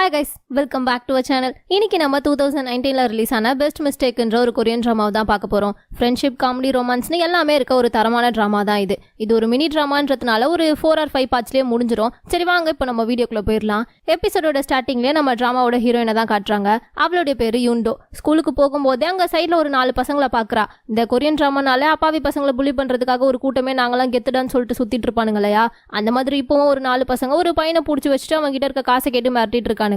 Hi guys, welcome back to our channel. இன்னைக்கு நம்ம 2019 release ஆன பெஸ்ட் மிஸ்டேக்ன்ற ஒரு கொரியன் ட்ராமாவை தான் பார்க்க போகிறோம். ஃப்ரெண்ட்ஷிப், காமெடி, ரொமான்ஸ்னு எல்லாமே இருக்க ஒரு தரமான ட்ராமா தான் இது. இது ஒரு மினி ட்ராமான்றதுனால ஒரு 4 or 5 பார்ட்ஸ்லேயே முடிஞ்சிடும். சரி வாங்க இப்போ நம்ம வீடியோக்குள்ளே போயிடலாம். எபிசோடோட ஸ்டார்டிங்லேயே நம்ம ட்ராமாவோட ஹீரோயினை தான் காட்டுறாங்க. அவளுடைய பேர் யுண்டோ. ஸ்கூலுக்கு போகும்போதே அங்கே சைடில் ஒரு 4 பசங்களை பார்க்குறா. இந்த கொரியன் ட்ராமானால அப்பாவி பசங்களை புள்ளி பண்ணுறதுக்காக ஒரு கூட்டமே நாங்களாம் கெத்துடான்னு சொல்லிட்டு சுற்றிட்டு இருப்பானுங்க இல்லையா? அந்த மாதிரி இப்போவும் ஒரு 4 பசங்க ஒரு பையனை பிடிச்சி வச்சுட்டு அவங்க கிட்ட இருக்க காசை கேட்டு மிரட்டிட்டு இருக்கானுங்க.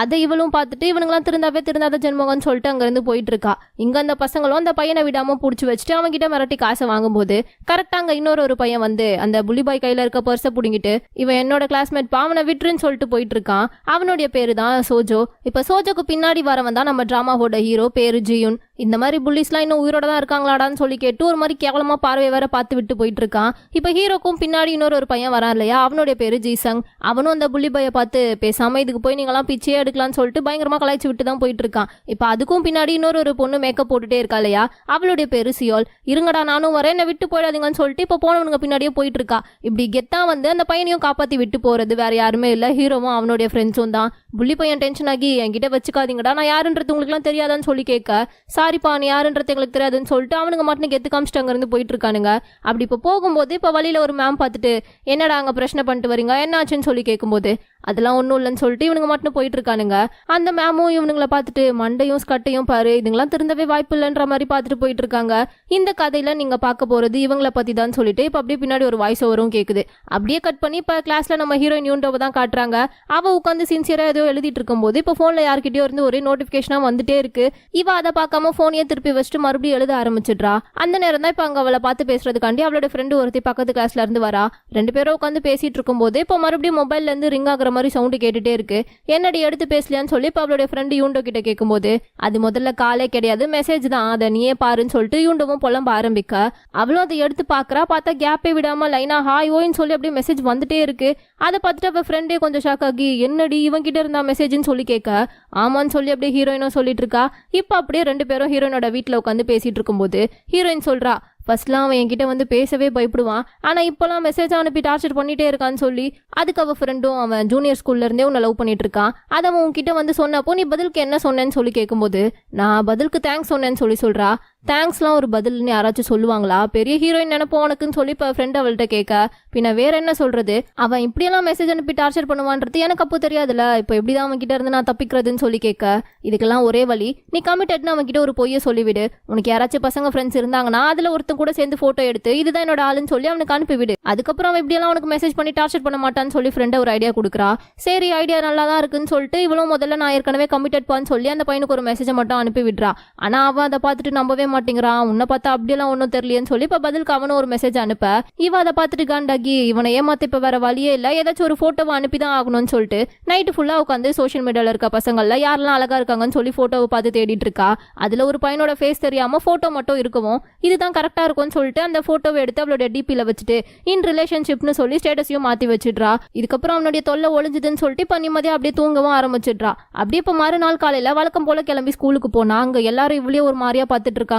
அதை இவளும் பார்த்துட்டு இவனுங்களாம் திருந்தாத ஜென்மகன்னு சொல்லிட்டு அங்கிருந்து போயிட்டு இருக்கா. இங்க அந்த பசங்களும் அந்த பையனை விடாம புடிச்சு வச்சுட்டு அவங்க கிட்ட மிரட்டி காசை வாங்கும்போது கரெக்டா அங்க இன்னொரு பையன் வந்து அந்த புலி பாய் கையில இருக்க பர்ஸை புடிங்கிட்டு இவன் என்னோட கிளாஸ்மேட் அவனை விட்டுருன்னு சொல்லிட்டு போயிட்டு இருக்கான். அவனுடைய பேரு தான் சோஜோ. இப்ப சோஜோக்கு பின்னாடி வரவன் தான் நம்ம டிராமாவோட ஹீரோ, பேரு ஜியுன். இந்த மாதிரி புள்ளிஸ்லாம் இன்னும் உயிரோட தான் இருக்காங்களாடான்னு சொல்லி கேட்டு ஒரு மாதிரி கேவலமா பார்வை வேற பார்த்து விட்டு போயிட்டு இருக்கான். இப்ப ஹீரோக்கும் பின்னாடி இன்னொரு பையன் வரான் இல்லையா? அவனுடைய பேரு ஜிசங். அவனும் அந்த புள்ளி பாயை பார்த்து பேசாம இதுக்கு போய் நீங்களாம் பிச்சையே எடுக்கலாம்னு சொல்லிட்டு பயங்கரமா கலாய்ச்சி விட்டு தான் போயிட்டு இருக்கான். இப்ப அதுக்கும் பின்னாடி இன்னொரு பொண்ணு மேக்கப் போட்டுட்டே இருக்கா இல்லையா? அவளுடைய பேரு சியோல். இருங்கடா நானும் வரேன், என்ன விட்டு போயிடாதீங்கன்னு சொல்லிட்டு இப்ப போனவனுங்க பின்னாடியே போயிட்டு இருக்கா. இப்படி கெத்தா வந்து அந்த பையனையும் காப்பாத்தி விட்டு போறது வேற யாருமே இல்ல, ஹீரோவும் அவனுடைய ஃப்ரெண்ட்ஸும் தான். புள்ளி பையன் டென்ஷன் ஆகி என்கிட்ட வச்சுக்காதீங்கடா, நான் யாருன்றது உங்களுக்கு எல்லாம் தெரியாதான்னு சொல்லி கேட்க, சாரிப்பா நீ யாருன்றது எங்களுக்கு தெரியாதுன்னு சொல்லிட்டு அவனுங்க மட்டும் கெத்து காமிச்சிட்டு அங்க இருந்து போயிட்டு இருக்கானுங்க. அப்படி இப்ப போகும்போது இப்ப வழியில ஒரு மேம் பார்த்துட்டு என்னடா அங்க பிரச்சனை பண்ணிட்டு வரீங்க, என்ன ஆச்சுன்னு சொல்லி கேட்கும்போது அதெல்லாம் ஒன்றும் இல்லைன்னு சொல்லிட்டு இவனுங்க மட்டும் போயிட்டு இருக்கானுங்க. அந்த மேமும் இவனுங்களை பார்த்துட்டு மண்டையும் ஸ்கட்டையும் பாரு, இதுங்கெல்லாம் திருந்தவே வாய்ப்பு இல்லைன்ற மாதிரி பார்த்துட்டு போயிட்டு இருக்காங்க. இந்த கதையில நீங்க பார்க்க போறது இவங்களை பத்தி தான் சொல்லிட்டு இப்ப அப்படியே பின்னாடி ஒரு வாய்ஸ் ஓவரும் கேக்குது. அப்படியே கட் பண்ணி இப்ப கிளாஸ்ல நம்ம ஹீரோயின் யூண்டோவை தான் காட்டுறாங்க. அவ உட்காந்து சின்சியரா ஏதோ எழுதிட்டு இருக்கும்போது இப்ப போன்ல யார்கிட்டயோ இருந்து ஒரே நோட்டிபிகேஷனா வந்துட்டே இருக்கு. இவ அதை பார்க்காம போனையே திருப்பி வச்சுட்டு மறுபடியும் எழுத ஆரம்பிச்சிடுறா. அந்த நேரம் தான் இப்ப அங்க அவளை பார்த்து பேசுறதுக்காண்டி அவளோட ஃப்ரெண்டு ஒருத்தி பக்கத்து கிளாஸ்ல இருந்து வரா. 2 பேரும் உட்காந்து பேசிட்டு இருக்கும்போது இப்ப மறுபடியும் மொபைல்ல இருந்து ரிங் ஆகுற மாதிரி சவுண்டு கேட்டுட்டே இருக்கு. என்னடி எடுத்து பேசலையான்னு சொல்லி இப்ப அவளுடைய ஃப்ரெண்டு யூண்டோ கிட்ட கேட்கும்போது அது முதல்ல காலே கிடையாது, மெசேஜ் தான், அதை நீயே பாருன்னு சொல்லிட்டு யூண்டோவும் புலம்ப ஆரம்பிக்க அவளும் அதை எடுத்து பாக்குறா. பார்த்தா கேப்பே விடாம லைனா ஹாய் ஓயின்னு சொல்லி அப்படியே மெசேஜ் வந்துட்டே இருக்கு. அதை பார்த்துட்டு அவ ஃப்ரெண்டே கொஞ்சம் ஷாக் ஆகி என்னடி இவன் கிட்ட இருந்தா மெசேஜ்னு சொல்லி கேட்க ஆமான்னு சொல்லி அப்படியே ஹீரோயினும் சொல்லிட்டு இருக்கா. இப்ப அப்படியே 2 பேரும் ஹீரோயினோட வீட்டுல உட்காந்து பேசிட்டு இருக்கும்போது ஹீரோயின் சொல்றா, ஃபர்ஸ்ட்லாம் அவன் என்கிட்ட வந்து பேசவே பயப்படுவான், ஆனா இப்பெல்லாம் மெசேஜ் அனுப்பி டார்ச்சர் பண்ணிட்டே இருக்கான்னு சொல்லி. அதுக்கு அவ ஃப்ரெண்டும் அவன் ஜூனியர் ஸ்கூல்ல இருந்தே உன்னை லவ் பண்ணிட்டு இருக்கான், அதை அவன் உன்கிட்ட வந்து சொன்னப்போ நீ பதிலுக்கு என்ன சொன்னேன்னு சொல்லி கேட்கும்போது நான் பதிலுக்கு தேங்க்ஸ் சொன்னேன்னு சொல்லி சொல்றா. தேங்க்ஸ்லாம் ஒரு பதில்னு யாராச்சும் சொல்லுவாங்களா? பெரிய ஹீரோயின் நினைப்போம் உனக்குன்னு சொல்லி இப்போ ஃப்ரெண்ட் அவள்கிட்ட கேட்க பின்ன வேற என்ன சொல்றது, அவன் இப்படியெல்லாம் மெசேஜ் அனுப்பி டார்ச்சர் பண்ணுவான்றது எனக்கு அப்போ தெரியாதுல்ல, இப்போ எப்படிதான் அவன் கிட்ட இருந்து நான் தப்பிக்கிறதுன்னு சொல்லி கேட்க இதுக்கெல்லாம் ஒரே வழி, நீ கமிட்டட்னு அவன் கிட்ட ஒரு பொய்யை சொல்லிவிடு. உனக்கு யாராச்சும் பசங்க ஃப்ரெண்ட்ஸ் இருந்தாங்கன்னா அதுல ஒருத்தன் கூட சேர்ந்து போட்டோ எடுத்து இதுதான் என்னோட ஆளுன்னு சொல்லி அவனுக்கு அனுப்பிவிடு. அதுக்கப்புறம் அவன் இப்படியெல்லாம் உனக்கு மெசேஜ் பண்ணி டார்ச்சர் பண்ண மாட்டான்னு சொல்லி ஃப்ரெண்ட் ஒரு ஐடியா கொடுக்குறா. சரி ஐடியா நல்லா தான் இருக்குன்னு சொல்லிட்டு இவளும் முதல்ல நான் ஏற்கனவே கமிட்டட் பான்னு சொல்லி அந்த பையனுக்கு ஒரு மெசேஜை மட்டும் அனுப்பி விடுறா. ஆனா அவன் அதை பார்த்துட்டு நம்பவே மாட்டேங்கிறான். உன்னை பார்த்தா அப்படியெல்லாம் ஒன்னும் தெரியலையேன்னு சொல்லி இப்ப பதிலுக்கு அவனும் ஒரு மெசேஜ் அனுப்ப இவ அதை பார்த்துட்டு காண்டாகி இவனை ஏமாத்த இப்ப வேற வழியே இல்ல, ஏதாச்சும் ஒரு போட்டோவை அனுப்பிதான் ஆகணும்னு சொல்லிட்டு நைட்டு ஃபுல்லா உட்காந்து சோஷியல் மீடியால இருக்க பசங்கள்ல யாரெல்லாம் அழகா இருக்காங்கன்னு சொல்லி போட்டோவை பார்த்து தேடிட்டு இருக்கா. அதுல ஒரு பையனோட ஃபேஸ் தெரியாம போட்டோ மட்டும் இருக்கவும் இதுதான் கரெக்டா இருக்கும்னு சொல்லிட்டு அந்த போட்டோவை எடுத்து அவளோட டிபில வச்சுட்டு இன் ரிலேஷன்ஷிப்னு சொல்லி ஸ்டேட்டஸையும் மாத்தி வச்சிடுறா. இதுக்கப்புறம் அவனுடைய தொல்லை ஒளிஞ்சுதுன்னு சொல்லிட்டு இப்ப நிம்மதியா அப்படியே தூங்கவும் ஆரம்பிச்சிடுறா. அப்படியே இப்ப மறுநாள் காலையில வழக்கம் போல கிளம்பி ஸ்கூலுக்கு போனா அங்க எல்லாரும் இவ்வளோ ஒரு மாதிரியா பார்த்துட்டு இருக்காங்க.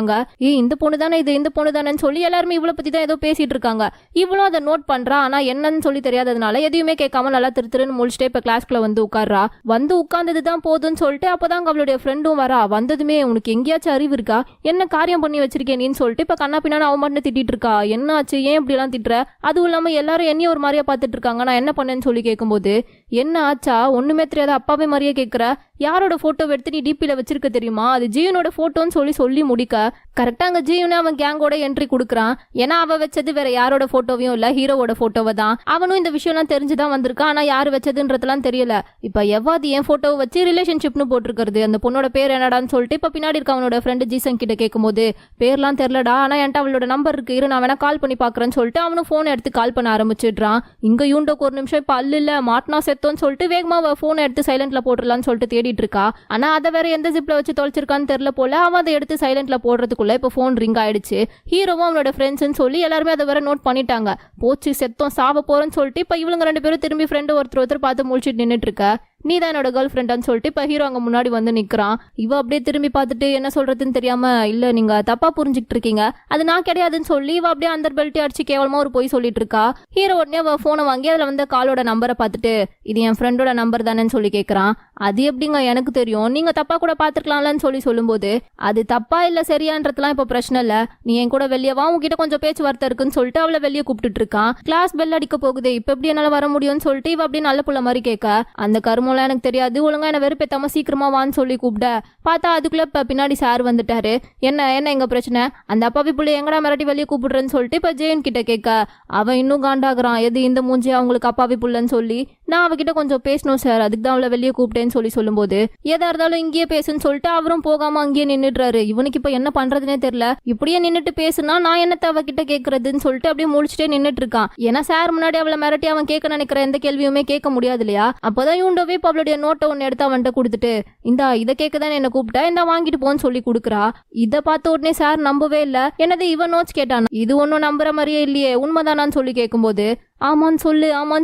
இந்த பொண்ணு தானே இது, இந்த பொண்ணு தானேன்னு சொல்லி எல்லாருமே இவ்வளவு பத்தி தான் ஏதோ பேசிட்டு இருக்காங்க. இவ்வளவு அதை நோட் பண்றா. ஆனா என்னன்னு சொல்லி தெரியாததுனால எதையுமே கேட்காம நல்லா திருன்னு முடிச்சுட்டு இப்ப கிளாஸ்க்குள்ள வந்து உட்கார்றா. வந்து உட்கார்ந்ததுதான் போதும்னு சொல்லிட்டு அப்பதான் அவளுடைய ஃப்ரெண்டும் வரா. வந்ததுமே உனக்கு எங்கேயாச்சும் அறிவு இருக்கா, என்ன காரியம் பண்ணி வச்சிருக்கேன் நீன்னு சொல்லிட்டு இப்ப கண்ணா பின்னான்னு அவன் மட்டும் திட்டிட்டு இருக்கா. என்ன ஆச்சு, ஏன் இப்படி எல்லாம் திட்டுற, அதுவும் இல்லாம எல்லாரும் என்னையும் ஒரு மாதிரியா பார்த்துட்டு இருக்காங்க, நான் என்ன பண்ணேன்னு சொல்லி கேட்கும்போது என்ன ஆச்சா, ஒண்ணுமே தெரியாத அப்பாவே மாதிரியே கேட்கிற, யாரோட போட்டோ எடுத்து நீ டிபில வச்சிருக்க தெரியுமா, அது ஜியூனோட போட்டோன்னு சொல்லி முடிக்க கரெக்டா அங்க ஜியூனே அவன் கேங்கோட என்ட்ரி கொடுக்குறான். ஏன்னா அவ வச்சது வேற யாரோட போட்டோவையும் இல்ல, ஹீரோவோட போட்டோவை தான். அவனும் இந்த விஷயம்லாம் தெரிஞ்சுதான் வந்திருக்கான், ஆனா யாரு வச்சதுன்றதுலாம் தெரியல. இப்ப எவ்வாது என் போட்டோவை வச்சு ரிலேஷன்ஷிப்னு போட்டிருக்கிறது, அந்த பொண்ணோட பேர் என்னடான்னு சொல்லிட்டு இப்ப பின்னாடி இருக்க அவனோட ஃப்ரெண்டு ஜிசங் கிட்ட கேட்கும்போது பேர்லாம் தெரியலடா, ஆனா என்கிட்ட அவளோட நம்பர் இருக்கு, இரு நான் வேணா கால் பண்ணி பாக்குறேன்னு சொல்லிட்டு அவனும் போன் எடுத்து கால் பண்ண ஆரம்பிச்சிடுறான். இங்க யூண்டோக்கு ஒரு நிமிஷம் இப்ப அல்ல மாட்டினா செத்தோன்னு சொல்லிட்டு வேகமா அவ போன் எடுத்து சைலண்ட்ல போட்டுடலான்னு சொல்லிட்டு தேடிட்டு இருக்கா. ஆனா அதை வேற எந்த ஜிப்ல வச்சு தொலைச்சிருக்கான்னு தெரியல போல. அவன் அதை எடுத்து சைலண்ட்ல போடுறதுக்குள்ள இப்ப போன் ரிங் ஆயிடுச்சு. ஹீரோவும் அவனோட ஃப்ரெண்ட்ஸ்ன்னு சொல்லி எல்லாருமே அதை வேற நோட் பண்ணிட்டாங்க. போச்சு செத்தோம் சாவ போறேன்னு சொல்லிட்டு இப்ப இவங்க 2 பேரும் திரும்பி ஃப்ரெண்டு ஒருத்தர் பார்த்து முடிச்சுட்டு நின்னுட்டு இருக்க. நீ தான் என்னோட கேர்ள் ஃப்ரெண்டான்னு சொல்லிட்டு இப்ப ஹீரோ அங்க முன்னாடி வந்து நிக்கிறான். இவ அப்படியே திரும்பி பார்த்துட்டு என்ன சொல்றதுன்னு தெரியாம, இல்ல நீங்க தப்பா புரிஞ்சுக்கிட்டு இருக்கீங்க, அது நான் கிடையாதுன்னு சொல்லி இவ அப்படியே அந்த பெல்ட் அடிச்சு கேவலமா ஒரு போய் சொல்லிட்டு இருக்கா. ஹீரோ உடனே அவ போனை வாங்கி அதுல வந்து காலோட நம்பரை பார்த்துட்டு, இது என் ஃப்ரெண்டோட நம்பர் தானேன்னு சொல்லி கேட்கறான். அது எப்படிங்க எனக்கு தெரியும், நீங்க தப்பா கூட பாத்துருக்கலாம்லன்னு சொல்லி சொல்லும்போது, அது தப்பா இல்ல சரியான்றதுலாம் இப்ப பிரச்சனை இல்ல, நீ என் கூட வெளியே வா, உங்ககிட்ட கொஞ்சம் பேச்சுவார்த்தை இருக்குன்னு சொல்லிட்டு அவளை வெளியே கூப்பிட்டு இருக்கான். கிளாஸ் பெல் அடிக்க போகுது, இப்ப எப்படி என்னால வர முடியும்னு சொல்லிட்டு இவ அப்படியே நல்ல புள்ள மாதிரி கேட்க, அந்த கருமெல்லாம் எனக்கு தெரியாது, ஒழுங்கா என்ன வெறுப்பேத்தாம சீக்கிரமா வான்னு சொல்லி கூப்பிட பார்த்தா அதுக்குள்ள இப்ப பின்னாடி சார் வந்துட்டாரு. என்ன என்ன எங்க பிரச்சனை, அந்த அப்பாவி புள்ளி எங்கடா மிரட்டி வெளியே கூப்பிடுறேன்னு சொல்லிட்டு இப்ப ஜெயன் கிட்ட கேட்க, அவன் இன்னும் காண்டாகிறான். எது இந்த மூஞ்சி அவங்களுக்கு அப்பாவி புள்ளன்னு சொல்லி, நான் அவகிட்ட கொஞ்சம் பேசணும் சார், அதுக்கு தான் அவளை வெளியே கூப்பிட்டேன்னு சொல்லி சொல்லும்போது, எதா இருந்தாலும் இங்கேயே பேசுன்னு சொல்லிட்டு அவரும் போகாம அங்கேயே நின்னுடுறாரு. இவனுக்கு இப்ப என்ன பண்றதுனே தெரியல. இப்படியே நின்னுட்டு பேசுனா நான் என்னத்த அவகிட்ட கேட்கறதுன்னு சொல்லிட்டு அப்படியே முடிச்சுட்டே நின்னுட்டு இருக்கான். ஏன்னா சார் முன்னாடி அவளை மிரட்டி அவன் கேட்க நினைக்கிற எந்த கேள்வியுமே கேட்க முடியாது இல்லையா. அப்பதான் யூண்டோவே இப்ப அவளுடைய நோட்டை ஒன்னு எடுத்து அவன்கிட்ட கொடுத்துட்டு, இந்தா இதை கேட்கதான் என்ன கூப்பிட்டா, இந்த வாங்கிட்டு போன்னு சொல்லி கொடுக்குறா. இதை பார்த்த உடனே சார் நம்பவே இல்ல. என்னது இவன் நோட்ஸ் கேட்டான், இது ஒன்னும் நம்புற மாதிரியே இல்லையே, உண்மைதானான்னு சொல்லி கேட்கும்போது, ஆமான்னு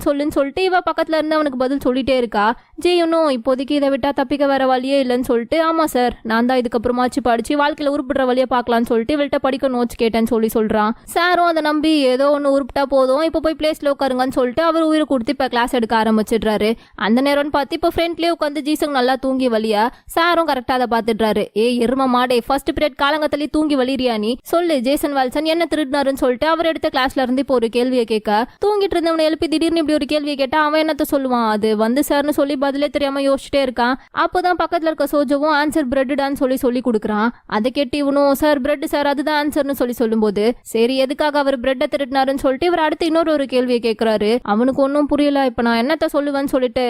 சொல்லுன்னு சொல்லிட்டு இவ பக்கத்துல இருந்து அவனுக்கு பதில் சொல்லிட்டே இருக்கா. ஜெயனும் இப்போதைக்கு இதை விட்டா தப்பிக்க வர வழியே இல்லைன்னு சொல்லிட்டு, ஆமா சார் நான் தான் இதுக்கப்புறமாச்சு படிச்சு வாழ்க்கையில உருப்பிடுற வழியை பார்க்கலான்னு சொல்லிட்டு இவள்கிட்ட படிக்க நோட்ஸ் கேட்டேன்னு சொல்லி சொல்றான். சாரும் அதை நம்பி ஏதோ ஒன்று உருப்பிட்டா போதும், இப்போ போய் பிளேஸ்ல உட்காருங்கன்னு சொல்லிட்டு அவர் உயிரை கொடுத்து இப்ப கிளாஸ் எடுக்க ஆரம்பிச்சிடுறாரு. அந்த நேரம்னு பார்த்து இப்போ ஃப்ரெண்ட்லயே உட்காந்து ஜீசன் நல்லா தூங்கி வலியா, சாரும் கரெக்டா அதை பார்த்துடுறாரு. எரும மாடே, ஃபர்ஸ்ட் பீரியட் காலங்கத்திலே தூங்கி வலிறியா நீ, சொல்லு ஜேசன் வால்சன் என்ன திருடினாருன்னு சொல்லிட்டு அவர் எடுத்த கிளாஸ்ல இருந்து இப்போ ஒரு கேள்வியை கேட்க, தூங்கிட்டு இருந்தவனை எழுப்பி திடீர்னு இப்படி ஒரு கேள்வியை கேட்டா அவன் என்னத்த சொல்லுவான், அது வந்து சார்னு சொல்லி பதிலே தெரியாம யோசிச்சுட்டே இருக்கான். அப்போதான் பக்கத்துல இருக்க சோஜோவும் ஆன்சர் பிரெட்டான்னு சொல்லி கொடுக்குறான். அதை கேட்டு இவனும் சார் பிரெட் சார் அதுதான் ஆன்சர்னு சொல்லும்போது, சரி எதுக்காக அவர் பிரெட்டை திருடினாருன்னு சொல்லிட்டு இவர் அடுத்து இன்னொரு கேள்வியை கேட்கிறாரு. அவனுக்கு ஒன்னும் புரியல. இப்ப நான் என்னத்த சொல்லுவேன்னு சொல்லிட்டு,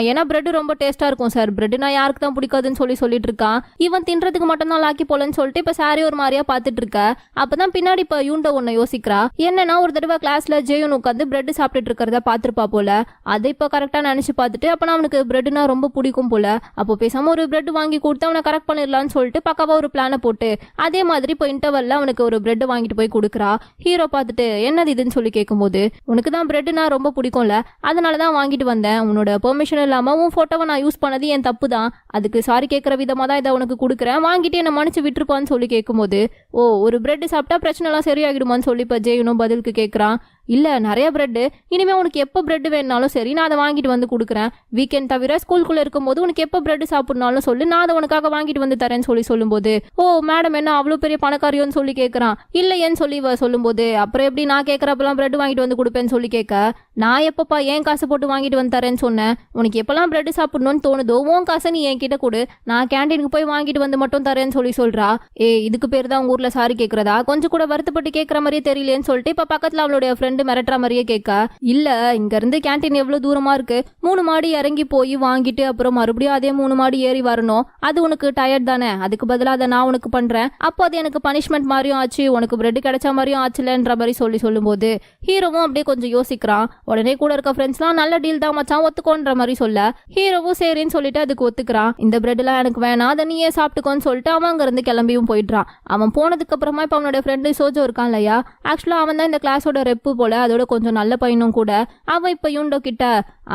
ஏன்னா பிரெட் ரொம்ப டேஸ்டா இருக்கும் சார், பிரெட் நான் யாருக்கு தான் பிடிக்காதுன்னு சொல்லிட்டு இருக்கான். இவன் தின்றதுக்கு மட்டும் தான் லாக்கி போலன்னு சொல்லிட்டு இப்ப சாரி ஒரு மாதிரியா பாத்துட்டு இருக்க. அப்பதான் பின்னாடி இப்ப யூண்டோ ஒன்னு யோசிக்கிறா. என்னன்னா ஒரு தடவை கிளாஸ்ல ஜெயன் உட்காந்து பிரெட் சாப்பிட்டுட்டு இருக்கிறத பாத்துருப்பா போல. அதை இப்ப கரெக்டா நினைச்சு பார்த்துட்டு, அப்பனா அவனுக்கு பிரெட்னா ரொம்ப பிடிக்கும் போல. அப்போ பேசாம ஒரு பிரெட் வாங்கி கொடுத்து அவனை கரெக்ட் பண்ணிடலாம்னு சொல்லிட்டு பக்காவா ஒரு பிளான போட்டு, அதே மாதிரி இப்போ இன்டர்வல்ல அவனுக்கு ஒரு பிரெட் வாங்கிட்டு போய் கொடுக்குறா. ஹீரோ பார்த்துட்டு என்னது இதுன்னு சொல்லி கேட்கும்போது, உனக்கு தான் பிரெட்னா ரொம்ப பிடிக்கும்ல, அதனாலதான் வாங்கிட்டு வந்தேன், உன்னோட பெர்மிஷன் இல்லாம உன் போட்டோவை நான் யூஸ் பண்ணது என் தப்பு தான், அதுக்கு சாரி கேட்கற விதமா தான் இதை உனக்கு கொடுக்குறேன், வாங்கிட்டு என்ன மன்னிச்சு விட்டுருப்பான்னு சொல்லி கேட்கும்போது, ஓ ஒரு பிரெட் சாப்பிட்டா பிரச்சனை எல்லாம் சரியாகிடுமான்னு சொல்லி இப்ப ஜெயனும் பதிலுக்கு கேட்கறான். இல்ல நிறைய பிரெட், இனிமே உனக்கு எப்போ பிரெட் வேணாலும் சரி நான் அதை வாங்கிட்டு வந்து கொடுக்குறேன், வீக்கெண்ட் தவிர ஸ்கூலுக்குள்ள இருக்கும்போது உனக்கு எப்போ பிரெட் சாப்பிடனாலும் சொல்லி நான் அதை உனக்காக வாங்கிட்டு வந்து தரேன்னு சொல்லும்போது, ஓ மேடம் என்ன அவ்வளோ பெரிய பணக்காரியோன்னு சொல்லி கேட்கறான். இல்லையேன்னு சொல்லி சொல்லும்போது, அப்புறம் எப்படி நான் கேட்கறப்பெல்லாம் பிரெட் வாங்கிட்டு வந்து கொடுப்பேன்னு சொல்லி கேட்க, நான் எப்பப்பா ஏன் காசு போட்டு வாங்கிட்டு வந்து தரேன்னு சொன்னேன், உனக்கு எப்பெல்லாம் பிரெட் சாப்பிடணும்னு தோணுதோ உன் காசை நீ என்கிட்ட கொடு, நான் கேண்டீனுக்கு போய் வாங்கிட்டு வந்து மட்டும் தரேன்னு சொல்றா. இதுக்கு பேர் தான் உங்க ஊர்ல சாரி கேட்கறதா, கொஞ்சம் கூட வருத்தப்பட்டு கேட்கற மாதிரியே தெரியலேன்னு சொல்லிட்டு இப்ப பக்கத்துல அவளுடைய ஃப்ரெண்ட் மிரட்டுற மாதிரியே கேட்க, இல்ல இங்க இருந்து கேண்டீன் எவ்வளவு தூரமா இருக்கு, 3 மாடி இறங்கி போய் வாங்கிட்டு அப்புறம் மறுபடியும் அதே 3 மாடி ஏறி வரணும், அது உனக்கு டயர்ட் தானே, அதுக்கு பதிலாக அதை நான் உனக்கு பண்றேன், அப்போ அது எனக்கு பனிஷ்மெண்ட் மாதிரியும் ஆச்சு, உனக்கு பிரெட் கிடைச்ச மாதிரியும் ஆச்சுலன்ற மாதிரி சொல்லும்போது ஹீரோவும் அப்படியே கொஞ்சம் யோசிக்கிறான். உடனே கூட இருக்க ஃப்ரெண்ட்ஸ்லாம் நல்ல டீல் தான் மச்சான் ஒத்துக்கோன்ற மாதிரி சொல்ல, ஹீரோவும் சரின்னு சொல்லிட்டு அதுக்கு ஒத்துக்கிறான். இந்த பிரெட் எல்லாம் எனக்கு வேணாம், அதை நீயே சாப்பிட்டுக்கோன்னு சொல்லிட்டு அவன் அங்க இருந்து கிளம்பியும் போயிடுறான். அவன் போனதுக்கு அப்புறமா இப்ப அவனோட ஃப்ரெண்டு சோஜோ இருக்கான் இல்லையா, ஆக்சுவலா அவன் தான் இந்த கிளாஸோட ரெப்பு போல, அதோட கொஞ்சம் நல்ல பையனும் கூட. அவன் இப்ப யூண்டோ கிட்ட,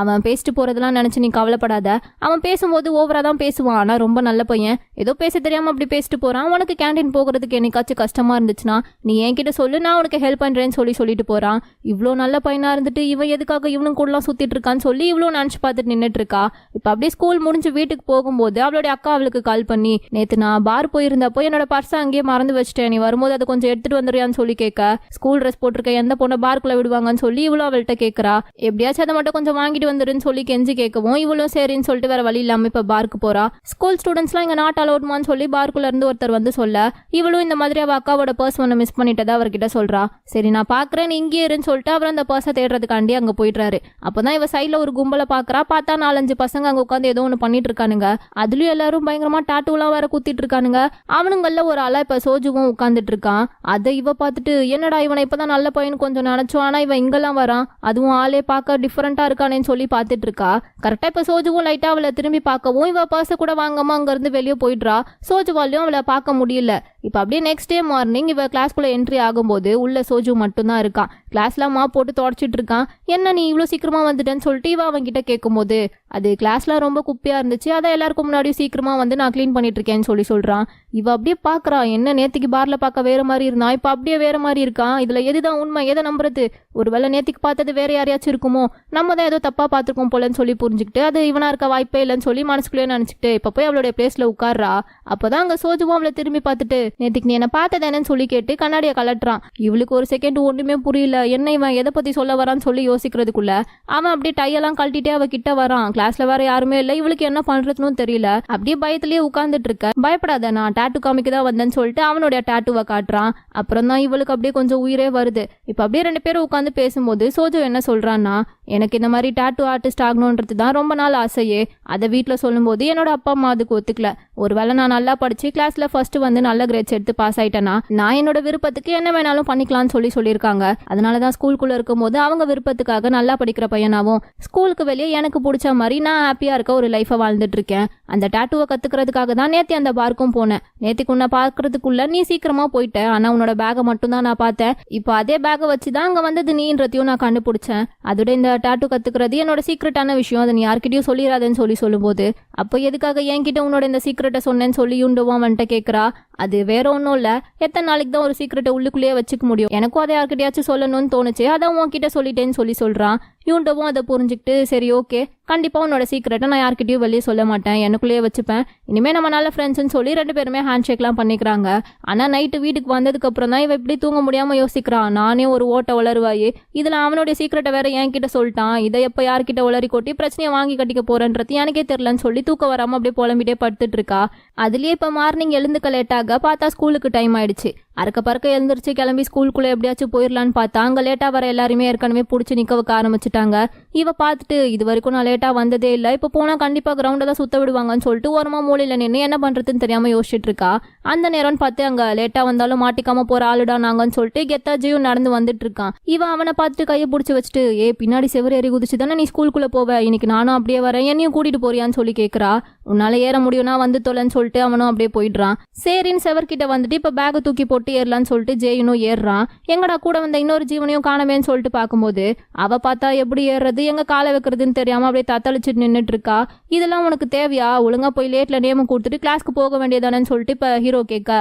அவன் பேசிட்டு போறதெல்லாம் நினைச்சு நீ கவலைப்படாத, அவன் பேசும்போது ஓவரா தான் பேசுவான், ஆனா ரொம்ப நல்ல பையன், ஏதோ பேச தெரியாம அப்படி பேசிட்டு போறான், உனக்கு கேண்டீன் போகிறதுக்கு என்னைக்காச்சும் கஷ்டமா இருந்துச்சுன்னா நீ என்கிட்ட சொல்லு, நான் உனக்கு ஹெல்ப் பண்றேன்னு சொல்லிட்டு போறான். இவ்வளோ நல்ல பையனா இருந்துட்டு இவன் எதுக்காக இவனும் கூடலாம் சுத்திட்டு இருக்கான்னு சொல்லி இவ்வளோ நினைச்சு பார்த்துட்டு நின்றுட்டு இருக்கா. இப்ப அப்படியே ஸ்கூல் முடிஞ்சு வீட்டுக்கு போகும்போது அவளுடைய அக்கா அவளுக்கு கால் பண்ணி, நேத்து நான் பார் போயிருந்தப்போ என்னோட பர்ஸை அங்கேயே மறந்து வச்சுட்டேன், நீ வரும்போது அதை கொஞ்சம் எடுத்துட்டு வந்துறியான்னு சொல்லி கேட்க, ஸ்கூல் ட்ரெஸ் போட்டிருக்க எந்த பொண்ணை பார்க்குள்ள விடுவாங்கன்னு சொல்லி இவ்வளோ அவள்கிட்ட கேட்கறா. எப்படியாச்சும் அதை மட்டும் கொஞ்சம் வாங்கிட்டு வந்துருன்னு சொல்லி கெஞ்சி கேட்கவும் இவ்வளோ சரின்னு சொல்லிட்டு வேற வழி இல்லாம இப்ப பார்க்கு போறா. ஸ்கூல் ஸ்டூடெண்ட்ஸ்லாம் இங்க நாட் அலோடுமான்னு சொல்லி பார்க்குள்ள இருந்து ஒருத்தர் வந்து சொல்ல, இவளும் இந்த மாதிரி அவ அக்காவோட பர்ஸ் ஒன்று மிஸ் பண்ணிட்டதா அவர்கிட்ட சொல்றா. சரி நான் பாக்குறேன் இங்கே இருன்னு சொல்லிட்டு அவர் அந்த பர்ஸை தேடுறதுக்காண்டி அங்க போயிடுறாரு. அப்பதான் இவ சைட்ல ஒரு கும்பலை பாக்குறா. பார்த்தா 4-5 பசங்க அங்க உட்காந்து ஏதோ ஒன்று பண்ணிட்டு இருக்கானுங்க. அதுலயும் எல்லாரும் பயங்கரமா டாட்டூலாம் வேற குத்திட்டு இருக்கானுங்க. அவனுங்கள்ல ஒரு ஆளா இப்ப சோஜுவும் உட்காந்துட்டு இருக்கான். அதை இவ பார்த்துட்டு, என்னடா இவனை இப்பதான் நல்ல பையன் கொஞ்சம் நினைச்சோம், ஆனா இவன் இங்கெல்லாம் வரான், அதுவும் ஆளே பார்க்க டிஃபரெண்டா இருக்கானேன்னு சொல்லி பார்த்துட்டு இருக்கா. கரெக்டா இப்ப சோஜுவும் லைட்டா அவளை திரும்பி பார்க்கவும் இவ பர்ஸை கூட வாங்காம அங்க இருந்து வெளியே போயிடுறா. சோஜுவாலையும் அவளை பார்க்க முடியல. இப்ப அப்படியே நெக்ஸ்ட் டே மார்னிங் இவ கிளாஸ்குள்ள என்ட்ரி ஆகும்போது உள்ள சோஜு மட்டும்தான் இருக்கான். கிளாஸ்ல மா போட்டு தொடச்சிட்டு இருக்கான். என்ன நீ இவ்வளவு சீக்கிரமா வந்துட்டேன்னு சொல்லிட்டு இவ அவன் கிட்ட கேட்கும்போது, அது கிளாஸ்ல ரொம்ப குப்பையா இருந்துச்சு, அதை எல்லாருக்கும் முன்னாடியும் சீக்கிரமா வந்து நான் க்ளீன் பண்ணிட்டு இருக்கேன்னு சொல்றான். இவ அப்படியே பாக்குறா, என்ன நேத்திக்கு பார்ல பார்க்க வேற மாதிரி இருந்தான், இப்ப அப்படியே வேற மாதிரி இருக்கான், இதுல எதுதான் உண்மை, எதை நம்புறது, ஒருவேளை நேத்திக்கு பார்த்தது வேற யாரையாச்சும் இருக்குமோ, நம்ம தான் ஏதோ தப்பா பார்த்துருக்கோம் போலன்னு சொல்லி புரிஞ்சுக்கிட்டு அது இவனா இருக்க வாய்ப்பே இல்லைன்னு சொல்லி மனசுக்குள்ளேயே நினைச்சிட்டு இப்ப போய் அவளுடைய பிளேஸ்ல உட்கார்றா. அப்பதான் அங்க சோஜுவும் அவளை திரும்பி பார்த்துட்டு, நேத்திக்கு நீ என்ன பார்த்தது சொல்லி கேட்டு கண்ணாடியை கலட்டுறான். இவளுக்கு ஒரு செகண்ட் ஒண்ணுமே புரியல, என்ன இவன் எதை பத்தி சொல்ல வரான்னு சொல்லி யோசிக்கிறதுக்குள்ள அவன் அப்படியே டையெல்லாம் கழட்டிட்டே அவ கிட்ட வரான். கிளாஸ்ல வேற யாருமே இல்ல, இவளுக்கு என்ன பண்றதுன்னு தெரியல, அப்படியே பயத்திலேயே உட்கார்ந்துட்டு இருக்க. பயப்படாத, நான் டாட்டூ காமிக்க தான் வந்தேன்னு சொல்லிட்டு அவனுடைய டாட்டூவை காட்டுறான். அப்புறம் தான் இவளுக்கு அப்படியே கொஞ்சம் உயிரே வருது. இப்ப அப்படியே ரெண்டு பேரும் உட்காந்து பேசும்போது சோஜோ என்ன சொல்றான்னா, எனக்கு இந்த மாதிரி டாட்டூ ஆர்டிஸ்ட் ஆகணும்ன்றது தான் ரொம்ப நாள் ஆசையே. அதை வீட்டுல சொல்லும் போது என்னோட அப்பா அம்மா அதுக்கு ஒத்துக்கல. ஒருவேளை நான் நல்லா படிச்சு கிளாஸ்ல ஃபர்ஸ்ட் வந்து நல்ல கிரேட்ஸ் எடுத்து பாஸ் ஆயிட்டேன்னா நான் என்னோட விருப்பத்துக்கு என்ன வேணாலும் பண்ணிக்கலாம்னு சொல்லியிருக்காங்க. அதனாலதான் ஸ்கூலுக்குள்ள இருக்கும் போது அவங்க விருப்பத்துக்காக நல்லா படிக்கிற பையனாவும் ஸ்கூலுக்கு வெளியே எனக்கு பிடிச்ச மாதிரி நான் ஹாப்பியா இருக்க ஒரு லைஃபை வாழ்ந்துட்டு இருக்கேன். அந்த டாட்டூவை கத்துக்கிறதுக்காக தான் நேத்தி அந்த பார்க்கும் போனேன். நேத்திக்கு உன்னை பாக்குறதுக்குள்ள நீ சீக்கிரமா போயிட்ட, ஆனா உன்னோட பேகை மட்டும் தான் நான் பார்த்தேன். இப்போ அதே பேகை வச்சுதான் அங்க வந்தது நீன்றதையும் நான் கண்டுபிடிச்சேன். அதோட இந்த டாட்டூ கத்துக்கிறது என்னோட சீக்ரெட்டான விஷயம், அதை நீ யார்கிட்டயும் சொல்லிடாதேன்னு சொல்லும்போது அப்போ எதுக்காக என்கிட்ட உன்னோட இந்த சீக்ரெட்டை சொன்னேன்னு சொல்லி யுண்டோவும் வந்துட்ட கேட்கறா. அது வேற ஒன்றும் இல்ல, எத்தனை நாளைக்கு தான் ஒரு சீக்ரெட்டை உள்ளுக்குள்ளேயே வச்சுக்க முடியும், எனக்கும் அதை யார்கிட்டயாச்சும் சொல்லணும்னு தோணுச்சு, அதான் உன்கிட்ட சொல்லிட்டேன்னு சொல்றான். யூண்டோவும் அதை புரிஞ்சுக்கிட்டு, சரி ஓகே, கண்டிப்பா உன்னோட சீக்ரெட்டை நான் யார்கிட்டயும் வெளியே சொல்ல மாட்டேன், எனக்குள்ளேயே வச்சுப்பேன், இனிமே நம்ம நல்ல ஃப்ரெண்ட்ஸ்ன்னு சொல்லி ரெண்டு பேருமே ஹேண்ட் ஷேக்லாம் பண்ணிக்கிறாங்க. ஆனா நைட்டு வீட்டுக்கு வந்ததுக்கு அப்புறம் தான் இவ இப்படி தூங்க முடியாம யோசிக்கிறான். நானே ஒரு ஓட்ட உளருவாயே, இதுல அவனுடைய சீக்ரெட்டை வேற என்கிட்ட சொல்லிட்டான், இதை எப்ப யார்கிட்ட உளறி கொட்டி பிரச்சனையை வாங்கி கட்டிக்க போறேன்றது எனக்கே தெரியலன்னு சொல்லி தூக்க வராம அப்படியே புலம்பிட்டே படுத்துட்டு இருக்கா. அதுலயே இப்ப மார்னிங் எழுந்துக்க லேட்டாக பார்த்தா ஸ்கூலுக்கு டைம் ஆயிடுச்சு. அறக்க பறக்க எழுந்திரிச்சு கிளம்பி ஸ்கூலுக்குள்ள எப்படியாச்சும் போயிடலான்னு பார்த்தா அங்க லேட்டா வர எல்லாருமே ஏற்கனவே பிடிச்சி நிக்க வைக்க ஆரம்பிச்சுட்டாங்க. இவ பார்த்துட்டு, இது வரைக்கும் நான் லேட்டா வந்ததே இல்லை, இப்போ போனா கண்டிப்பா கிரவுண்டை தான் சுத்த விடுவாங்கன்னு சொல்லிட்டு ஓரமா மூலையில நின்று என்ன பண்றதுன்னு தெரியாம யோசிச்சுட்டு இருக்கா. அந்த நேரம்னு பார்த்து அங்க லேட்டா வந்தாலும் மாட்டிக்காம போற ஆளுடா நாங்கன்னு சொல்லிட்டு கெத்தாஜியும் நடந்து வந்துட்டு இருக்கான். இவன் அவனை பார்த்துட்டு கையை பிடிச்சி வச்சுட்டு, பின்னாடி செவரு ஏறி குதிச்சு தானே நீ ஸ்கூலுக்குள்ள போவ, இன்னைக்கு நானும் அப்படியே வரேன், என்னையும் கூட்டிட்டு போறியான்னு சொல்லி கேட்கறா. உன்னால ஏற முடியும்னா வந்து தொலைன்னு சொல்லிட்டு அவனும் அப்படியே போயிடுறான். சரின்னு செவர்கிட்ட வந்துட்டு இப்ப பேகை தூக்கி போட்டு ஏறலான்னு சொல்லிட்டு ஜெயினும் ஏறுறான். எங்கடா கூட வந்த இன்னொரு ஜீவனையும் காணவேன்னு சொல்லிட்டு பார்க்கும்போது அவ பார்த்தா எப்படி ஏறுறது எங்க காலை வைக்கிறதுன்னு தெரியாம அப்படியே தத்தளிச்சுட்டு நின்றுட்டு இருக்கா. இதெல்லாம் உனக்கு தேவையா, ஒழுங்கா போய் லேட்ல நேமம் கொடுத்துட்டு கிளாஸ்க்கு போக வேண்டியதானு சொல்லிட்டு இப்ப ஹீரோ கேட்க,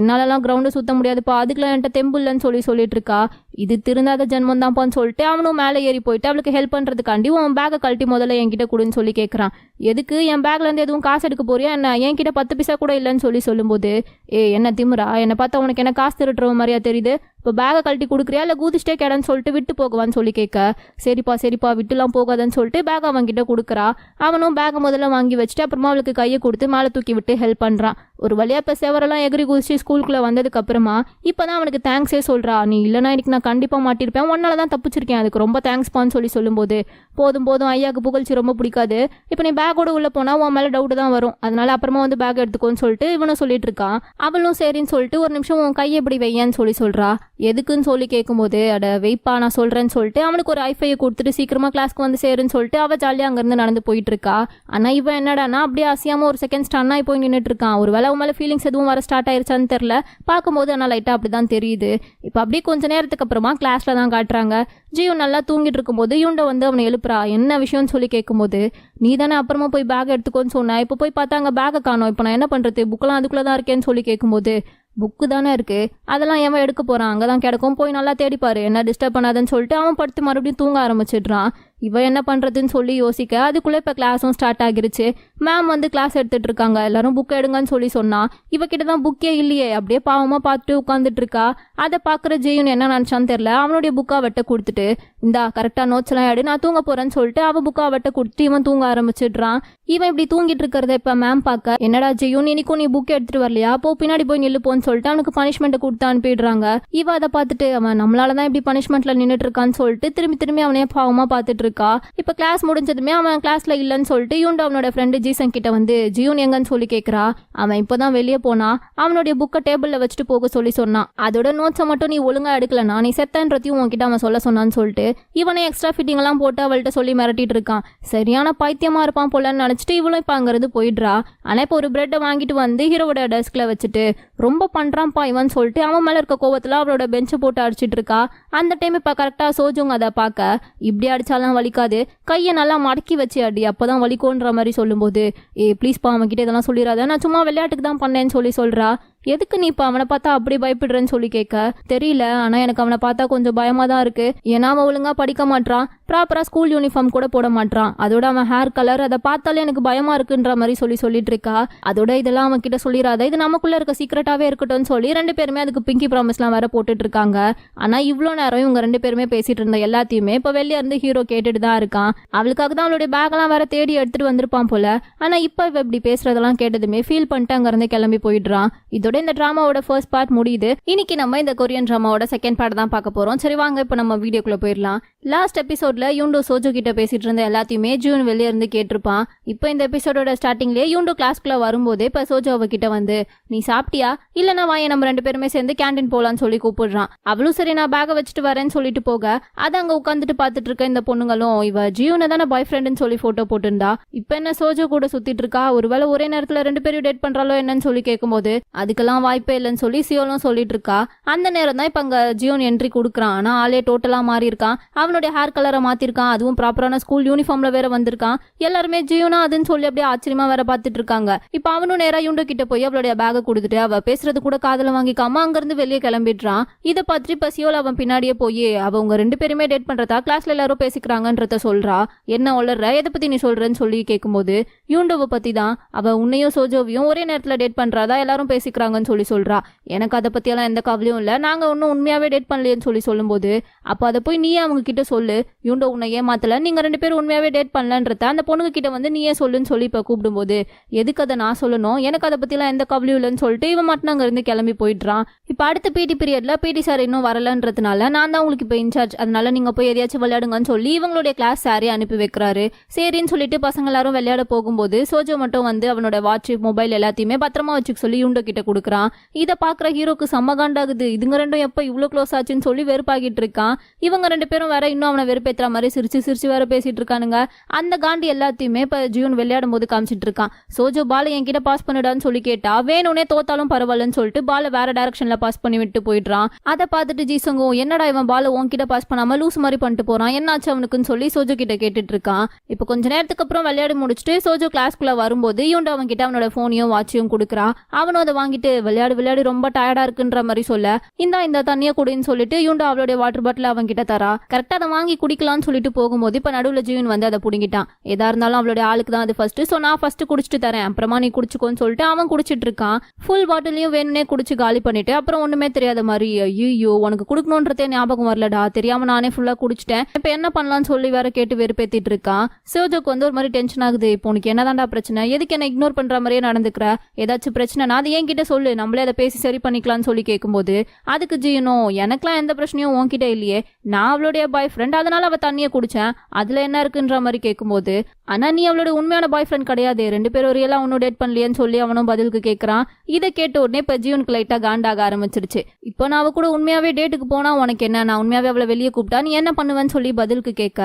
என்னாலலாம் கிரவுண்டு சுத்த முடியாதுப்பா, அதுக்குலாம் என்கிட்ட தெம்புல்லன்னு சொல்லிட்டு இருக்கா. இது திருந்தாத ஜென்மம் தான்ப்பான்னு சொல்லிட்டு அவனும் மேலே ஏறி போயிட்டு அவளுக்கு ஹெல்ப் பண்றதுக்காண்டி உன் பேக்கை கழட்டி முதல்ல என்கிட்ட கொடுன்னு சொல்லி கேட்கறான். எதுக்கு, என் பேக்ல இருந்து எதுவும் காசு எடுக்க போறியா என்ன, என்கிட்ட 10 பைசா கூட இல்லைன்னு சொல்லும்போது, என்ன திமுறா, என்னை பார்த்தா உனக்கு என்ன காசு திருட்டுற மாதிரியா தெரியுது, இப்போ பேகை கழட்டி கொடுக்குறியா இல்லை கூதிச்சிட்டே கேடன்னு சொல்லிட்டு விட்டு போகுவான்னு சொல்லி கேட்க, சரிப்பா விட்டுலாம் போகாதன்னு சொல்லிட்டு பேக் அவன்கிட்ட கொடுக்குறா. அவனும் பேகை முதல்ல வாங்கி வச்சுட்டு அப்புறமா அவளுக்கு கையை கொடுத்து மேலே தூக்கி விட்டு ஹெல்ப் பண்றான். ஒரு வழியா இப்போ செவரெல்லாம் எகிரி குதிச்சு ஸ்கூலுக்குள்ள வந்ததுக்கு அப்புறமா இப்பதான் அவனுக்கு தேங்க்ஸே சொல்றா. நீ இல்லைனா இன்னைக்கு நான் கண்டிப்பா மாட்டிருப்பேன், உன்னால தான் தப்பிச்சிருக்கேன், அதுக்கு ரொம்ப தேங்க்ஸ்பான்னு சொல்லும்போது, போதும் ஐயாவுக்கு புகழ்ச்சி ரொம்ப பிடிக்காது, இப்போ நீ பேக்கோட உள்ள போனா உன் மேல டவுட் தான் வரும், அதனால அப்புறமா வந்து பேக் எடுத்துக்கோன்னு சொல்லிட்டு இவனும் சொல்லிட்டு இருக்கான். அவளும் சரின்னு சொல்லிட்டு ஒரு நிமிஷம் உன் கையை எப்படி வையான்னு சொல்றா. எதுக்குன்னு சொல்லி கேட்கும்போது, அட வெயிப்பா நான் சொல்றேன்னு சொல்லிட்டு அவனுக்கு ஒரு ஐஃபையை கொடுத்துட்டு சீக்கிரமா கிளாஸ்க்கு வந்து சேருன்னு சொல்லிட்டு அவ ஜாலியா அங்கிருந்து நடந்து போயிட்டு இருக்கா. ஆனா இவன் என்னடானா அப்படியே அசியாம ஒரு செகண்ட் ஸ்டன்னாகி போய் நின்றுட்டு இருக்கான். ஒரு வேளை மேல ஃபீலிங்ஸ் எதுவும் வர ஸ்டார்ட் ஆயிருச்சான்னு தெரியல, பார்க்கும்போது ஆனால் லைட்டா அப்படிதான் தெரியுது. இப்போ அப்படியே கொஞ்ச நேரத்துக்கு அப்புறமா கிளாஸ்ல தான் காட்டுறாங்க. ஜியோ நல்லா தூங்கிட்டு இருக்கும்போது யூண்டை வந்து அவனை எழுப்புறா. என்ன விஷயம்னு சொல்லி கேட்கும்போது, நீ தானே அப்புறமா போய் பேக் எடுத்துக்கோன்னு சொன்ன, இப்போ போய் பார்த்தா அங்கே பேக்கை காணோம், இப்போ நான் என்ன பண்றது, புக்கெல்லாம் அதுக்குள்ள தான் இருக்கேன்னு சொல்லி கேட்கும்போது, புக்கு தானே இருக்கு, அதெல்லாம் எவன் எடுக்க போறான், அங்கதான் கிடக்கும், போய் நல்லா தேடிப்பாரு, என்ன டிஸ்டர்ப் பண்ணாதுன்னு சொல்லிட்டு அவன் படுத்து மறுபடியும் தூங்க ஆரம்பிச்சிடுறான். இவ என்ன பண்றதுன்னு சொல்லி யோசிக்க அதுக்குள்ள இப்ப கிளாஸும் ஸ்டார்ட் ஆகிருச்சு. மேம் வந்து கிளாஸ் எடுத்துட்டு இருக்காங்க, எல்லாரும் புக் எடுங்கன்னு சொன்னா இவகிட்ட தான் புக்கே இல்லையே, அப்படியே பாவமா பார்த்துட்டு உட்காந்துட்டு இருக்கா. அதை பாக்குற ஜெயின் என்ன நினைச்சான்னு தெரியல, அவனுடைய புக்கா வெட்ட கொடுத்துட்டு, இந்தா கரெக்டா நோட்ஸ் எல்லாம் எடு, நான் தூங்க போறேன்னு சொல்லிட்டு அவ புக்கா வெட்ட கொடுத்துட்டு இவன் தூங்க ஆரம்பிச்சிடுறான். இவன் இப்படி தூங்கிட்டு இருக்கிறத இப்ப மேம் பார்க்க, என்னடா ஜெயின் இன்னைக்கும் நீ புக் எடுத்துட்டு வரலையா, அப்போ பின்னாடி போய் நில்லுப்போன்னு சொல்லிட்டு அவனுக்கு பனிஷ்மெண்ட் கொடுத்து அனுப்பிடுறாங்க. இவ அதை பார்த்துட்டு அவன் நம்மளாலதான் இப்படி பனிஷ்மெண்ட்ல நின்றுட்டு இருக்கான்னு சொல்லிட்டு திரும்பி அவனே பாவமா பார்த்துட்டு இருக்கா. இப்ப கிளாஸ் முடிஞ்சதுமே அவன் கிளாஸ்ல இல்லன்னு சொல்லிட்டு யூண்டு அவனோட ஃப்ரெண்டு ஜீசன் கிட்ட வந்து ஜியூன் எங்கன்னு சொல்லி கேக்குறா. அவன் இப்பதான் வெளியே போனா, அவனுடைய புக்கை டேபிள்ல வச்சுட்டு போக சொன்னான். அதோட நோட்ஸை மட்டும் நீ ஒழுங்கா எடுக்கலனா நீ செத்தன்றதையும் உன்கிட்ட அவன் சொன்னான்னு சொல்லிட்டு இவனை எக்ஸ்ட்ரா ஃபிட்டிங் எல்லாம் போட்டு அவள்கிட்ட சொல்லி மிரட்டிட்டு இருக்கான். சரியான பைத்தியமா இருப்பான் போலன்னு நினைச்சிட்டு இவளும் இப்ப அங்கிருந்து போயிடுறா. ஆனா இப்ப ஒரு பிரெட்டை வாங்கிட்டு வந்து ஹீரோட டெஸ்க்ல வச்சுட்டு ரொம்ப பண்றான்ப்பா இவன் சொல்லிட்டு அவன் மேல இருக்க கோவத்துல அவளோட பெஞ்சை போட்டு அடிச்சிட்டு இருக்கா. அந்த டைம் இப்ப கரெக்டா சோஜுங்க அதை பார்க்க, இப்படி அடிச்சாலும் அடியெல்லாம் வலிக்காது, கையை நல்லா மடக்கி வச்சு அடி, அப்பதான் வலிக்கும்ன்ற மாதிரி சொல்லும்போது, ப்ளீஸ்ப்பா அவன் கிட்ட இதெல்லாம் சொல்லிடாத, நான் சும்மா விளையாட்டுக்கு தான் பண்ணேன்னு சொல்றா. எதுக்கு நீ இப்போ அவனை பார்த்தா அப்படி பயப்படுறேன்னு சொல்லி கேட்க, தெரியல, ஆனால் எனக்கு அவனை பார்த்தா கொஞ்சம் பயமாக தான் இருக்கு. ஏன்னா அவன் ஒழுங்கா படிக்க மாட்டான், ப்ராப்பராக ஸ்கூல் யூனிஃபார்ம் கூட போட மாட்டான், அதோட அவன் ஹேர் கலர் அதை பார்த்தாலே எனக்கு பயமா இருக்குன்ற மாதிரி சொல்லிட்டு இருக்கா. அதோட இதெல்லாம் அவன் கிட்ட சொல்லிடாத, இது நமக்குள்ள இருக்க சீக்கிரட்டாவே இருக்கட்டும்னு சொல்லி 2 பேருமே அதுக்கு பிங்கி ப்ராமிஸ்லாம் வேற போட்டுட்டு இருக்காங்க. ஆனா இவ்வளோ நேரம் இவங்க 2 பேருமே பேசிட்டு இருந்த எல்லாத்தையுமே இப்போ வெளியே இருந்து ஹீரோ கேட்டுட்டு தான் இருக்கான். அவளுக்காக தான் அவளுடைய பேக்லாம் வேற தேடி எடுத்துட்டு வந்திருப்பான் போல. ஆனா இப்போ இவ இப்படி பேசுறதெல்லாம் கேட்டதுமே ஃபீல் பண்ணிட்டு அங்க இருந்து கிளம்பி போயிடுறான். இதோட இந்த டிராமாவோட ஃபர்ஸ்ட் பார்ட் முடியுது. இன்னைக்கு நம்ம இந்த கொரியன் டிராமாவோட செகண்ட் பார்ட் தான் பார்க்க போறோம். சரி வாங்க இப்போ நம்ம வீடியோக்குள்ள போயிடலாம். லாஸ்ட் எபிசோட்ல யூண்டோ சோஜோ கிட்ட பேசிட்டு இருந்த எல்லாத்தையுமே ஜூன் வெளியே இருந்து கேட்டிருப்பான். இப்போ இந்த எபிசோடோட ஸ்டார்டிங்லேயே யூண்டோ கிளாஸ்க்குள்ள வரும்போதே இப்போ சோஜோ அவகிட்ட வந்து, நீ சாப்பிட்டியா, இல்லைன்னா வாங்க நம்ம 2 பேருமே சேர்ந்து கேண்டீன் போலான்னு சொல்லி கூப்பிடுறான். அவளும் சரி நான் பேக்கை வச்சுட்டு வரேன்னு சொல்லிட்டு போக, அதை அங்க உட்காந்துட்டு பார்த்துட்டு இருக்க இந்த பொண்ணுங்களும் இவ ஜியூனை தானே பாய் ஃப்ரெண்டுன்னு சொல்லி போட்டோ போட்டுருந்தா, இப்போ என்ன சோஜோ கூட சுத்திட்டு இருக்கா, ஒருவேளை ஒரே நேரத்தில் 2 பேரும் டேட் பண்றாலோ என்னன்னு சொல்லி கேட்கும்போது, அதுக்கெல்லாம் வாய்ப்பே இல்லைன்னு சொல்லி சியோலும் சொல்லிட்டு இருக்கா. அந்த நேரம் தான் இப்ப அங்க ஜியோன் என்ட்ரி கொடுக்குறான். ஆனா ஆளே டோட்டலா மாறி இருக்கான். அவனுடைய ஹேர் கலரை மாத்திருக்கான், அதுவும் ப்ராப்பரான ஸ்கூல் யூனிஃபார்ம்ல வேற வந்திருக்கான். எல்லாருமே ஜியோனா அதுன்னு சொல்லி அப்படியே ஆச்சரியமா வேற பாத்துட்டு இருக்காங்க. இப்ப அவனும் நேரா யூண்டோ கிட்ட போய் அவளுடைய பேக்கை கொடுத்துட்டு அவ பேசுறது கூட காதல வாங்கிக்காம அங்க இருந்து வெளியே கிளம்பிடுறான். இதை பற்றி இப்ப சியோல அவன் பின்னாடியே போய் அவங்க 2 பேருமே டேட் பண்றதா கிளாஸ்ல எல்லாரும் பேசிக்கிறாங்கன்றத சொல்றா. என்ன உளர்ற, எதை பத்தி நீ சொல்றன்னு சொல்லி கேட்கும்போது, யூண்டோவை பத்தி தான், அவ உன்னையும் சோஜோவையும் ஒரே நேரத்துல டேட் பண்றாதா எல்லாரும் பேசிக்கிறாங்கன்னு சொல்லி சொல்றா. எனக்கு அதை பத்தியெல்லாம் எந்த கவலையும் இல்லை, நாங்க ஒன்னும் உண்மையாவே டேட் பண்ணலையேன்னு சொல்லி சொல்லும்போது, அப்ப அதை போய் நீயே அவங்க கிட்ட சொல்லு, யூண்டோ உன்னை ஏமாத்தல, நீங்க 2 பேரும் உண்மையாவே டேட் பண்ணலன்றத அந்த பொண்ணுங்க கிட்ட வந்து நீயே சொல்லுன்னு சொல்லி இப்ப கூப்பிடும்போது, எதுக்கு அதை நான் சொல்லணும், எனக்கு அதை பத்தியெல்லாம் எந்த கவலையும் இல்லைன்னு சொல்லிட்டு இவன் மட்டும் அங்க இருந்து கிளம்பி போயிடுறான். இப்ப அடுத்த பிடி பீரியட்ல பிடி சார் இன்னும் வரலன்றதுனால நான் தான் உங்களுக்கு இப்ப இன்சார்ஜ், அதனால நீங்க போய் எதையாச்சும் விளையாடுங்கன்னு சொல்லி இவங்களுடைய கிளாஸ் சாரி அனுப்பி வைக்கிறாரு. சரின்னு சொல்லிட்டு பசங்க எல்லாரும் விளையாட போகும்போது சோஜோ மட்டும் வந்து அவனோட வாட்ச் மொபைல் எல்லாத்தையுமே பத்திரமா வச்சுக்க சொல்லி யூண்டோ கிட்ட கொடுக்குறான். இதை பாக்குற ஹீரோக்கு செம்ம காண்டாகுது. இதுங்க 2 எப்ப இவ்வளவு க்ளோஸ் ஆச்சுன்னு சொல்லி வெறுப்பாகிட்டு இருக்கான். இவங்க 2 பேரும் வேற இன்னும் அவனை வெறுப்பேத்துற மாதிரி சிரிச்சு வேற பேசிட்டு இருக்கானுங்க. அந்த காண்டி எல்லாத்தையுமே இப்ப ஜியூன் விளையாடும் போது காமிச்சிட்டு இருக்கான். சோஜோ பாலை என்கிட்ட பாஸ் பண்ணிடான்னு சொல்லி கேட்டா, வேணும்னே தோத்தாலும் பரவாயில்லன்னு சொல்லிட்டு பாலை வேற டைரக்ஷன்ல பாஸ் பண்ணி விட்டு போயிடுறான். அதை பார்த்துட்டு ஜிசங்கும், என்னடா இவன் பாலை உன்கிட்ட பாஸ் பண்ணாம லூஸ் மாதிரி பண்ணிட்டு போறான், என்னாச்சு அவனுக்குன்னு சொல்லி சோஜோ கிட்ட கேட்டுட்டு இருக்கான். இப்ப கொஞ்ச நேரத்துக்கு அப்புறம் விளையாடி முடிச்சுட்டு சோஜோ கிளாஸ்க்குள்ள வரும்போது யூண்டோ அவன் கிட்ட அவனோட போனையும் வாட்சியும் கொடுக்குறா. அவனும் அதை வாங்கிட்டு விளையாடி ரொம்ப டயர்டா இருக்குன்ற மாதிரி சொல்ல, இந்த தண்ணிய குடின்னு சொல்லிட்டு யூண்டோ அவளுடைய வாட்டர் பாட்டில் அவன் கிட்ட தரா. கரெக்டா அதை வாங்கி குடிக்கலாம்னு சொல்லிட்டு போகும்போது இப்ப நடுவுல ஜீவன் வந்து அதை புடிங்கிட்டான். எதா இருந்தாலும் அவளுடைய ஆளுக்கு தான் அது ஃபர்ஸ்ட், சோ நான் ஃபர்ஸ்ட் குடிச்சிட்டு தரேன், அப்புறமா நீ குடிச்சுக்கோன்னு சொல்லிட்டு அவன் குடிச்சிட்டு இருக்கான். ஃபுல் பாட்டிலையும் வேணும்னே குடிச்சு காலி பண்ணிட்டு அப்புறம் ஒண்ணுமே தெரியாத மாதிரி, ஐயோ உனக்கு குடுக்கணும்ன்றதே ஞாபகம் வரலடா, தெரியாம நானே ஃபுல்லா குடிச்சிட்டேன், இப்ப என்ன பண்ணலாம்னு சொல்லி வேற கேட்டு வெறுப்பேத்திட்டு இருக்கான். சோஜோக்கு வந்து ஒரு மாதிரி டென்ஷன் ஆகுது. இப்போ உனக்கு என்னதான்டா பிரச்சனை, எதுக்கு என்ன இக்னோர் பண்ற மாதிரியே நடந்துக்கிற, ஏதாச்சும் பிரச்சனைனா அது என்கிட்ட சொல்லு, நம்மளே அதை பேசி சரி பண்ணிக்கலாம்னு சொல்லி கேட்கும்போது, அதுக்கு ஜீனும், எனக்குலாம் எந்த பிரச்சனையும் உன்கிட்ட இல்லையே, நான் அவளுடைய பாய் ஃப்ரெண்ட், அதனால அவ தண்ணியை குடிச்சேன், அதுல என்ன இருக்குன்ற மாதிரி கேட்கும்போது, ஆனா நீ அவளோட உண்மையான பாய் ஃப்ரெண்ட் கிடையாது, 2 பேரும் ரியலா ஒன்னும் டேட் பண்ணலையேன்னு சொல்லி அவனும் பதிலுக்கு கேட்கறான். இதை கேட்ட உடனே இப்ப ஜீவனுக்கு லைட்டா காண்டாக ஆரம்பிச்சிருச்சு. இப்போ நான் அவ கூட உண்மையாவே டேட்டுக்கு போனா உனக்கு என்ன, நான் உண்மையாவே அவளை வெளியே கூப்பிட்டா நீ என்ன பண்ணுவேன்னு சொல்லி பதிலுக்கு கேட்க,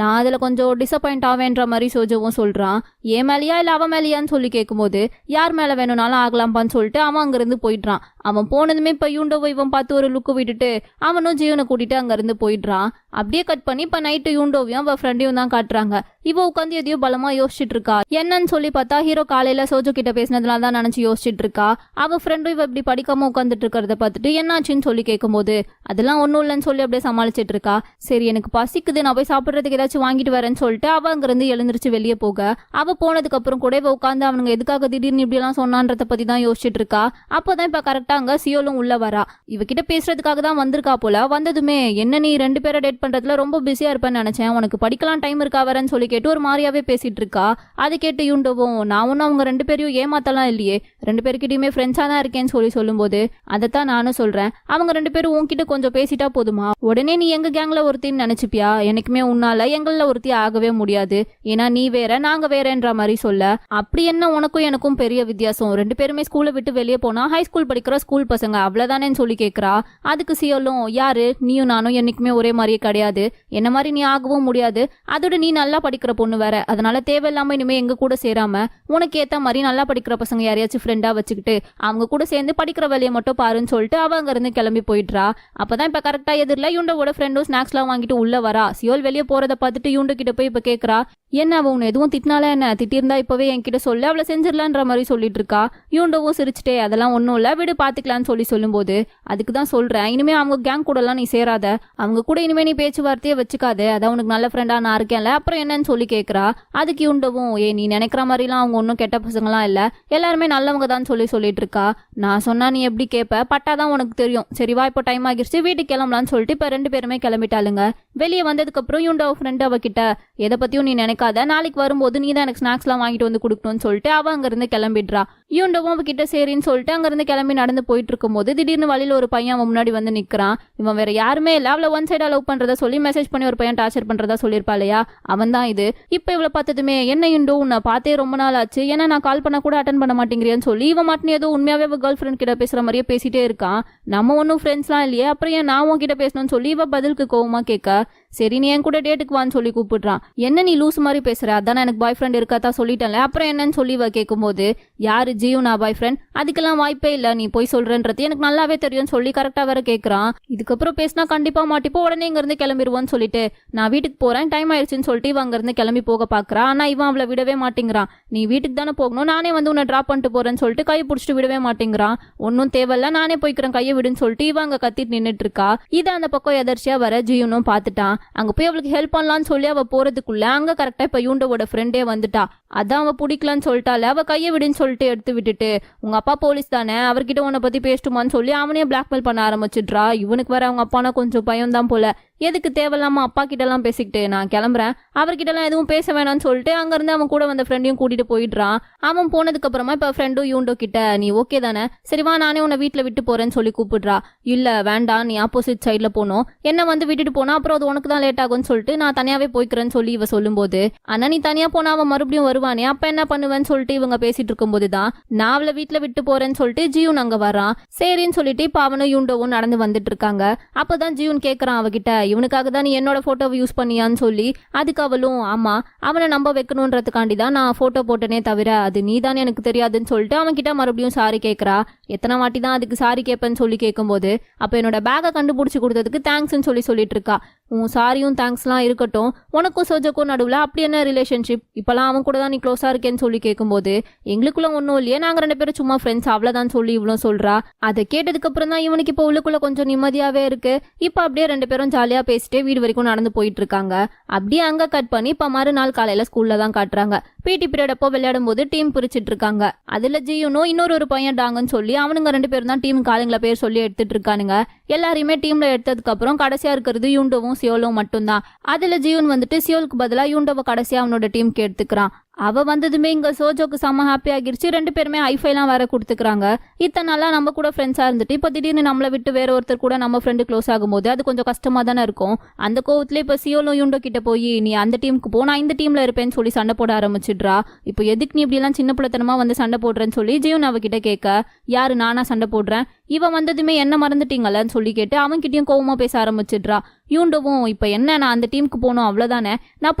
நான் அதுல கொஞ்சம் டிசப்பாயிண்ட் ஆவேன்ற மாதிரி சோஜோவும் சொல்றான். ஏன் மேலையா இல்ல அவன் மேலையான்னு சொல்லி கேட்கும்போது, யார் மேல வேணும்னாலும் ஆகலாம்பான்னு சொல்லிட்டு அவன் அங்க இருந்து போயிடுறான். அவன் போனதுமே இப்ப யூண்டோவை இவன் பார்த்து ஒரு லுக்கு விட்டுட்டு அவனும் ஜீவனை கூட்டிட்டு அங்க இருந்து போயிடுறான். அப்படியே கட் பண்ணி இப்ப நைட்டு யூண்டோவையும் அவ ஃப்ரெண்டையும் தான் காட்டுறாங்க. இவ உட்காந்து எதையோ பலமா யோசிச்சுட்டு இருக்கா. என்னன்னு சொல்லி பார்த்தா ஹீரோ காலையில சோஜோ கிட்ட பேசினதுனால தான் நினைச்சு யோசிச்சுட்டு இருக்கா. அவ ஃப்ரெண்டும் இவ இப்படி படிக்காம உட்காந்துட்டு இருக்கிறத பார்த்துட்டு என்னாச்சுன்னு சொல்லி கேட்கும்போது, அதெல்லாம் ஒன்னும் இல்லைன்னு சொல்லி அப்படியே சமாளிச்சிட்டு இருக்கா. சரி எனக்கு பசிக்குது, நான் போய் சாப்பிட்றதுக்கு ஏதாச்சும் வாங்கிட்டு வரேன்னு சொல்லிட்டு அவ அங்க இருந்து எழுந்திருச்சு வெளியே போக, அவ போனதுக்கு அப்புறம் கூட இவ உட்காந்து அவனுங்க எதுக்காக திடீர்னு இப்படி எல்லாம் சொன்னான்றத பத்தி தான் யோசிச்சுட்டு இருக்கா. அப்பதான் இப்ப கரெக்டா அங்க சியோலும் உள்ள வரா. இவகிட்ட பேசுறதுக்காக தான் வந்திருக்கா போல. வந்ததுமே, என்ன நீ 2 பேரை டேட் பண்றதுல ரொம்ப பிஸியா இருப்பேன்னு நினைச்சேன், உனக்கு படிக்கலாம் டைம் இருக்கா வரேன்னு சொல்லி கேட்டு ஒரு மாதிரியாவே பேசிட்டு இருக்கா. அது கேட்டு யூண்டோவும், நான் ஒன்னும் அவங்க 2 பேரையும் ஏமாத்தலாம் இல்லையே, 2 பேருக்கிட்டையுமே ஃப்ரெண்ட்ஸா தான் இருக்கேன்னு சொல்லும்போது, அதைத்தான் நானும் சொல்றேன், அவங்க 2 பேரும் உன்கிட்ட கொஞ்சம் பேசிட்டா போதுமா, உடனே நீ எங்க கேங்ல ஒருத்தின்னு நினைச்சுப்பியா, எனக்குமே உன்னால எங்கள ஒருத்தி ஆகவே முடியாது, ஏன்னா நீ வேற நாங்க வேறன்ற மாதிரி சொல்ல, அப்படி என்ன உனக்கும் எனக்கும் பெரிய வித்தியாசம், 2 பேருமே ஸ்கூலை விட்டு வெளியே வெளியே போனா ஹை ஸ்கூல் படிக்கிற ஸ்கூல் பசங்க அவ்வளவுதானேன்னு சொல்லி கேட்கறா. அதுக்கு சியோலும், யாரு நீயும் நானும் என்னைக்குமே ஒரே மாதிரியே கிடையாது, என்ன மாதிரி நீ ஆகவும் முடியாது, அதோட நீ நல்லா படிக்கிற பொண்ணு வேற, அதனால தேவையில்லாம இனிமே எங்க கூட சேராம உனக்கு ஏத்த மாதிரி நல்லா படிக்கிற பசங்க யாரையாச்சும் ஃப்ரெண்டா வச்சுக்கிட்டு அவங்க கூட சேர்ந்து படிக்கிற வேலையை மட்டும் பாருன்னு சொல்லிட்டு அவ அங்க இருந்து கிளம்பி போயிடுறா. அப்பதான் இப்ப கரெக்டா எதிரில் யூண்டோட ஃப்ரெண்டும் ஸ்நாக்ஸ் எல்லாம் வாங்கிட்டு உள்ள வரா. சியோல் வெளியே போறதை பார்த்துட்டு யூண்டோ கிட்ட போய் இப்ப கேக்குறா, என்ன அவ உன்னை எதுவும் திட்டினால, என்ன திட்டிருந்தா இப்பவே என்கிட்ட சொல்லு, அவளை செஞ்சிடலான்ற மாதிரி சொல்லிட்டு இருக்கா. யூண்டோவும் சிரிச்சுட்டே, அதெல்லாம் ஒன்னும் இல்ல விடு பாத்துக்கலான்னு சொல்லும்போது, அதுக்குதான் சொல்றேன் இனிமே அவங்க கேங் கூட எல்லாம் நீ சேராத, அவங்க கூட இனிமே நீ பேச்சுவார்த்தையே வச்சுக்காது, அதான் உனக்கு நல்ல ஃப்ரெண்டா நான் இருக்கேன்ல, அப்புறம் என்னன்னு சொல்லி கேக்குறா. அதுக்கு யூண்டோவும், நீ நினைக்கிற மாதிரிலாம் அவங்க ஒன்னும் கெட்ட பசங்களாம் இல்ல, எல்லாருமே நல்லவங்க தான் சொல்லிட்டு இருக்கா. நான் சொன்னா நீ எப்படி கேட்ப, பட்டாதான் உனக்கு தெரியும், சரிவா இப்போ டைம் ஆகிடுச்சு வீட்டுக்கு கிளம்பலான்னு சொல்லிட்டு இப்ப 2 பேருமே கிளம்பிட்டாளுங்க. வெளியே வந்ததுக்கு அப்புறம் யூண்டோ ஃப்ரெண்ட் அவகிட்ட, எதை பத்தியும் நீ நினைக்காத, நாளைக்கு வரும்போது நீ தான் எனக்கு ஸ்நாக்ஸ் எல்லாம் வாங்கிட்டு வந்து கொடுக்கணும்னு சொல்லிட்டு அவ அங்க இருந்து கிளம்பிடுறா. யூண்டோவும் அவகிட்ட சரின்னு சொல்லிட்டு அங்க இருந்து கிளம்பி நடந்து போயிட்டு இருக்கும்போது திடீர்னு வழியில ஒரு பையன் அவன் முன்னாடி வந்து நிக்கிறான். இவன் வேற யாருமே இல்ல, அவளை ஒன் சைடா லவ் பண்றதா சொல்லி மெசேஜ் பண்ணி ஒரு பையன் டார்ச்சர் பண்றதா சொல்லிருப்பா இல்லையா, அவன் தான் இது. இப்ப இவளை பார்த்ததுமே, என்ன யூண்டோ உன்னை பார்த்தே ரொம்ப நாள் ஆச்சு, ஏன்னா நான் கால் பண்ண கூட அட்டன் பண்ண மாட்டேங்கிறேன்னு சொல்லி இவன் மட்டும் ஏதோ உண்மையாவே கேர்ள் ஃப்ரெண்ட் கிட்ட பேசுற மாதிரியே பேசிட்டே இருக்கான். நம்ம ஒன்னும் ஃப்ரெண்ட்ஸ்லாம் இல்லையே, அப்புறம் ஏன் நான் உன்கிட்ட பேசணும்னு சொல்லி இவ பதிலுக்கு கோவமா கேட்க, சரி நீ என் கூட டேட்டுக்கு வான்னு சொல்லி கூப்பிடுறான். என்ன நீ லூஸ் மாதிரி பேசுற, அதான் எனக்கு பாய் ஃப்ரெண்ட் இருக்காதா சொல்லிட்டேன்ல, அப்புறம் என்னன்னு சொல்லி இவ கேட்கும்போது, யாரு ஜியூ நான் பாய் ஃப்ரெண்ட், அதுக்கெல்லாம் வாய்ப்பே இல்ல, நீ போய் சொல்றன்றது எனக்கு நல்லாவே தெரியும் சொல்லி கரெக்டா வேற கேட்கறான். இதுக்கப்புறம் பேசினா கண்டிப்பா மாட்டிப்போ, உடனே இங்க இருந்து கிளம்பிடுவோன்னு சொல்லிட்டு நான் வீட்டுக்கு போறேன் டைம் ஆயிடுச்சுன்னு சொல்லிட்டு இவன் அங்க இருந்து கிளம்பி போக பாக்குறான். ஆனா இவன் அவளை விடவே மாட்டேங்கிறான். நீ வீட்டுக்கு தானே போகணும், நானே வந்து உன்னை டிராப் பண்ணிட்டு போறேன்னு சொல்லிட்டு கையை பிடிச்சிட்டு விடவே மாட்டேங்கிறான். ஒன்னும் தேவையில்ல நானே போய்க்கிறேன் கையை விடுன்னு சொல்லிட்டு இவன் அங்க கத்திட்டு நின்னுட்டு இருக்கா. இதை அந்த பக்கம் எதர்ச்சியா வர ஜியூனும் பாத்துட்டான். அங்க போய் அவளுக்கு ஹெல்ப் பண்ணலான்னு சொல்லி அவ போறதுக்குள்ள அங்க கரெக்டா இப்ப யூண்டோவோட ஃப்ரெண்டே வந்துட்டா. அதான் அவ பிடிக்கலான்னு சொல்லிட்டால, அவ கையை விடுன்னு சொல்லிட்டு எடுத்து விட்டுட்டு, உங்க அப்பா போலீஸ் தானே, அவர்கிட்ட உன்னை பத்தி பேசட்டுமான்னு சொல்லி அவனே பிளாக்மெயில் பண்ண ஆரம்பிச்சிடுறா. இவனுக்கு வர அவங்க அப்பானா கொஞ்சம் பயம் தான் போல, எதுக்கு தேவையில்லாம அப்பா கிட்ட எல்லாம் பேசிக்கிட்டு நான் கிளம்புறேன், அவர்கிட்ட எல்லாம் எதுவும் பேச வேணாம்னு சொல்லிட்டு அங்க இருந்து அவன் கூட வந்த ஃப்ரெண்டையும் கூட்டிட்டு போயிடுறான். அவன் போனதுக்கு அப்புறமா இப்ப ஃப்ரெண்டும் யூண்டோ கிட்ட, நீ ஓகே தானே, சரிவா நானே உன்னை வீட்டுல விட்டு போறேன்னு சொல்லி கூப்பிடுறா. இல்ல வேண்டாம், நீ ஆப்போசிட் சைட்ல போனோம், என்ன வந்து விட்டுட்டு போனா அப்புறம் அது உனக்கு தான் லேட் ஆகும்னு சொல்லிட்டு நான் தனியாவே போய்க்கிறேன்னு சொல்லி இவ சொல்லும்போது, ஆனா நீ தனியா போனா அவன் மறுபடியும் வருவானே, அப்ப என்ன பண்ணுவேன்னு சொல்லிட்டு இவங்க பேசிட்டு இருக்கும் போதுதான் நான் அவளை வீட்டுல விட்டு போறேன்னு சொல்லிட்டு ஜியூன் அங்க வரான். சரின்னு சொல்லிட்டு இப்ப அவனும் யூண்டோவும் நடந்து வந்துட்டு இருக்காங்க. அப்பதான் ஜியூன் கேக்குறான் அவகிட்ட, இவனுக்காக தான் நீ என்னோட போட்டோவை யூஸ் பண்ணியான்னு சொல்லி. அதுக்கு அவளும், ஆமா அவனை நம்ப வைக்கணும்ன்றதுக்காண்டி தான் நான் போட்டோ போட்டனே தவிர அது நீ தானே எனக்கு தெரியாதுன்னு சொல்லிட்டு அவன் கிட்ட மறுபடியும் சாரி கேட்கறா. எத்தனை வாட்டி தான் அதுக்கு சாரி கேட்பேன்னு சொல்லி கேட்கும்போது, அப்ப என்னோட பேக்கை கண்டுபிடிச்சு கொடுத்ததுக்கு தேங்க்ஸ்ன்னு சொல்லிட்டு இருக்கா. உன் சாரியும் தேங்க்ஸ்லாம் இருக்கட்டும், உனக்கும் சோஜோக்கும் நடுவில் அப்படி என்ன ரிலேஷன்ஷிப், இப்பெல்லாம் அவன் கூட தான் நீ க்ளோஸா இருக்கேன்னு சொல்லி கேட்கும்போது, எங்களுக்குள்ள ஒன்றும் இல்லையே, நாங்க 2 பேரும் சும்மா ஃப்ரெண்ட்ஸ் அவ்வளவுதான் சொல்லி இவ்வளோ சொல்றா. அதை கேட்டதுக்கு அப்புறம் தான் இவனுக்கு இப்போ உள்ளுக்குள்ள கொஞ்சம் நிம்மதியாவே இருக்கு. இப்போ அப்படியே 2 பேரும் ஜாலியா பேசிட்டே வீடு வரைக்கும் நடந்து போயிட்டு இருக்காங்க. அப்படியே அங்க கட் பண்ணி இப்ப மறுநாள் காலையில ஸ்கூல்ல தான் காட்டுறாங்க. பிடி பீரியட் அப்போ விளையாடும் போது டீம் பிரிச்சுட்டு இருக்காங்க. அதுல ஜியூனும் இன்னொரு பையன் டாங்கன்னு சொல்லி அவனுங்க 2 பேரும் தான் டீம் காலங்கள பேர் சொல்லி எடுத்துட்டு இருக்கானுங்க. எல்லாரையுமே டீம்ல எடுத்ததுக்கு அப்புறம் கடைசியா இருக்கிறது யூண்டோவும் சியோலும் மட்டும்தான். அதுல ஜியூன் வந்துட்டு சியோலுக்கு பதிலா யூண்டோவை கடைசியா அவனோட டீமுக்கு எடுத்துக்கிறான். அவ வந்ததுமே இங்க சோஜோக்கு செம்ம ஹாப்பி ஆகிருச்சு. 2 பேருமே ஐஃபைலாம் வேற கொடுத்துக்கிறாங்க. இத்தனை நாளா நம்ம கூட ஃப்ரெண்ட்ஸா இருந்துட்டு இப்போ திடீர்னு நம்மளை விட்டு வேற ஒருத்தர் கூட நம்ம ஃப்ரெண்டு க்ளோஸ் ஆகும்போது அது கொஞ்சம் கஷ்டமா தானே இருக்கும். அந்த கோவத்துல இப்ப சியோலும் யூண்டோ கிட்ட போய், நீ அந்த டீமுக்கு போ, நான் இந்த டீம்ல இருப்பேன்னு சொல்லி சண்டை போட ஆரம்பிச்சிடுறா. இப்போ எதுக்கு நீ இப்படி எல்லாம் சின்ன பிள்ளைத்தனமா வந்து சண்டை போடுறேன்னு சொல்லி ஜியூன் அவகிட்ட கேட்க, யாரு நானா சண்டை போடுறேன், இவ வந்ததுமே என்ன மறந்துட்டீங்களான்னு சொல்லி கேட்டு அவன்கிட்டயும் கோவமா பேச ஆரம்பிச்சிடுறா. யூண்டோவும், இப்ப என்ன நான் அந்த டீமுக்கு போனோம் அவ்வளவுதானே, நான்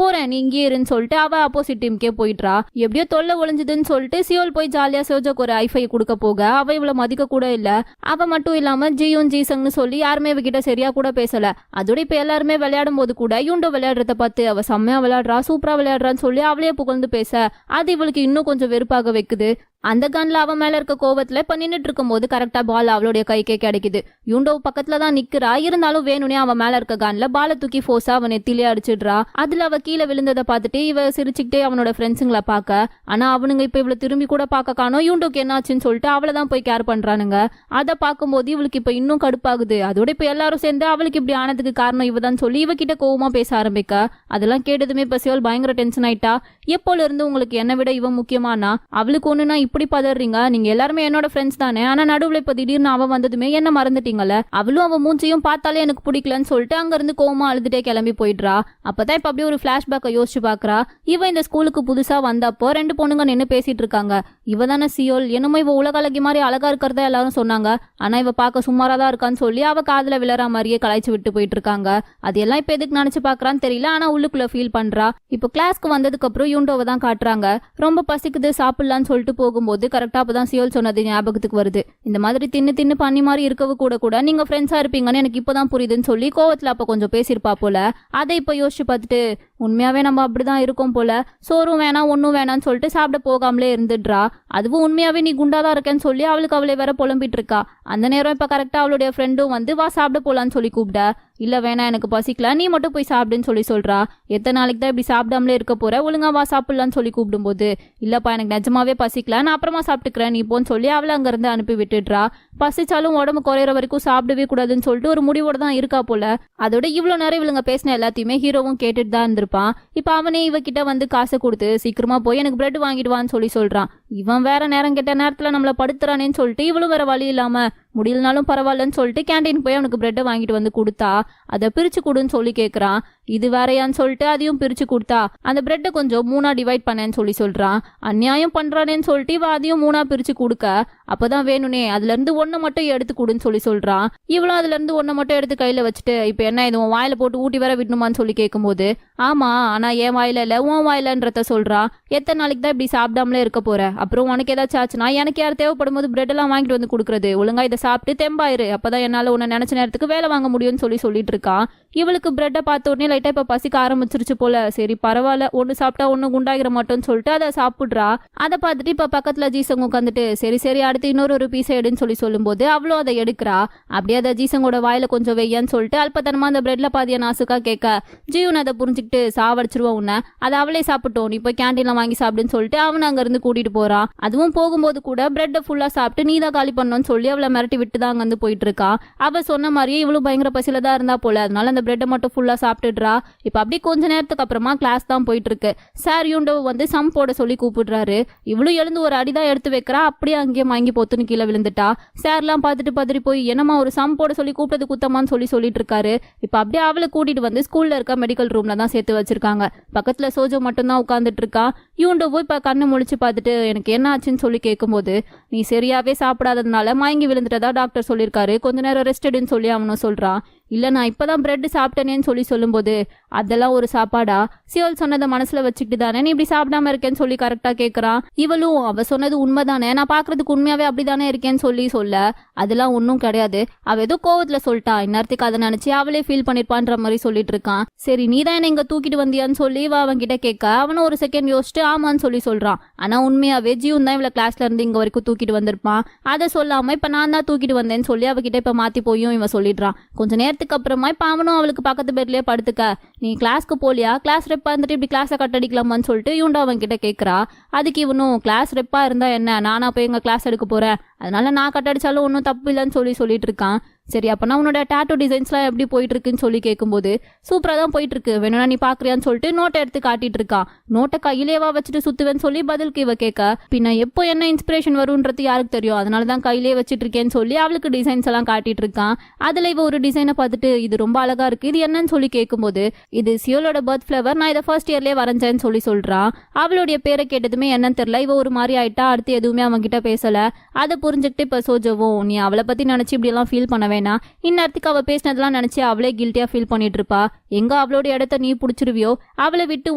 போறேன் நீ இங்கே இருன்னு சொல்லிட்டு அவ ஆப்போசிட் டீமுக்கே போயிடுறா. எப்படியோ தொல்லை ஒளிஞ்சுதுன்னு சொல்லிட்டு சியோல் போய் ஜாலியா சோஜோக்கு ஒரு ஐஃபை கொடுக்க போக அவ இவ்வளவு மதிக்க கூட இல்ல. அவ மட்டும் இல்லாம ஜியூன் ஜீசங்னு சொல்லி யாருமே இவகிட்ட சரியா கூட பேசல. அதோட இப்ப எல்லாருமே விளையாடும் போது கூட யூண்டோ விளையாடுறத பார்த்து அவ செம்மையா விளையாடுறா, சூப்பரா விளையாடுறான்னு சொல்லி அவளையே புகழ்ந்து பேச அது இவளுக்கு இன்னும் கொஞ்சம் வெறுப்பாக வைக்குது. அந்த கன்ல அவன் மேல இருக்க கோவத்துல இப்ப நின்னுட்டு இருக்கும் போது கரெக்டா பால் அவளுடைய கைக்கே கிடைக்குது. யூண்டோ பக்கத்துல தான் நிக்கிறா, இருந்தாலும் வேணும்னே அவன் மேல இருக்க கன்ல பாலை தூக்கி ஃபோர்ஸா அவன் நெத்திலே அடிச்சிடுறா. அதுல அவ கீழே விழுந்ததை பார்த்துட்டு இவ சிரிச்சுக்கிட்டே அவனோட ஃப்ரெண்ட்ஸுங்களை பாக்க, ஆனா அவனுங்க இப்ப இவ்வளவு திரும்பி கூட பாக்க காணோம். யூண்டோக்கு என்னாச்சுன்னு சொல்லிட்டு அவளைதான் போய் கேர் பண்றானுங்க. அதை பார்க்கும்போது இவளுக்கு இப்ப இன்னும் கடுப்பாகுது. அதோட இப்ப எல்லாரும் சேர்ந்து அவளுக்கு இப்படி ஆனதுக்கு காரணம் இவதான் சொல்லி இவகிட்ட கோவமா பேச ஆரம்பிக்க, அதெல்லாம் கேட்டதுமே இப்ப சியோல் பயங்கர டென்ஷன் ஆயிட்டா. எப்போல இருந்து உங்களுக்கு என்ன விட இவன் முக்கியமானா, அவளுக்கு ஒண்ணுனா இப்படி பதறீங்க? நீங்க எல்லாருமே என்னோட ஃப்ரெண்ட்ஸ் தானே. ஆனா நடுவுல இப்ப திடீர்னு அவ வந்ததுமே என்ன மறந்துட்டீங்கல்ல? அவளும் அவ மூஞ்சியும் பார்த்தாலே எனக்கு பிடிக்கலன்னு சொல்லிட்டு அங்க இருந்து கோவமா அழுதுட்டே கிளம்பி போயிடுறா. அப்பதான் இப்ப அப்படியே ஒரு பிளாஷ்பேக்கை யோசிச்சு பாக்குறா. இவ இந்த ஸ்கூலுக்கு புதுசா வந்தப்போ 2 பொண்ணுங்க நின்னு பேசிட்டு இருக்காங்க. இவ தானே சியோல். என்னமோ இவ உலக அழகி மாதிரி அழகா இருக்கிறதா எல்லாரும் சொன்னாங்க. ஆனா இவ பார்க்க சுமாரா தான் இருக்கான்னு சொல்லி அவ காதுல விழற மாதிரியே கலாய்ச்சி விட்டு போயிட்டு இருக்காங்க. அது எல்லாம் இப்ப எதுக்கு நினைச்சு பாக்குறான்னு தெரியல. ஆனா உள்ளுக்குள்ள ஃபீல் பண்றா. இப்போ கிளாஸ்க்கு வந்ததுக்கு அப்புறம் யூண்டோவை தான் காட்டுறாங்க. ரொம்ப பசிக்குது சாப்பிடலான்னு சொல்லிட்டு போகும்போது கரெக்டா அப்பதான் சியோல் சொன்னது ஞாபகத்துக்கு வருது. இந்த மாதிரி தின்னு பண்ணி மாதிரி இருக்கவு கூட நீங்க ஃப்ரெண்ட்ஸா இருப்பீங்கன்னு எனக்கு இப்பதான் புரியுதுன்னு சொல்லி கோவத்துல அப்ப கொஞ்சம் பேசியிருப்பா போல. அதை இப்ப யோசிச்சு பார்த்துட்டு உண்மையாவே நம்ம அப்படிதான் இருக்கோம் போல. சோறும் வேணாம் ஒன்னும் வேணாம்னு சொல்லிட்டு சாப்பிட போகாமலே இருந்துடுறா. அதுவும் உண்மையாவே நீ குண்டாதான் இருக்கேன்னு சொல்லி அவளுக்கு அவளை வேற புலம்பிட்டு இருக்கா. அந்த நேரம் இப்ப கரெக்டா அவளுடைய ஃப்ரெண்டும் வந்து வா சாப்பிட போலான்னு சொல்லி கூப்பிட, இல்ல வேணா எனக்கு பசிக்கல நீ மட்டும் போய் சாப்பிடுன்னு சொல்லி சொல்றா. எத்தனை நாளைக்கு தான் இப்படி சாப்பிடாமலே இருக்க போற, ஒழுங்கா வா சாப்பிடலான்னு சொல்லி கூப்பிடும்போது இல்லப்பா எனக்கு நிஜமாவே பசிக்கல நான் அப்புறமா சாப்பிட்டுக்கிறேன் நீ போன்னு சொல்லி அவளை அங்க இருந்து அனுப்பி விட்டுடுறா. பசிச்சாலும் உடம்பு குறையிற வரைக்கும் சாப்பிடவே கூடாதுன்னு சொல்லிட்டு ஒரு முடிவோட தான் இருக்கா போல. அதோட இவ்வளவு நேரம் இவளுங்க பேசின எல்லாத்தையுமே ஹீரோவும் கேட்டுட்டு தான் இருந்திருப்பான். இப்ப அவனே இவகிட்ட வந்து காசை கொடுத்து சீக்கிரமா போய் எனக்கு பிரெட் வாங்கிடுவான்னு சொல்லி சொல்றான். இவன் வேற நேரம் கெட்ட நேரத்துல நம்மள படுத்துறானேன்னு சொல்லிட்டு இவளும் வேற வழி இல்லாம முடியலனாலும் பரவாயில்லன்னு சொல்லிட்டு கேண்டீன் போய் அவனுக்கு பிரெட்டை வாங்கிட்டு வந்து கொடுத்தா. அதை பிரிச்சு கொடுன்னு சொல்லி கேட்கறான். இது வேறையான்னு சொல்லிட்டு அதையும் பிரிச்சு கொடுத்தா. அந்த பிரெட்டை கொஞ்சம் 3ஆ டிவைட் பண்ணேன்னு சொல்லி சொல்றான். அநியாயம் பண்றானேன்னு சொல்லிட்டு இவ அதையும் 3ஆ பிரிச்சு கொடுக்க, அப்பதான் வேணுனே அதுல இருந்து 1 மட்டும் எடுத்து கொடுன்னு சொல்லி சொல்றான். இவளும் அதுல இருந்து 1 மட்டும் எடுத்து கையில வச்சுட்டு இப்ப என்ன இது உன் வாயில போட்டு ஊட்டி வேற விடணுமான்னு சொல்லி கேட்கும்போது ஆமா ஆனா என் வாயில இல்ல உன் வாயிலன்றத சொல்றான். எத்தனை நாளைக்கு தான் இப்படி சாப்பிடாமலே இருக்க போற, அப்புறம் உனக்கு ஏதாச்சும் ஆச்சுன்னா எனக்கு யார் தேவைப்படும் போது பிரெட் எல்லாம் வாங்கிட்டு வந்து கொடுக்குறது, ஒழுங்கா இதை சாப்பிட்டு தெம்பாயிரு அப்பதான் என்னால உன்னை நினைச்ச நேரத்துக்கு வேலை வாங்க முடியும்னு சொல்லிட்டு இருக்கான். இவளுக்கு பிரெட்டை பார்த்த உடனே லைட்டா இப்ப பசிக்க ஆரம்பிச்சிருச்சு போல. சரி பரவாயில்ல ஒன்னு சாப்பிட்டா ஒன்னு குண்டாகிற மாட்டோம்னு சொல்லிட்டு அதை சாப்பிடுறா. அதை பார்த்துட்டு இப்ப பக்கத்துல ஜீசங் உட்காந்துட்டு சரி அடுத்து இன்னொரு பீஸை எடுன்னு சொல்லி சொல்லும்போது அவ்வளோ அதை எடுக்கிறா. அப்படியே அதை ஜீசங்கோட வாயில கொஞ்சம் வெய்யான்னு சொல்லிட்டு அல்பத்தனமா அந்த பிரெட்ல பாதிய நாசுக்கா கேட்க, ஜீவன் அதை புரிஞ்சுக்கிட்டு சாவடிச்சிருவோம் உன்னை, அதை அவளே சாப்பிட்டோம் நீ போய் கேண்டீன்ல வாங்கி சாப்பிடுன்னு சொல்லிட்டு அவனை அங்க இருந்து கூட்டிட்டு போறான். அதுவும் போகும்போது கூட பிரெட்டை ஃபுல்லா சாப்பிட்டு நீ தான் காலி பண்ணணும்னு சொல்லி அவளை மிரட்டி விட்டு தான் அங்க வந்து போயிட்டு இருக்கா. அவ சொன்ன மாதிரியே இவளும் பயங்கர பசியில தான் இருந்தா போல. அதனால அந்த பிரெட்டை மட்டும் ஃபுல்லா சாப்பிட்டுடுறா. இப்ப அப்படி கொஞ்ச நேரத்துக்கு அப்புறமா கிளாஸ் தான் போயிட்டு இருக்கு. சார் யூண்டோ வந்து சம் போட சொல்லி கூப்பிடுறாரு. இவளும் எழுந்து ஒரு அடிதான் எடுத்து வைக்கிறா. அப்படியே அங்கேயே வாங்கி பொத்துன்னு கீழே விழுந்துட்டா. சார்லாம் பார்த்துட்டு பதறி போய் என்னமா ஒரு சம் போட சொல்லி கூப்பிட்டது குத்தமான்னு சொல்லிட்டு இருக்காரு. இப்ப அப்படியே அவளை கூட்டிட்டு வந்து ஸ்கூல்ல இருக்க மெடிக்கல் ரூம்ல தான் சேர்த்து வச்சிருக்காங்க. பக்கத்துல சோஜோ மட்டும் தான் உட்காந்துட்டு இருக்கா. யூண்டோவோ இப்ப கண்ணு முழிச்சு பார்த்துட்டு எனக்கு என்ன ஆச்சுன்னு சொல்லி கேட்கும்போது நீ சரியாவே சாப்பிடாததுனால மயங்கி விழுந்துட்டதா டாக்டர் சொல்லியிருக்காரு, கொஞ்ச நேரம் ரெஸ்ட் எடுன்னு சொல்லி அவனும் சொல்றான். இல்ல நான் இப்பதான் பிரெட் சாப்பிட்டேனேன்னு சொல்லி சொல்லும்போது அதெல்லாம் ஒரு சாப்பாடா, சியோல் சொன்னதை மனசுல வச்சுக்கிட்டு தானே நீ இப்படி சாப்பிடாம இருக்கேன்னு சொல்லி கரெக்டா கேட்கறான். இவளும் அவ சொன்னது உண்மைதானே, நான் பாக்குறதுக்கு உண்மையாவே அப்படிதானே இருக்கேன்னு சொல்ல அதெல்லாம் ஒன்னும் கிடையாது, அவ ஏதோ கோவத்துல சொல்லிட்டா, இந்நேரத்துக்கு அதை நினைச்சு அவளே ஃபீல் பண்ணிருப்பான்ற மாதிரி சொல்லிட்டு இருக்கான். சரி நீ தான் என்ன இங்க தூக்கிட்டு வந்தியான்னு சொல்லி அவன் கிட்ட கேட்க அவனும் ஒரு செகண்ட் யோசிச்சுட்டு ஆமான்னு சொல்லி சொல்றான். ஆனா உண்மையாவே ஜீவன் தான் இவள கிளாஸ்ல இருந்து இங்க வரைக்கும் தூக்கிட்டு வந்திருப்பான். அதை சொல்லாம இப்ப நான் தான் தூக்கிட்டு வந்தேன்னு சொல்லி அவகிட்ட இப்ப மாத்தி போயும் இவன் சொல்லிடுறான். கொஞ்ச நேரத்துக்கு அப்புறமா இப்ப அவனும் அவளுக்கு பக்கத்து பேர்லயே படுத்துக்க, நீ கிளாஸ்க்கு போலியா, கிளாஸ் ரெப்பா இருந்துட்டு இப்படி கிளாஸை கட்டடிக்கலாமான்னு சொல்லிட்டு யூண்டா அவன் கிட்ட கேட்கறா. அதுக்கு இவனும் கிளாஸ் ரெப்பா இருந்தா என்ன, நானா போய் எங்க கிளாஸ் எடுக்க போறேன், அதனால நான் கட்டடிச்சாலும் ஒன்றும் தப்பு இல்லைன்னு சொல்லிட்டு இருக்கான். சரி அப்பனா உன்னோட டாட்டோ டிசைன்ஸ்லாம் எப்படி போயிட்டு இருக்குன்னு சொல்லி கேட்கும்போது சூப்பரா தான் போயிட்டு இருக்கு, வேணும்னா நீ பாக்குறியான்னு சொல்லிட்டு நோட்டை எடுத்து காட்டிட்டு இருக்கான். நோட்டை கையிலேவா வச்சுட்டு சுத்துவேன்னு சொல்லி பதிலுக்கு இவ கேட்க, பின்ன எப்போ என்ன இன்ஸ்பிரேஷன் வரும்ன்றது யாருக்கு தெரியும், அதனாலதான் கையிலே வச்சுட்டு இருக்கேன்னு சொல்லி அவளுக்கு டிசைன்ஸ் எல்லாம் காட்டிட்டு இருக்கான். அதுல இவ ஒரு டிசைனை பார்த்துட்டு இது ரொம்ப அழகா இருக்கு, இது என்னன்னு சொல்லி கேட்கும்போது இது சியோலோட பர்த் ஃபிளவர், நான் இதை ஃபர்ஸ்ட் இயர்லயே வரைஞ்சேன்னு சொல்லி சொல்றான். அவளுடைய பேரை கேட்டதுமே என்னன்னு தெரியல, இவ ஒரு மாதிரி ஆயிட்டா. அடுத்து எதுவுமே அவன் கிட்ட பேசல. அதை புரிஞ்சுக்கிட்டு இப்ப சோஜோவும் நீ அவளை பத்தி நினைச்சு இப்படி எல்லாம் ஃபீல் பண்ண வேணா, இந்நேரத்துக்கு அவ பேசினதெல்லாம் நினைச்சு அவளே கில்ட்டியா ஃபீல் பண்ணிட்டு இருப்பா. எங்க அவளோட இடத்த நீ புடிச்சிருவியோ, அவளை விட்டு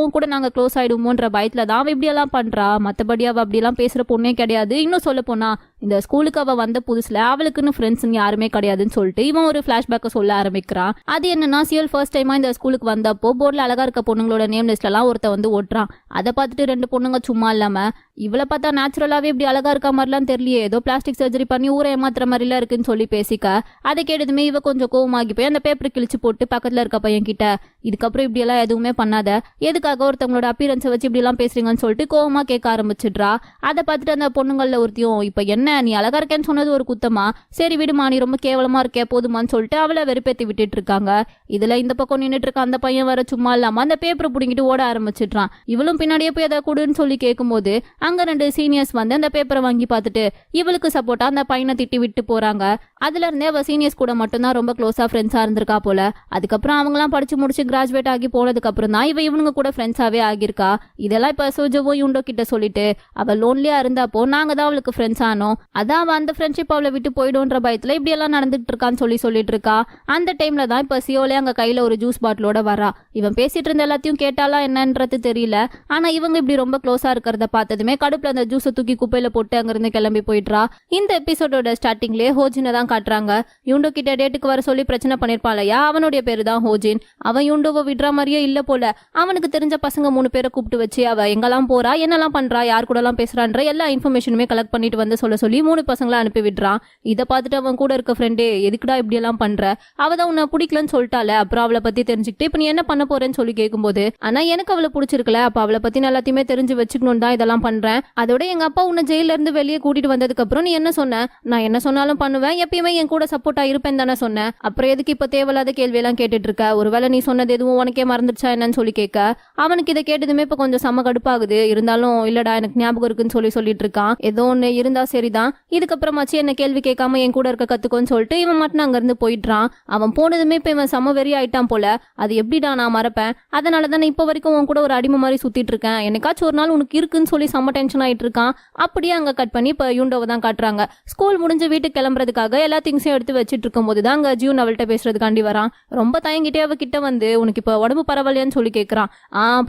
உன் கூட நாங்க க்ளோஸ் ஆயிடுவோன்ற பயத்துல தான் அவ இப்படி எல்லாம் பண்றா. மத்தபடி அவ அப்படி எல்லாம் பேசுற பொண்ணே கிடையாது. இன்னும் சொல்ல போனா இந்த ஸ்கூலுக்கு அவ வந்த புதுசுல அவளுக்குன்னு ஃப்ரெண்ட்ஸ் யாருமே கிடையாதுன்னு சொல்லிட்டு இவன் ஒரு பிளாஷ்பேக்கை சொல்ல ஆரம்பிக்கிறான். அது என்னன்னா சியோல் ஃபர்ஸ்ட் டைமா இந்த ஸ்கூலுக்கு வந்தப்போ போர்ட்ல அழகா இருக்க பொண்ணுங்களோட நேம் லிஸ்ட்ல எல்லாம் ஒருத்த வந்து ஓட்டுறான். அதை பார்த்துட்டு 2 பொண்ணுங்க சும்மா இல்லாம இவளை பார்த்தா நேச்சுரலாவே இப்படி அழகா இருக்க மாதிரிலாம் தெரியலையே, ஏதோ பிளாஸ்டிக் சர்ஜரி பண்ணி ஊரை ஏமாத்துற மாதிரிலாம் இருக்குன்னு சொல்லி பேசிக்க, அதை கேட்டதுமே இவ கொஞ்சம் கோவமாகி போய் அந்த பேப்பர் கிழிச்சு போட்டு பக்கத்துல இருக்க பையன் கிட்ட இதுக்கப்புறம் இப்படி எல்லாம் எதுவுமே பண்ணாத, எதுக்காக ஒருத்தவங்களோட அப்பியரன்ஸை வச்சு இப்படி எல்லாம் பேசுறீங்கன்னு சொல்லிட்டு கோவமா கேட்க ஆரம்பிச்சிடுறா. அதை பார்த்துட்டு அந்த பொண்ணுங்கள்ல ஒருத்தியும், இப்ப என்ன நீ அழகா இருக்கேன்னு சொன்னது ஒரு குத்தமா, சரி விடுமா நீ ரொம்ப கேவலமா இருக்கே போதுமான்னு சொல்லிட்டு அவளை வெறுப்பேத்தி விட்டுட்டு இருக்காங்க. இதுல இந்த பக்கம் நின்றுட்டு இருக்க அந்த பையன் வர சும்மா இல்லாம அந்த பேப்பரை புடிங்கிட்டு ஓட ஆரம்பிச்சிடுறான். இவளும் பின்னாடியே போய் அதை கொடுன்னு சொல்லி கேட்கும்போது அங்க 2 சீனியர்ஸ் வந்து அந்த பேப்பரை வாங்கி பார்த்துட்டு இவளுக்கு சப்போர்ட்டா அந்த பையனை திட்டி விட்டு போறாங்க. அதுல இருந்தே அவ சீனியர்ஸ் கூட மட்டும்தான் ரொம்ப க்ளோஸா ஃப்ரெண்ட்ஸா இருந்திருக்கா போல. அதுக்கப்புறம் அவங்களாம் படிச்சு முடிச்சு கிராஜுவேட் ஆகி போனதுக்கு அப்புறம் தான் இவனுங்க கூட ஃப்ரெண்ட்ஸாவே ஆகியிருக்கா. இதெல்லாம் இப்ப சோஜோவோ யுண்டோ கிட்ட சொல்லிட்டு அவ லோன்லியா இருந்தப்போ நாங்க தான் அவளுக்கு ஃப்ரெண்ட்ஸ் ஆனோம், அதான் அவ அந்த ஃப்ரெண்ட்ஷிப் அவளை விட்டு போயிடும்ன்ற பயத்துல இப்படி எல்லாம் நடந்துட்டு இருக்கான்னு சொல்லிட்டு இருக்கா. அந்த டைம்ல தான் இப்ப சியோலே அங்க கையில ஒரு ஜூஸ் பாட்டிலோட வரா. இவன் பேசிட்டு இருந்த எல்லாத்தையும் கேட்டாலா என்னன்றது தெரியல. ஆனா இவங்க இப்படி ரொம்ப க்ளோஸா இருக்கிறத பார்த்ததுமே கடுப்புல அந்த ஜூஸை தூக்கி குப்பையில போட்டு அங்கிருந்து கிளம்பி போயிடுறா. இந்த எபிசோடோட ஸ்டார்டிங்லேயே ஹோஜினை தான் காட்டுறாங்க. யுண்டோ கிட்ட டேட்டுக்கு வர சொல்லி பிரச்சனை பண்ணிருப்பாளையா, அவனுடைய பேரு தான் ஹோஜின். அவன் யுண்டோவை விடுற மாதிரியே இல்ல போல. அவனுக்கு தெரிஞ்ச பசங்க 3 பேரை கூப்பிட்டு வச்சு அவ எங்கெல்லாம் போறா, என்னெல்லாம் பண்றா, யார் கூட எல்லாம் பேசுறான்ற எல்லா இன்ஃபர்மேஷனுமே கலெக்ட் பண்ணிட்டு வந்து சொல்லி 3 பசங்களை அனுப்பி விடுறான். இதை பார்த்துட்டு அவன் கூட இருக்க ஃப்ரெண்டே, எதுக்குடா இப்படி எல்லாம் பண்ற, அவதான் உன்னை பிடிக்கலன்னு சொல்லிட்டால, அப்புறம் அவளை பத்தி தெரிஞ்சுக்கிட்டு இப்ப நீ என்ன பண்ண போறேன்னு சொல்லி கேட்கும்போது, ஆனா எனக்கு அவளை பிடிச்சிருக்கல, அப்ப அவளை பத்தி எல்லாத்தையுமே தெரிஞ்சு வச்சுக்கணும் தான் இதெல்லாம் பண்றேன். அதோட எங்க அப்பா உன்னை ஜெயில இருந்து வெளியே கூட்டிட்டு வந்ததுக்கு அப்புறம் நீ என்ன சொன்ன, நான் என்ன சொன்னாலும் பண்ணுவேன், எப்பயுமே என் கூட சப்போர்ட்டா இருப்பேன் தானே சொன்னேன், அப்புறம் எதுக்கு இப்ப தேவையில்லாத கேள்வி எல்லாம் கேட்டுட்டு இருக்க, ஒருவேளை நீ சொன்னது எதுவும் உனக்கே மறந்துடுச்சா என்னன்னு சொல்லி கேட்க, அவனுக்கு இதை கேட்டதுமே இப்ப கொஞ்சம் செம கடுப்பாகுது. இருந்தாலும் இல்லடா எனக்கு ஞாபகம் இருக்குன்னு சொல்லிட்டு இருக்கான். ஏதோ ஒண்ணு இருந்தா சரிதான், இதுக்கப்புறமாச்சு என்ன கேள்வி கேட்காம என் கூட இருக்க கத்துக்கோன்னு சொல்லிட்டு இவன் மட்டும் அங்க இருந்து போயிடுறான். அவன் போனதுமே இப்ப இவன் செம வெறி ஆயிட்டான் போல. அது எப்படிடா நான் மறப்பேன், அதனாலதான் இப்ப வரைக்கும் உன் கூட ஒரு அடிமை மாதிரி சுத்திட்டு இருக்கேன், என்னைக்காச்சும் ஒரு நாள் உனக்கு இருக்குன்னு சொல்லி செம்ம டென்ஷன் ஆயிட்டு இருக்கான். அப்படியே அங்க கட் பண்ணி இப்ப யுண்டோவை தான் காட்டுறாங்க. ஸ்கூல் முடிஞ்சு வீட்டுக்கு கிளம்புறதுக்காக எல்லா திங்ஸையும் எடுத்து வச்சிட்டு இருக்கும் போதுதான் அங்க ஜியூன் அவள்கிட்ட பேசுறதுக்காண்டி வரான். ரொம்ப தயங்கிட்டே அவ கிட்ட வந்து, உனக்கு இப்ப உடம்பு பரவாயில்லையான்னு சொல்லி கேட்கறான்.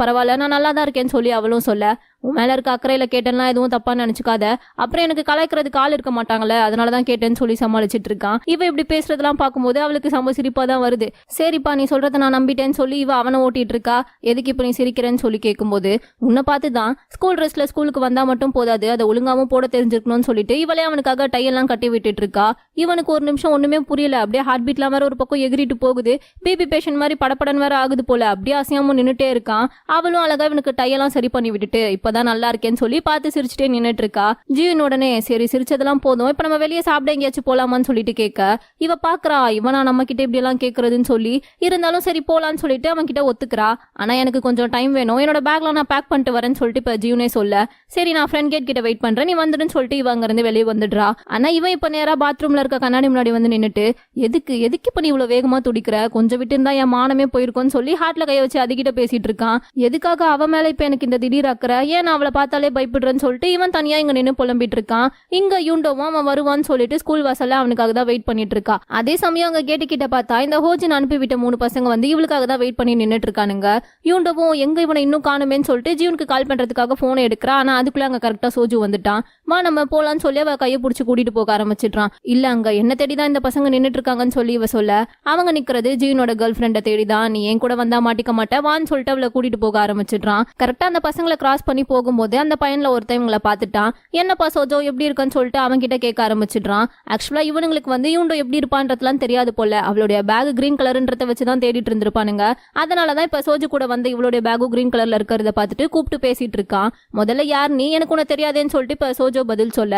பரவாயில்ல, நான் நல்லா தான் இருக்கேன்னு சொல்லி அவளும் சொல்ல, உன் மேல இருக்க அக்கறையில கேட்டேன்னா எதுவும் தப்பா நினைச்சுக்காத, அப்புறம் எனக்கு கலாய்க்கிறதுக்கு ஆள் இருக்க மாட்டாங்களே, அதனாலதான் கேட்டேன்னு சொல்லி சமாளிச்சிட்டு இருக்கான். இவ இப்படி பேசுறதெல்லாம் பார்க்கும்போது அவளுக்கு செம்ம சிரிப்பா தான் வருது. சரிப்பா நீ சொல்றத நான் நம்பிட்டேன்னு சொல்லி இவ அவனை ஓட்டிட்டு இருக்கா. எதுக்கு இப்ப நீ சிரிக்கிறேன்னு சொல்லி கேட்கும்போது, உன்னை பார்த்துதான் ஸ்கூல் ட்ரெஸ்ல ஸ்கூலுக்கு வந்தா மட்டும் போதாது, அதை ஒழுங்காவும் போட தெரிஞ்சிருக்கணும்னு சொல்லிட்டு இவளே அவனுக்காக டையெல்லாம் கட்டி விட்டுட்டு இருக்கா. இவனுக்கு ஒரு நிமிஷம் ஒண்ணுமே புரியல. அப்படியே ஹார்ட் பீட்லாம் வேற ஒரு பக்கம் எகிரிட்டு போகுது. பிபி பேஷண்ட் மாதிரி படப்படன் வேற ஆகுது போல. அப்படியே அசையாம நின்னுட்டே இருக்கான். அவளும் அழகா இவனுக்கு டையெல்லாம் சரி பண்ணி விட்டுட்டு இப்பதான் நல்லா இருக்கேன்னு சொல்லி பார்த்து சிரிச்சுட்டே நின்னுட்டு இருக்கா. ஜீவன் உடனே சரி சிரிச்சதெல்லாம் போதும், இப்ப நம்ம வெளியே சாப்பிட எங்கேயாச்சும் போலாமான்னு சொல்லிட்டு கேட்க, இவ பாக்குறா இவனா நம்ம கிட்ட இப்படி எல்லாம் கேக்குறதுன்னு சொல்லி, இருந்தாலும் சரி போலான்னு சொல்லிட்டு அவன் கிட்ட ஒத்துக்கிறா. ஆனா எனக்கு கொஞ்சம் டைம் வேணும், என்னோட பேக்ல நான் பேக் பண்ணிட்டு வரேன்னு சொல்லிட்டு இப்ப ஜீவனே சொல்ல, சரி நான் ஃப்ரெண்ட் கேட் கிட்ட வெயிட் பண்றேன், நீ வந்துடுன்னு சொல்லிட்டு இவ அங்க இருந்து வெளியே வந்துடுறா. ஆனா இவன் இப்ப நேரா பாத்ரூம்ல இருக்க கண்ணாடி முன்னாடி வந்து நின்னுட்டு, எதுக்கு இப்ப நீ இவ்வளவு வேகமா துடிக்கிற, கொஞ்சம் விட்டு இருந்தா என் மானமே போயிருக்கோன்னு சொல்லி ஹார்ட்ல கைய வச்சு அதுகிட்ட பேசிட்டு இருக்கான். எதுக்காக அவ மேல இப்ப எனக்கு இந்த திடீர் அக்கறை, ஏன் அவளை பார்த்தாலே பயப்படுறேன்னு சொல்லிட்டு இவன் தனியா இங்க நின்னு புலம்பிட்டு இருக்கான். இங்க யுண்டோவும் அவன் வருவான்னு சொல்லிட்டு ஸ்கூல் வாசல்ல அவனுக்காக தான் வெயிட் பண்ணிட்டு இருக்கா. அதே சமயம் அங்க கேட்டு கிட்ட பார்த்தா இந்த ஹோஜின் அனுப்பிவிட்ட 3 பசங்க வந்து இவளுக்காக தான் வெயிட் பண்ணி நின்னுட்டு இருக்கானுங்க. யுண்டோவும் எங்க இவனை இன்னும் காணுமேன்னு சொல்லிட்டு ஜீவனுக்கு கால் பண்றதுக்காக போனை எடுக்கிறா. ஆனா அதுக்குள்ள அங்க கரெக்டா சோஜு வந்துட்டான். வா நம்ம போலான்னு சொல்லி அவ கையை பிடிச்சி கூட்டிட்டு போக ஆரம்பிச்சிட்டான். இல்ல அங்க என்ன தேடிதான் இந்த பசங்க நின்னுட்டு இருக்காங்கன்னு சொல்லி இவ சொல்ல, அவங்க நிக்கிறது ஜீவனோட கேர்ள் ஃப்ரெண்டை தேடிதான், நீ என் கூட வந்தா மாட்டிக்க மாட்டேன் வான்னு சொல்லிட்டு அவளை கூட்டிட்டு போக ஆரம்பிச்சிட்டான். கரெக்டா அந்த பசங்களை கிராஸ் பண்ணி போகும்போது அந்த பையன்ல ஒருத்தன் இவங்களை பார்த்துட்டான். என்னப்பா சோஜோ எப்படி இருக்கான்னு சொல்லிட்டு அவன் கிட்ட கேட்க ஆரம்பிச்சிடுறான். ஆக்சுவலா இவனுங்களுக்கு வந்து யுண்டோ எப்படி இருப்பான்றதுலாம் தெரியாது போல. அவளுடைய பேக் கிரீன் கலர்ன்றத வச்சுதான் தேடிட்டு இருந்திருப்பானுங்க. அதனாலதான் இப்ப சோஜு கூட வந்து இவளுடைய பேகும் கிரீன் கலர்ல இருக்கிறத பார்த்துட்டு கூப்பிட்டு பேசிட்டு இருக்கான். முதல்ல யார் நீ, எனக்கு உன்ன தெரியாதேன்னு சொல்லிட்டு இப்ப சோஜோ பதில் சொல்ல,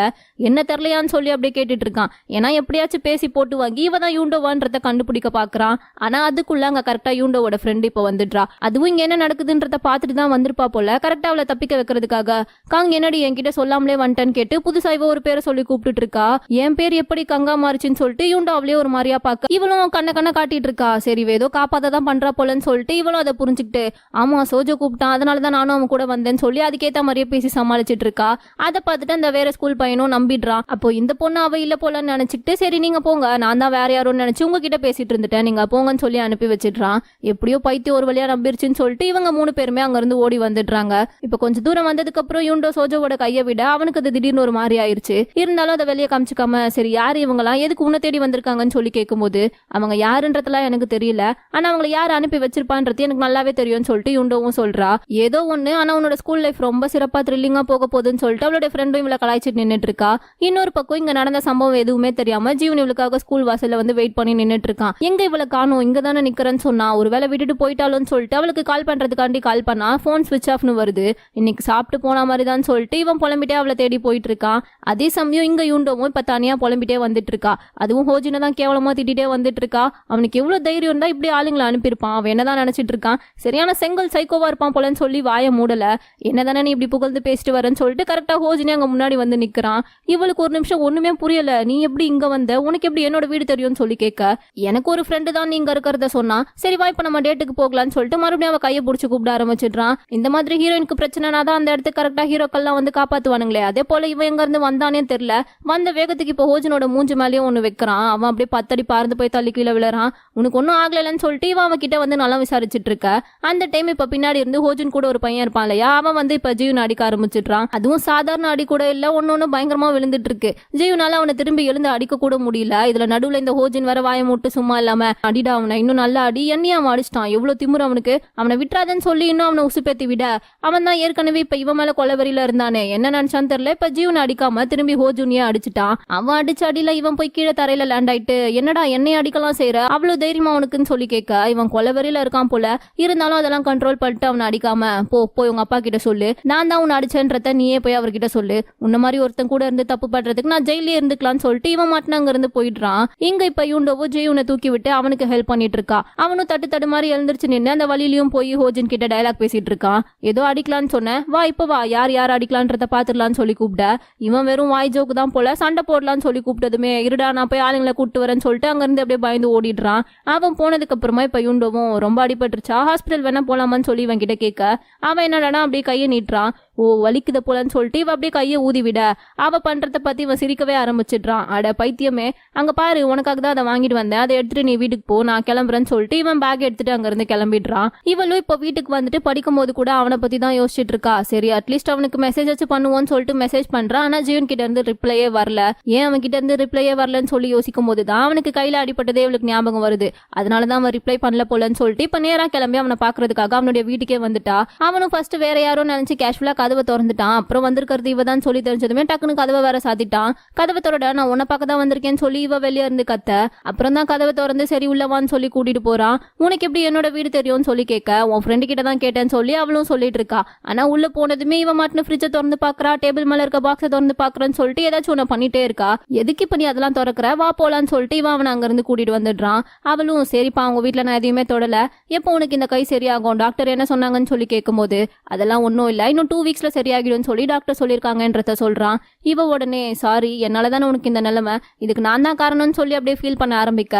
என்ன தெரியலையான்னு சொல்லி அப்படியே கேட்டுட்டு இருக்கான். ஏன்னா எப்படியாச்சும் பேசி போட்டு வாங்கி இவதான் யூண்டோவான்றத கண்டுபிடிக்க பாக்குறான். ஆனா அதுக்குள்ள அங்க கரெக்டா யூண்டோவோட ஃப்ரெண்ட் இப்ப வந்துடுறா. அதுவும் இங்க என்ன நடக்குதுன்றத பாத்துட்டு தான் வந்திருப்பா போல. கரெக்டா அவளை தப்பிக்க வைக்கிறதுக்காக, காங் என்னடி என்கிட்ட சொல்லாமலே வந்துட்டேன்னு கேட்டு புதுசா இவ ஒரு பேரை சொல்லி கூப்பிட்டு இருக்கா. என் பேர் எப்படி கங்கா மாறிச்சுன்னு சொல்லிட்டு யூண்டோ அவளே ஒரு மாதிரியா பாக்க இவளும் கண்ண காட்டிட்டு இருக்கா. சரி ஏதோ காப்பாதான் பண்றா போலன்னு சொல்லிட்டு இவளும் அதை புரிஞ்சுக்கிட்டு, ஆமா சோஜோ கூப்பிட்டான் அதனாலதான் நானும் அவன் கூட வந்தேன்னு சொல்லி அதுக்கேத்த மாதிரியே பேசி சமாளிச்சிட்டு இருக்கா. அதை பார்த்துட்டு அந்த வேற ஸ்கூல் பையனும் நம்பிடுறான். அப்போ இந்த பொண்ணு அவ இல்ல போலன்னு நினைச்சிட்டு, சரி நீங்க போங்க, நான் தான் வேற யாரும் நினைச்சு உங்ககிட்ட பேசிட்டு இருந்துட்டேன், நீங்க போங்கன்னு சொல்லி அனுப்பி வச்சிடுறான். எப்படியோ பைத்தியம் ஒரு வழியா நம்பிருச்சுன்னு சொல்லிட்டு இவங்க 3 பேருமே அங்க இருந்து ஓடி வந்துடுறாங்க. இப்ப கொஞ்ச தூரம் வந்ததுக்கு அப்புறம் யூண்டோ சோஜோவோட கையை விட அவனுக்கு அது திடீர்னு ஒரு மாதிரி ஆயிருச்சு. இருந்தாலும் அதை வெளியே காமிச்சுக்காம சரி யாரு இவங்கலாம் எதுக்கு உன்னை தேடி வந்திருக்காங்கன்னு சொல்லி கேட்கும்போது அவங்க யாருன்றதுலாம் எனக்கு தெரியல, ஆனா அவங்களை யார் அனுப்பி வச்சிருப்பான்றது எனக்கு நல்லாவே தெரியும்னு சொல்லிட்டு யூண்டோவும் சொல்றா. ஏதோ ஒண்ணு, ஆனா உன்னோட ஸ்கூல் லைஃப் ரொம்ப சிறப்பா த்ரில்லிங்கா போக போகுதுன்னு சொல்லிட்டு அவளோட ஃப்ரெண்டும் இவளை கலாய்ச்சிட்டு நின்னுட்டு இருக்கா. இன்னொரு பக்கம் இங்க நடந்த சம்பவம் எதுவுமே தெரியாம ஜீவன் இவளுக்காக ஸ்கூல் வாசல்ல வந்து வெயிட் பண்ணி நின்னுட்டு இருக்கான். எங்க இவளை காணோம், இங்க தானே நிக்கிறேன்னு சொன்னா, ஒருவேளை விட்டுட்டு போயிட்டாலும் சொல்லிட்டு அவளுக்கு கால் பண்றதுக்காண்டி கால் பண்ணா போன் ஸ்விட்ச் ஆஃப்னு வருது. இன்னைக்கு சாப்பிட்டு போன மாதிரி தான் சொல்லிட்டு இவன் புலம்பிட்டே அவளை தேடி போயிட்டு இருக்கான். அதே சமயம் இங்க யூண்டோவும் இப்ப தனியா புலம்பிட்டே வந்துட்டு இருக்கா. அதுவும் ஹோஜினை தான் கேவலமா திட்டிட்டே வந்துட்டு இருக்கா. அவனுக்கு எவ்வளவு தைரியம் இருந்தா இப்படி ஆளுங்களை அனுப்பியிருப்பான், அவன் என்னதான் நினைச்சிட்டு இருக்கான், சரியான செங்கல் சைக்கோவா இருப்பான் போலன்னு சொல்லி வாய மூடல. என்னதானே நீ இப்படி புகழ்ந்து பேசிட்டு வரேன்னு சொல்லிட்டு கரெக்டா ஹோஜினே அங்க முன்னாடி வந்து நிக்கிறான். இவளுக்கு ஒரு நிமிஷம் ஒண்ணுமே புரியல, நீ எப்படி இங்க வந்த, உனக்கு எப்படி என்னோட வீடு தெரியும்னு சொல்லி கேட்க, எனக்கு ஒரு ஃப்ரெண்டு தான் நீங்க இருக்கிறத சொன்னா, சரி வா இப்ப நம்ம டேட்டுக்கு போகலான்னு சொல்லிட்டு மறுபடியும் அவ கையை பிடிச்சி கூப்பிட ஆரம்பிச்சிடுறான். இந்த மாதிரி ஹீரோயினுக்கு பிரச்சனைனா தான் அந்த இடத்துக்கு கரெக்டா ஹீரோக்கள்லாம் வந்து காப்பாத்துவானுங்களே, அதே போல இவன் எங்க இருந்து வந்தானே தெரியல. வந்த வேகத்துக்கு இப்போ ஹோஜனோட மூஞ்சி மேலேயும் ஒண்ணு வைக்கிறான். அவன் அப்படியே பத்தடி பார்ந்து போய் தள்ளி கீழே விழுறான். உனக்கு ஒன்னும் ஆகலன்னு சொல்லிட்டு இவன் அவன் கிட்ட வந்து நல்லா விசாரிச்சுட்டு இருக்க. அந்த டைம் இப்ப பின்னாடி இருந்து ஹோஜன் கூட ஒரு பையன் இருப்பான் இல்லையா, அவன் வந்து இப்ப ஜீவன் அடிக்க ஆரம்பிச்சிடுறான். அதுவும் சாதாரண அடி கூட இல்ல, ஒன்னொன்னு பயங்கரமா விழுந்துட்டு இருக்கு. ஜீவனால அவனை திரும்பி எழுந்து அடிக்க கூட முடியல. இதுல நடுவுல இந்த ஹோஜன் வர வாய மூட்டு சும்மா இல்லாம அடிடா அவனை, இன்னும் நல்லா அடி, என்னையும் அவன் அடிச்சிட்டான், எவ்வளவு திமுரு அவனுக்கு, அவனை விட்டுறாதன்னு சொல்லி இன்னும் அவனை உசுப்பேத்தி விட, அவன் தான் ஏற்கனவே இப்ப இவன் மேல கொலவெறியில இருந்தானே, என்ன நினைச்சான்னு தெரியல, இப்ப ஜீவன் அடிக்காம திரும்பி ஹோஜுனியே அடிச்சுட்டான். அவன் அடிச்ச அடியில இவன் போய் கீழே தரையில லேண்ட் ஆயிட்டு, என்னடா என்னைய அடிக்கலாம் செய்யற, அவ்வளவு தைரியமா அவனுக்குன்னு சொல்லி கேட்க, இவன் கொலவெறியில இருக்கான் போல, இருந்தாலும் அதெல்லாம் கண்ட்ரோல் பண்ணிட்டு அவனை அடிக்காம, போய் உங்க அப்பா கிட்ட சொல்லு, நான் தான் உன்னை அடிச்சேன்றத நீயே போய் அவர்கிட்ட சொல்லு, உன்ன மாதிரி ஒருத்தன் கூட இருந்து தப்பு பண்றதுக்கு நான் ஜெயிலே இருந்துக்கலாம்னு சொல்லிட்டு இவன் மாட்டின அங்க இருந்து போயிடுறான். இங்க இப்ப யூண்டோவோ ஜெயுனை தூக்கி விட்டு அவனுக்கு ஹெல்ப் பண்ணிட்டு இருக்கா. அவனும் தட்டு மாதிரி எழுந்திருச்சு நின்று அந்த வழியிலயும் போய் ஹோஜன் கிட்ட டயலாக் பேசிட்டு இருக்கான். ஏதோ அடிக்கலான்னு சொன்னேன், வா இப்ப வா, யார் அடிக்கலான்றத பாத்துடலான்னு சொல்லி கூப்பிட, இவன் வெறும் வாய் ஜோக்கு தான் போல, சண்டை போடலான்னு சொல்லி கூப்பிட்டதுமே இருடா நான் போய் ஆளுங்களை கூப்பிட்டு வரேன்னு சொல்லிட்டு அங்க இருந்து அப்படியே பயந்து ஓடிடுறான். அவன் போனதுக்கு அப்புறமா இப்ப யூண்டோவும் ரொம்ப அடிபட்டுருச்சா, ஹாஸ்பிட்டல் வேணா போலாமான்னு சொல்லி இவன் கிட்ட கேட்க, அவன் என்னடா அப்படியே கையை நீட்டுறான். ஓ வலிக்குத போலன்னு சொல்லிட்டு இவ அப்படியே கையை ஊதி விட, அவ பண்றத பத்தி இவன் சிரிக்கவே ஆரம்பிச்சிடுறான். அட பைத்தியமே, அங்க பாரு உனக்காக தான் அதை வாங்கிட்டு வந்தேன், அதை எடுத்துட்டு நீ வீட்டுக்கு போ, நான் கிளம்புறேன்னு சொல்லிட்டு இவன் பேக் எடுத்துட்டு அங்க இருந்து கிளம்பிடுறான். இவளும் இப்ப வீட்டுக்கு வந்துட்டு படிக்கும் போது கூட அவனை பத்தி தான் யோசிச்சுட்டு இருக்கா. சரி அட்லீஸ்ட் அவனுக்கு மெசேஜ் வச்சு பண்ணுவோம்னு சொல்லிட்டு மெசேஜ் பண்றான். ஆனா ஜீவன் கிட்ட இருந்து ரிப்ளையே வரல. ஏன் அவன் கிட்ட இருந்து ரிப்ளையே வரலன்னு சொல்லி யோசிக்கும் போதுதான் அவனுக்கு கையில அடிப்பட்டதே அவளுக்கு ஞாபகம் வருது. அதனாலதான் அவன் ரிப்ளை பண்ணல போலன்னு சொல்லிட்டு இப்ப நேரா கிளம்பி அவனை பாக்குறதுக்காக அவனுடைய வீட்டுக்கே வந்துட்டா. அவனும் ஃபர்ஸ்ட் வேற யாரோ நினைச்சு கேஷுவலா கதவை திறந்துட்டான். அப்புறம் வந்திருக்கிறது இவ தான் சொல்லி தெரிஞ்சதுமே டக்குன்னு கதவை வேற சாத்திட்டான். கதவை திறட, நான் உன்னை பார்க்க தான் வந்திருக்கேன்னு சொல்லி இவ வெளியே இருந்து கத்த. அப்புறம் தான் கதவை திறந்து சரி உள்ளவான்னு சொல்லி கூட்டிட்டு போறான். உனக்கு எப்படி என்னோட வீடு தெரியும்னு சொல்லி கேட்க, உன் ஃப்ரெண்டு கிட்ட தான் கேட்டேன்னு சொல்லி அவளும் சொல்லிட்டு இருக்கா. ஆனா உள்ள போனதுமே இவ மாட்டின ஃப்ரிட்ஜை திறந்து பாக்குறா, டேபிள் மேல இருக்க பாக்ஸை திறந்து பாக்குறேன்னு சொல்லிட்டு ஏதாச்சும் ஒண்ணு பண்ணிட்டே இருக்கா. எதுக்கு இப்ப நீ அதெல்லாம் திறக்கிற, வா போலான்னு சொல்லிட்டு இவன் அவனை அங்க இருந்து கூட்டிட்டு வந்துடுறான். அவளும் சரிப்பா அவங்க வீட்டுல நான் எதையுமே தொடல, எப்போ உனக்கு இந்த கை சரியாகும், டாக்டர் என்ன சொன்னாங்கன்னு சொல்லி கேட்கும்போது, அதெல்லாம் ஒன்னும் இல்ல, இன்னும் 2 வீக்ஸ்ல சரியாகிடும் சொல்லி டாக்டர் சொல்லியிருக்காங்கன்றத சொல்றான். இவ உடனே சாரி என்னாலதானே உனக்கு இந்த நிலைமை, இதுக்கு நான் தான் காரணம்னு சொல்லி அப்படியே ஃபீல் பண்ண ஆரம்பிக்க,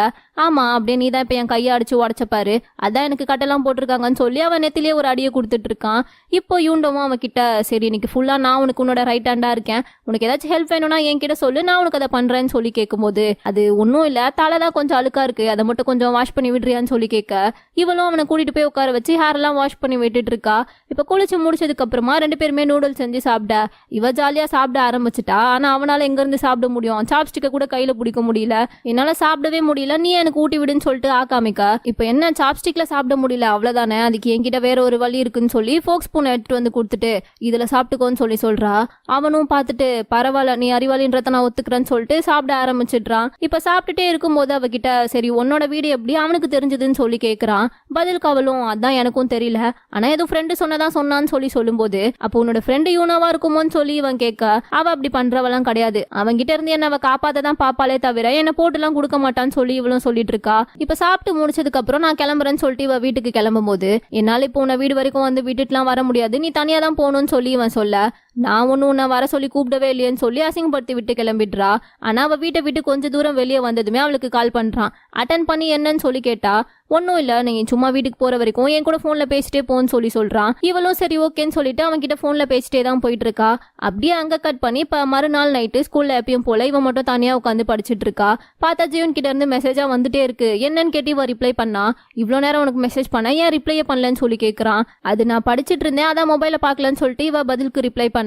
ஆமா அப்படியே நீ தான் இப்ப என் கையை அடிச்சு உடச்சப்பாரு, அதான் எனக்கு கட்டெல்லாம் போட்டிருக்காங்கன்னு சொல்லி அவன் நெத்திலேயே ஒரு அடியை கொடுத்துட்டு இருக்கான். இப்போ யூண்டோவும் அவன் கிட்ட சரி இன்னைக்கு ஃபுல்லா நான் உனக்கு உன்னோட ரைட் ஹேண்டா இருக்கேன், உனக்கு ஏதாச்சும் ஹெல்ப் வேணும்னா என்கிட்ட சொல்லு, நான் உனக்கு அதை பண்றேன்னு சொல்லி கேட்கும்போது, அது ஒன்னும் இல்ல தலைதான் கொஞ்சம் அழுக்கா இருக்கு, அதை மட்டும் கொஞ்சம் வாஷ் பண்ணி விடுறியான்னு சொல்லி கேட்க, இவளும் அவனை கூட்டிட்டு போய் உட்கார வச்சு ஹேர் எல்லாம் வாஷ் பண்ணி விட்டுட்டு இருக்கா. இப்ப குளிச்சு முடிச்சதுக்கு அப்புறமா 2 பேருமே நூடுல்ஸ் செஞ்சு சாப்பிட இவ ஜாலியா சாப்பிட ஆரம்பிச்சுட்டா. ஆனா அவனால எங்க இருந்து சாப்பிட முடியும், சாப்ஸ்டிக்க கூட கையில பிடிக்க முடியல, என்னால சாப்பிடவே முடியல, நீ எனக்கு ஊட்டி விடுன்னு சொல்லிட்டு ஆக்காமிக்க. இப்ப என்ன சாப்ஸ்டிக்ல சாப்பிட முடியல அவ்வளவுதானே, அதுக்கு என்கிட்ட வேற ஒரு வழி இருக்குன்னு சொல்லி ஃபோக் ஸ்பூன் எடுத்துட்டு வந்து கொடுத்துட்டு இதுல சாப்பிட்டுக்கோன்னு சொல்லி சொல்றா. அவனும் பார்த்துட்டு பரவாயில்ல நீ அறிவாளின்றத நான் ஒத்துக்கிறேன்னு சொல்லிட்டு சாப்பிட ஆரம்பிச்சிடுறான். இப்ப சாப்பிட்டுட்டே இருக்கும்போது அவகிட்ட சரி உன்னோட வீடு எப்படி அவனுக்கு தெரிஞ்சதுன்னு சொல்லி கேட்கறான். பதிலுக்கு அவளும் அதான் எனக்கும் தெரியல, ஆனா ஏதோ ஃப்ரெண்டு சொன்னதான் சொன்னான்னு சொல்லி சொல்லும்போது, அப்போ உன்னோட ஃப்ரெண்டு யூனோவா இருக்குமோன்னு சொல்லி இவன் கேட்க, அவ அப்படி பண்றவெல்லாம் கிடையாது, அவன்கிட்ட இருந்து என்ன அவ காப்பாத்ததான் பாப்பாலே தவிர என்ன போட்டுலாம் கொடுக்க மாட்டான்னு சொல்லி இவளும் சொல்லிட்டு இருக்கா. இப்ப சாப்பிட்டு முடிச்சதுக்கு அப்புறம் நான் கிளம்புறேன்னு சொல்லிட்டு இவ வீட்டுக்கு கிளம்பும் போது, என்னால இப்போ உன்னை வீடு வரைக்கும் வந்து விட்டுட்டுலாம் வர முடியாது, நீ தனியா தான் போகணும்னு சொல்லி இவன் சொல்ல, நான் ஒன்னும் உன்னை வர சொல்லி கூப்பிடவே இல்லையேன்னு சொல்லி அசிங்கப்படுத்தி விட்டு கிளம்பிடுறா. ஆனா அவ வீட்டை விட்டு கொஞ்ச தூரம் வெளியே வந்ததுமே அவளுக்கு கால் பண்றான். அட்டன் பண்ணி என்னன்னு சொல்லி கேட்டா, ஒன்னும் இல்ல, நீங்க சும்மா வீட்டுக்கு போற வரைக்கும் என் கூட போன்ல பேசிட்டே போன்னு சொல்றான். இவளும் சரி ஓகேன்னு சொல்லிட்டு அவன் கிட்ட போன்ல பேசிட்டே தான் போயிட்டு இருக்கா. அப்படியே அங்க கட் பண்ணி இப்ப மறுநாள் நைட்டு ஸ்கூல்ல எப்பயும் போல இவன் மட்டும் தனியா உட்காந்து படிச்சுட்டு இருக்கா. பார்த்தா ஜீவன் கிட்ட இருந்து மெசேஜா வந்துட்டே இருக்கு. என்னன்னு கேட்டு இவ ரிப்ளை பண்ணா. இவ்வளவு நேரம் உனக்கு மெசேஜ் பண்ண ஏன் ரிப்ளையே பண்ணலன்னு சொல்லி கேக்குறான். அது நான் படிச்சுட்டு இருந்தேன், அதான் மொபைல பாக்கலன்னு சொல்லிட்டு இவ பதிலுக்கு ரிப்ளை பண்ண.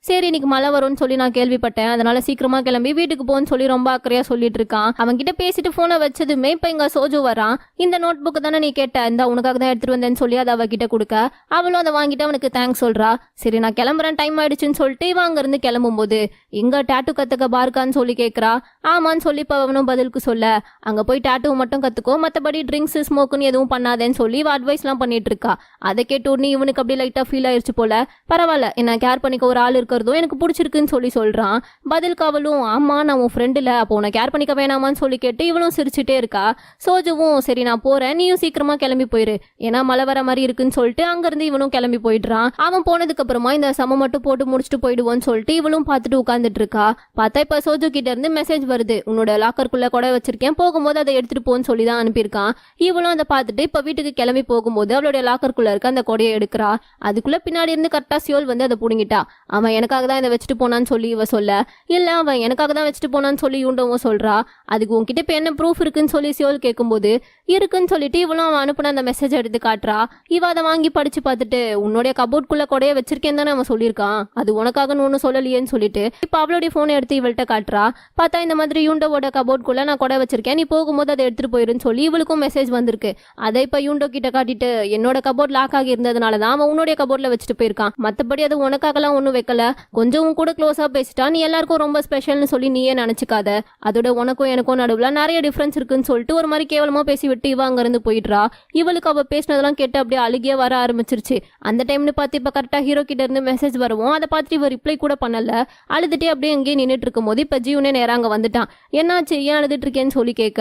சரி இன்னைக்கு மழை வரும்னு சொல்லி நான் கேள்விப்பட்டேன், அதனால சீக்கிரமா கிளம்பி வீட்டுக்கு போன்னு சொல்லி ரொம்ப அக்கறையா சொல்லிட்டு இருக்கான். அவன் கிட்ட பேசிட்டு போனை வச்சதுமே இப்ப இங்க சோஜு வரான். இந்த நோட் புக் தானே நீ கேட்ட, இந்த உனக்காக தான் எடுத்துட்டு வந்தேன்னு சொல்லி அதை அவகிட்ட கொடுக்க, அவளும் அதை வாங்கிட்டு அவனுக்கு தேங்க்ஸ் சொல்றா. சரி நான் கிளம்புறேன், டைம் ஆயிடுச்சுன்னு சொல்லிட்டு இவன் அங்க இருந்து கிளம்பும் போது எங்க டாட்டூ கத்துக்க பார்க்கான்னு சொல்லி கேக்குறா. ஆமான்னு சொல்லி இப்ப அவனும் பதிலுக்கு சொல்ல, அங்க போய் டாட்டூ மட்டும் கத்துக்கோ, மத்தபடி ட்ரிங்க்ஸ் ஸ்மோக்குன்னு எதுவும் பண்ணாதேன்னு சொல்லி இவ அட்வைஸ் எல்லாம் பண்ணிட்டு இருக்கா. அதை கேட்டு உடனே இவனுக்கு அப்படி லைட்டா ஃபீல் ஆயிடுச்சு போல. பரவாயில்ல, என்ன கேர் பண்ணிக்க ஒரு ஆள் இருக்கிறதும் எனக்கு பிடிச்சிருக்குன்னு சொல்லி சொல்றான். பதிலுக்கு அவளும் ஆமா நான் உன் ஃப்ரெண்ட் இல்ல, அப்போ உன்னை கேர் பண்ணிக்க வேணாமான்னு சொல்லி கேட்டு இவளும் சிரிச்சுட்டே இருக்கா. சோஜுவும் சரி நான் போறேன், நீயும் சீக்கிரமா கிளம்பி போயிரு, ஏன்னா மழை வர மாதிரி இருக்குன்னு சொல்லிட்டு அங்க இருந்து இவனும் கிளம்பி போயிடுறான். அவன் போனதுக்கு அப்புறமா இந்த சம மட்டும் போட்டு முடிச்சுட்டு போயிடுவோன்னு சொல்லிட்டு இவளும் பார்த்துட்டு உட்காந்துட்டு இருக்கா. பார்த்தா இப்ப சோஜு கிட்ட இருந்து மெசேஜ் வருது, உன்னோட லாக்கருக்குள்ள கூட வச்சிருக்கேன், போகும்போது அதை எடுத்துட்டு போன்னு சொல்லி தான் அனுப்பியிருக்கான். இவளும் அதை பார்த்துட்டு இப்ப வீட்டுக்கு கிளம்பி போகும்போது அவளுடைய லாக்கருக்குள்ள இருக்க அந்த கொடையை எடுக்கிறா. அதுக்குள்ள பின்னாடி இருந்து கரெக்டா சியோல் வந்து அதை புடுங்கிட்டா. அவன் எனக்காக தான் இதை வச்சுட்டு போனான்னு சொல்லி இவ சொல்ல, இல்ல அவன் எனக்காக தான் வச்சுட்டு போனான்னு சொல்லி யூண்டவும் சொல்றா. அதுக்கு உன்கிட்ட இப்ப என்ன ப்ரூஃப் இருக்குன்னு சொல்லி சியோல் கேட்கும்போது இருக்குன்னு சொல்லிட்டு இவளும் அவன் அனுப்பின அந்த மெசேஜ் எடுத்து காட்டுறா. இவ அதை வாங்கி படிச்சு பார்த்துட்டு, உன்னுடைய கபோர்ட்குள்ள கொடைய வச்சிருக்கேன் தானே அவன் சொல்லியிருக்கான், அது உனக்காகன்னு ஒன்னும் சொல்லலையேன்னு சொல்லிட்டு இப்ப அவளுடைய போனை எடுத்து இவள்கிட்ட காட்டுறா. பார்த்தா இந்த மாதிரி யூண்டோவோட கபோர்ட்குள்ள நான் கொடை வச்சிருக்கேன், நீ போகும்போது அதை எடுத்துட்டு போயிருன்னு சொல்லி இவளுக்கும் மெசேஜ் வந்திருக்கு. அதை இப்ப யூண்டோ கிட்ட காட்டிட்டு, என்னோட கபோர்ட் லாக் ஆகி இருந்ததுனாலதான் அவன் உன்னுடைய கபோர்ட்ல வச்சுட்டு போயிருக்கான், மத்தபடி அது உனக்காகலாம் ஒன்னும் வைக்கல, கொஞ்சம் உன் கூட க்ளோஸா பேசிட்டா, நீ எல்லாருக்கும் ரொம்ப ஸ்பெஷல்னு சொல்லி நீயே நினைச்சுக்காத, அதோட உனக்கும் எனக்கும் நடுவுல நிறைய டிஃபரன்ஸ் இருக்குன்னு சொல்லிட்டு ஒரு மாதிரி கேவலமா பேசி விட்டு இவ அங்க இருந்து போயிடுறா. இவளுக்கு அவ பேசினதெல்லாம் கேட்டு அப்படியே அழுகிய வர ஆரம்பிச்சிருச்சு. அந்த டைம்னு பார்த்து இப்ப கரெக்டா ஹீரோ கிட்ட இருந்து மெசேஜ் வரவும் அதை பார்த்துட்டு இவ ரிப்ளை கூட பண்ணல. அழுதுட்டே அப்படியே எங்கேயே நின்றுட்டு இருக்கும் போது இப்ப ஜீவனே நேராங்க வந்துட்டான். என்னாச்சு, ஏன் அழுதுட்டு இருக்கேன்னு சொல்லி கேட்க,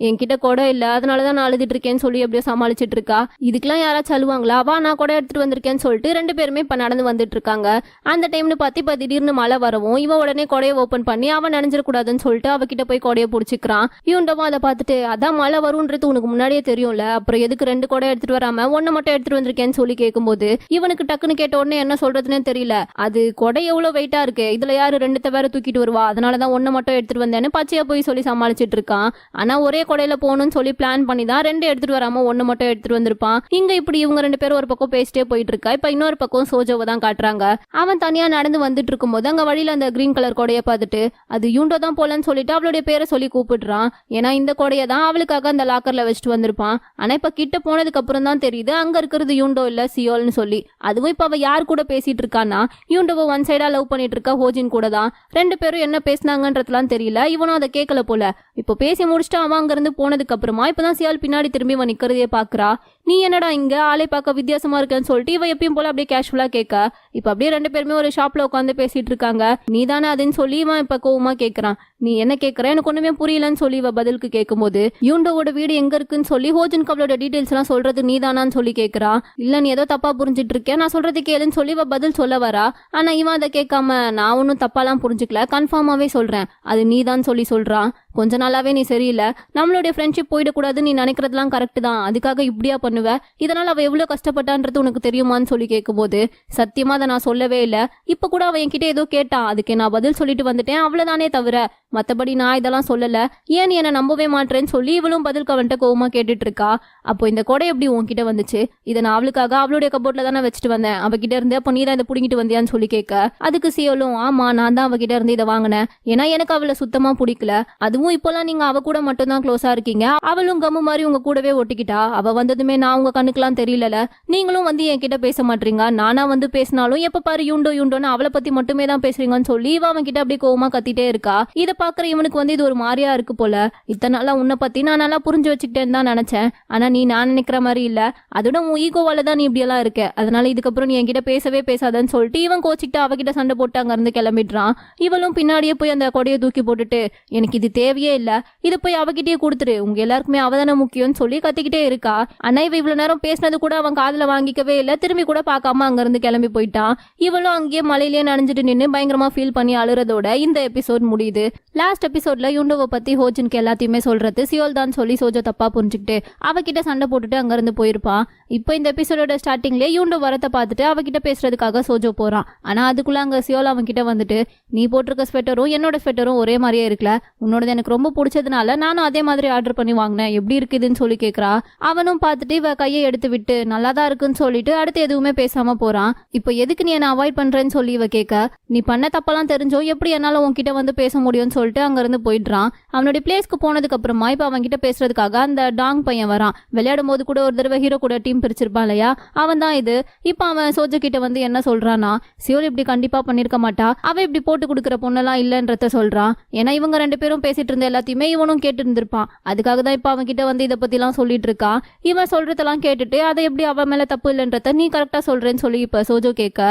என்கிட்ட கூட இல்ல, அதனாலதான் நான் அழுதுட்டு இருக்கேன்னு சொல்லி அப்படியே சமாளிச்சுட்டு இருக்கா. இதுக்கெல்லாம் யாராச்சும் அழுவாங்களா, வா நான் கூட எடுத்துட்டு வந்திருக்கேன்னு சொல்லிட்டு ரெண்டு பேருமே இப்ப நடந்து வந்துட்டு இருக்காங்க. அந்த டைம்னு பார்த்து இப்ப திடீர்னு மழை வரவும் இவ உடனே கொடையை ஓபன் பண்ணி அவன் நினைஞ்சிடக்கூடாதுன்னு சொல்லிட்டு அவகிட்ட போய் கொடையை பிடிச்சிக்கிறான். இவன்டமா அதை பார்த்துட்டு, அதான் மழை வரும்ன்றது உனக்கு முன்னாடியே தெரியும்ல, அப்புறம் எதுக்கு ரெண்டு கொடை எடுத்துட்டு வராம ஒன்னு மட்டும் எடுத்துட்டு வந்திருக்கேன்னு சொல்லி கேட்கும்போது இவனுக்கு டக்குன்னு கேட்ட உடனே என்ன சொல்றதுன்னே தெரியல. அது கொடை எவ்வளவு வெயிட்டா இருக்கு, இதுல யாரு ரெண்டு வேற தூக்கிட்டு வருவா, அதனாலதான் ஒன்னு மட்டும் எடுத்துட்டு வந்தேன்னு பச்சையா போய் சொல்லி சமாளிச்சிட்டு இருக்கான். ஆனா ஒரே கொடையில போகணும்னு சொல்லி பிளான் பண்ணி தான் ரெண்டு எடுத்துட்டு வராம ஒன்னு மட்டும் எடுத்துட்டு வந்திருப்பான். இங்க இப்படி இவங்க ரெண்டு பேரும் ஒரு பக்கம் பேசிட்டே போயிட்டு இருக்கா. இப்ப இன்னொரு பக்கம் சோஜோவை தான் காட்டுறாங்க. அவன் தனியா நடந்து வந்துட்டு இருக்கும் போது அங்க வழியில அந்த கிரீன் கலர் கொடைய பார்த்துட்டு அது யூண்டோ தான் போலன்னு சொல்லிட்டு அவளுடைய பேரை சொல்லி கூப்பிடுறான். ஏன்னா இந்த கொடையை தான் அவளுக்காக அந்த லாக்கர்ல வச்சுட்டு வந்திருப்பான். ஆனா இப்ப கிட்ட போனதுக்கு அப்புறம் தான் தெரியுது அங்க இருக்கிறது யூண்டோ இல்ல சியோல்னு சொல்லி. அதுவும் இப்ப அவ யார் கூட பேசிட்டு இருக்கான்னா யூண்டோவை ஒன் சைடா லவ் பண்ணிட்டு இருக்கா ஹோஜின் கூட தான். ரெண்டு பேரும் என்ன பேசினாங்கன்றதுலாம் தெரியல, இவனும் அதை கேட்கல போல. இப்போ பேசி முடிச்சுட்டு அவன் அங்க இருந்து போனதுக்கு அப்புறமா இப்பதான் சியால் பின்னாடி திரும்பி அவன் நிக்கிறதே பாக்குறா. நீ என்னடா இங்க ஆளை பார்க்க வித்தியாசமா இருக்கேன்னு சொல்லிட்டு இவ எப்பயும் போல அப்படியே கேஷுவலா கேட்க, இப்ப அப்படியே ரெண்டு பேருமே ஒரு ஷாப்ல உட்காந்து பேசிட்டு இருக்காங்க. நீ தானே அதுன்னு சொல்லி இவன் இப்ப கோவமா கேக்குறான். நீ என்ன கேக்குற, எனக்கு ஒண்ணுமே புரியலன்னு சொல்லி இவ பதிலுக்கு கேட்கும் போது யூண்டோவோட வீடு எங்க இருக்குன்னு சொல்லி ஹோஜின் அவளோட டீடைல்ஸ் எல்லாம் சொல்றது நீ தானான்னு சொல்லி கேக்குறா. இல்ல நீ ஏதோ தப்பா புரிஞ்சிட்டு இருக்கேன், நான் சொல்றது கேளுன்னு சொல்லி இவ பதில் சொல்ல வரா. ஆனா இவன் அதை கேட்காம நான் ஒன்னும் தப்பாலாம் புரிஞ்சுக்கல, கன்ஃபார்மாவே சொல்றேன், அது நீ தான் சொல்லி சொல்றான். கொஞ்ச நாளாவே நீ சரியில்லை, நம்மளுடைய ஃப்ரெண்ட்ஷிப் போயிடக்கூடாது, நீ நினைக்கிறதுலாம் கரெக்ட் தான், அதுக்காக இப்படியா பண்ணுவ, இதனால அவ எவ்வளவு கஷ்டப்பட்டான்றது உனக்கு தெரியுமான்னு சொல்லி கேட்கும்போது சத்தியமா அதை நான் சொல்லவே இல்லை, இப்ப கூட அவன் என்கிட்ட ஏதோ கேட்டான், அதுக்கு நான் பதில் சொல்லிட்டு வந்துட்டேன், அவ்வளவுதானே தவிர மத்தபடி நான் இதெல்லாம் சொல்லல, ஏன் நீ என்ன நம்பவே மாட்டேன்னு சொல்லி இவளும் பதில் அவன்கிட்ட கோவமா கேட்டுட்டு இருக்கா. அப்போ இந்த கொடை எப்படி உன்கிட்ட வந்துச்சு, இதை நான் அவளுக்காக அவளுடைய கபோர்ட்ல தானே வச்சுட்டு வந்தேன், அவகிட்ட இருந்து அப்போ நீ தான் இதை புடிங்கிட்டு வந்தியான்னு சொல்லி கேட்க, அதுக்கு சியோலும் ஆமா நான் தான் அவகிட்ட இருந்து இதை வாங்கினேன், ஏன்னா எனக்கு அவளை சுத்தமா பிடிக்கல, அதுவும் இப்போலாம் நீங்க அவ கூட மட்டும் தான் க்ளோஸா இருக்கீங்க, அவளும் கம்மு மாதிரி உங்க கூடவே ஒட்டிக்கிட்டா, அவ வந்ததுமே நான் உங்க கண்ணுக்கெல்லாம் தெரியல, நீங்களும் வந்து என்கிட்ட பேச மாட்டீங்க, நானா வந்து பேசினாலும் எப்ப பாரு யூண்டோ யூண்டோன்னு அவளை பத்தி மட்டுமே தான் பேசுறீங்கன்னு சொல்லி இவ அவன் கிட்ட அப்படியே கோவமா கத்திட்டே இருக்கா. இதை பாக்குற இவனுக்கு வந்து இது ஒரு மாதிரியா இருக்கு போல. இத்தனை நாளா உன்னை பத்தி நான் நல்லா புரிஞ்சு வச்சுக்கிட்டேன்னு தான் நினைச்சேன். ஆனா நீ நான் நினைக்கிற மாதிரி இல்ல. அதோட உன் ஈகோவால தான் நீ இப்படி எல்லாம் இருக்க. அதனால இதுக்கப்புறம் நீ என்கிட்ட பேசவே பேசாதன்னு சொல்லிட்டு இவன் கோச்சிக்கிட்டு அவகிட்ட சண்டை போட்டு அங்க இருந்து கிளம்பிடுறான். இவளும் பின்னாடியே போய் அந்த கொடையை தூக்கி போட்டுட்டு எனக்கு இது தேவையே இல்ல, இதை போய் அவகிட்டயே கொடுத்துரு, உங்க எல்லாருக்குமே அவதான முக்கியம்னு சொல்லி கத்திக்கிட்டே இருக்கா. ஆனா இவ இவ்வளவு நேரம் பேசினது கூட அவன் காதுல வாங்கிக்கவே இல்ல. திரும்பி கூட பார்க்காம அங்க இருந்து கிளம்பி போயிட்டான். இவளும் அங்கேயே மலையிலேயே நனைஞ்சிட்டு நின்று பயங்கரமா ஃபீல் பண்ணி அழுறதோட இந்த எபிசோட் முடியுது. லாஸ்ட் எபிசோட்ல யூண்டோவை பத்தி ஹோஜனுக்கு எல்லாத்தையுமே சொல்றது சியோல் தான் சொல்லி சோஜோ தப்பா புரிஞ்சுக்கிட்டு அவகிட்ட சண்டை போட்டுட்டு அங்க இருந்து போயிருப்பான். இப்போ இந்த எபிசோடோட ஸ்டார்டிங்லேயே யூண்டோ வரத்தை பார்த்துட்டு அவகிட்ட பேசுறதுக்காக சோஜோ போறான். ஆனா அதுக்குள்ள அங்க சியோல் அவன் கிட்ட வந்துட்டு நீ போட்டிருக்க ஸ்வெட்டரும் என்னோட ஸ்வெட்டரும் ஒரே மாதிரியே இருக்குல்ல, உன்னோடது எனக்கு ரொம்ப பிடிச்சதுனால நானும் அதே மாதிரி ஆர்டர் பண்ணி வாங்கினேன், எப்படி இருக்குதுன்னு சொல்லி கேட்கறா. அவனும் பார்த்துட்டு இவ கையை எடுத்து விட்டு நல்லாதான் இருக்குன்னு சொல்லிட்டு அடுத்து எதுவுமே பேசாம போறான். இப்போ எதுக்கு நீ என்ன அவாய்ட் பண்றேன்னு சொல்லி இவ கேட்க நீ பண்ண தப்பெல்லாம் தெரிஞ்சோ எப்படி என்னால உன்கிட்ட வந்து பேச முடியும்னு சொல்லிட்டு அங்க இருந்து போயிடுறான். அவனுடைய பிளேஸ்க்கு போனதுக்கு அப்புறமா இப்ப அவன் கிட்ட பேசுறதுக்காக அந்த டாங் பையன் வரான். விளையாடும் போது கூட ஒரு தடவை ஹீரோ கூட டீம் பிரிச்சிருப்பான் இல்லையா, அவன் தான் இது. இப்ப அவன் சோஜோ கிட்ட வந்து என்ன சொல்றானா, சியோல் இப்படி கண்டிப்பா பண்ணிருக்க மாட்டா, அவ இப்படி போட்டு கொடுக்குற பொண்ணெல்லாம் இல்லன்றத சொல்றான். ஏன்னா இவங்க ரெண்டு பேரும் பேசிட்டு இருந்த எல்லாத்தையுமே இவனும் கேட்டு இருந்திருப்பான். அதுக்காக தான் இப்ப அவன் கிட்ட வந்து இதை பத்தி எல்லாம் சொல்லிட்டு இருக்கான். இவன் சொல்றதெல்லாம் கேட்டுட்டு அதை எப்படி அவன் மேல தப்பு இல்லைன்றத நீ கரெக்டா சொல்றேன்னு சொல்லி இப்ப சோஜோ கேட்க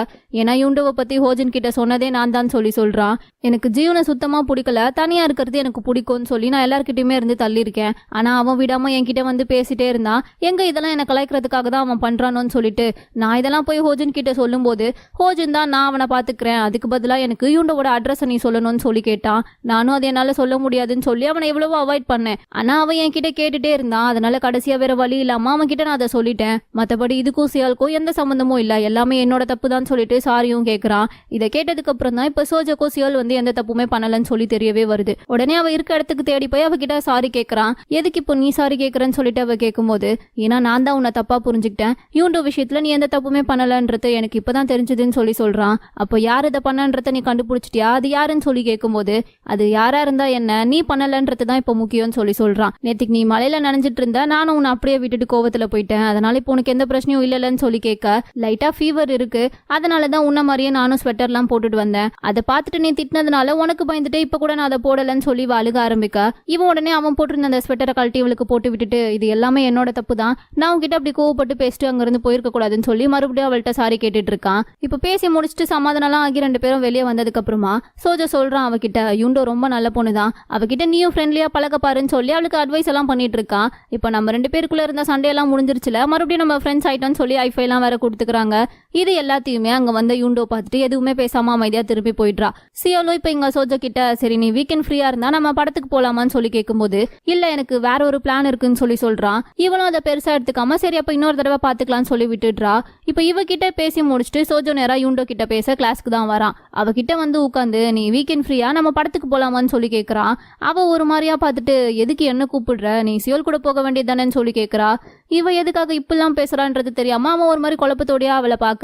ஏன்னா யூண்டோவை பத்தி ஹோஜன் கிட்ட சொன்னதே நான் தான் சொல்லி சொல்றான். எனக்கு ஜீவனை சுத்தமா பிடிக்கல, தனியா இருக்கிறது எனக்கு பிடிக்கும்னு சொல்லி நான் எல்லார்கிட்டயுமே இருந்து தள்ளி இருக்கேன். ஆனா அவன் விடாம என்கிட்ட வந்து பேசிட்டே இருந்தான். எங்க இதெல்லாம் எனக்கு கலாய்க்கிறதுக்காக தான் அவன் பண்றானோன்னு சொல்லிட்டு நான் இதெல்லாம் போய் ஹோஜன் கிட்ட சொல்லும் போது ஹோஜன் தான் நான் அவனை பாத்துக்கிறேன், அதுக்கு பதிலா எனக்கு யூண்டோவோட அட்ரஸ் நீ சொல்லணும்னு சொல்லி கேட்டான். நானும் அதை என்னால சொல்ல முடியாதுன்னு சொல்லி அவனை எவ்வளவோ அவாய்ட் பண்ணேன். ஆனா அவன் என்கிட்ட கேட்டுட்டே இருந்தான். அதனால கடைசியா வேற வழி இல்லாம அவன் கிட்ட நான் அதை சொல்லிட்டேன். மத்தபடி இதுக்கும் சியாலுக்கும் எந்த சம்பந்தமும் இல்ல, எல்லாமே என்னோட தப்பு தான் சொல்லிட்டு சாரியும் கேட்கறான். இதை கேட்டதுக்கு அப்புறம் தான் இப்ப சோஜோக்கோ சியால் வந்து எந்த தப்புமே பண்ணலன்னு சொல்லி தெரியவே வருது. உடனே அவ இருக்க இடத்துக்கு தேடி போய் அவகிட்ட சாரி கேட்கறான். எதுக்கு இப்போ நீ சாரி கேட்கறன்னு சொல்லிட்டு அவ கேட்கும்போது ஏன்னா நான் தான் உன்னை தப்பா புரிஞ்சுக்கிட்டேன், யூண்டோ விஷயத்துல நீ எந்த தப்புமே பண்ணலன்றது எனக்கு இப்பதான் தெரிஞ்சதுன்னு சொல்லி சொல்றான். அப்போ யார் இதை பண்ணன்றத நீ கண்டுபிடிச்சிட்டியா, அது யாருன்னு சொல்லி கேட்கும்போது அது யாரா இருந்தா என்ன, நீ பண்ணலன்றது தான் இப்போ முக்கியம்னு சொல்லி சொல்றான். நேத்துக்கு நீ மலையில நனைஞ்சிட்டு இருந்த, நானும் உன்னை அப்படியே விட்டுட்டு கோவத்துல போயிட்டேன், அதனால இப்போ உனக்கு எந்த பிரச்சனையும் இல்லலன்னு சொல்லி கேட்க லைட்டா ஃபீவர் இருக்கு, அதனாலதான் உன்ன மாதிரியே நானும் ஸ்வெட்டர்லாம் போட்டுட்டு வந்தேன், அதை பார்த்துட்டு நீ திட்டினதுனால உனக்கு பயந்துட்டு இப்ப கூட நான் அதை போடலன்னு சொல்லி அழுக ஆரம்பிக்க இவன் உடனே அவன் போட்டிருந்த அந்த ஸ்வெட்டரை கழட்டி இவளுக்கு போட்டு விட்டுட்டு இது எல்லாமே என்னோட தப்பு தான், நான் உன்கிட்ட அப்படி கோவப்பட்டு பேசிட்டு அங்க இருந்து போயிருக்க கூடாதுன்னு சொல்லி மறுபடியும் அவள்கிட்ட சாரி கேட்டுட்டு இருக்கான். இப்ப பேசி முடிச்சுட்டு சமாதானம் ஆகி ரெண்டு பேரும் வெளியே வந்ததுக்கு அப்புறமா சோஜோ சொல்றான் அவகிட்ட யூண்டோ ரொம்ப நல்ல பொண்ணுதான், அவகிட்ட நீயும் ஃப்ரெண்ட்லியா பழக பாருன்னு சொல்லி அவளுக்கு அட்வைஸ் எல்லாம் பண்ணிட்டு இருக்கான். இப்ப நம்ம ரெண்டு பேருக்குள்ள இருந்த சண்டையெல்லாம் முடிஞ்சிருச்சுல, மறுபடியும் நம்ம ஃப்ரெண்ட்ஸ் ஆயிட்டோம்னு சொல்லி ஐஃபை எல்லாம் வேற கொடுத்துக்கிறாங்க. இது எல்லாத்தையுமே அங்க வந்த யூண்டோ பார்த்துட்டு எதுவுமே பேசாம அமைதியா திருப்பி போயிடுறா. சியோலோ இப்ப இங்க சோஜோ கிட்ட சரி நீ வீக்கெண்ட் ஃப்ரீயா இருந்தா நம்ம படத்துக்கு போலாமான்னு சொல்லி கேட்கும்போது இல்ல எனக்கு வேற ஒரு பிளான் இருக்குன்னு சொல்லி சொல்றான். இவனும் அதை பெருசா எடுத்துக்காம சரி அப்ப இன்னொரு தடவை பாத்துக்கலாம்னு சொல்லி விட்டுடுறா. இப்ப இவகிட்ட பேசி முடிச்சுட்டு சோஜோ நேரா யூண்டோ கிட்ட பேச கிளாஸ்க்கு தான் வரான். அவகிட்ட வந்து உட்காந்து நீ வீக்கெண்ட் ஃப்ரீயா நம்ம படத்துக்கு போலாமான்னு சொல்லி கேட்கறான். அவ ஒரு மாதிரியா பார்த்துட்டு எதுக்கு என்ன கூப்பிடுற, நீ சியோல் கூட போக வேண்டியதானேன்னு சொல்லி கேட்கறா. இவ எதுக்காக இப்பெல்லாம் பேசுறான்றது தெரியாம அவன் ஒரு மாதிரி குழப்பத்தோடயா அவளை பார்க்க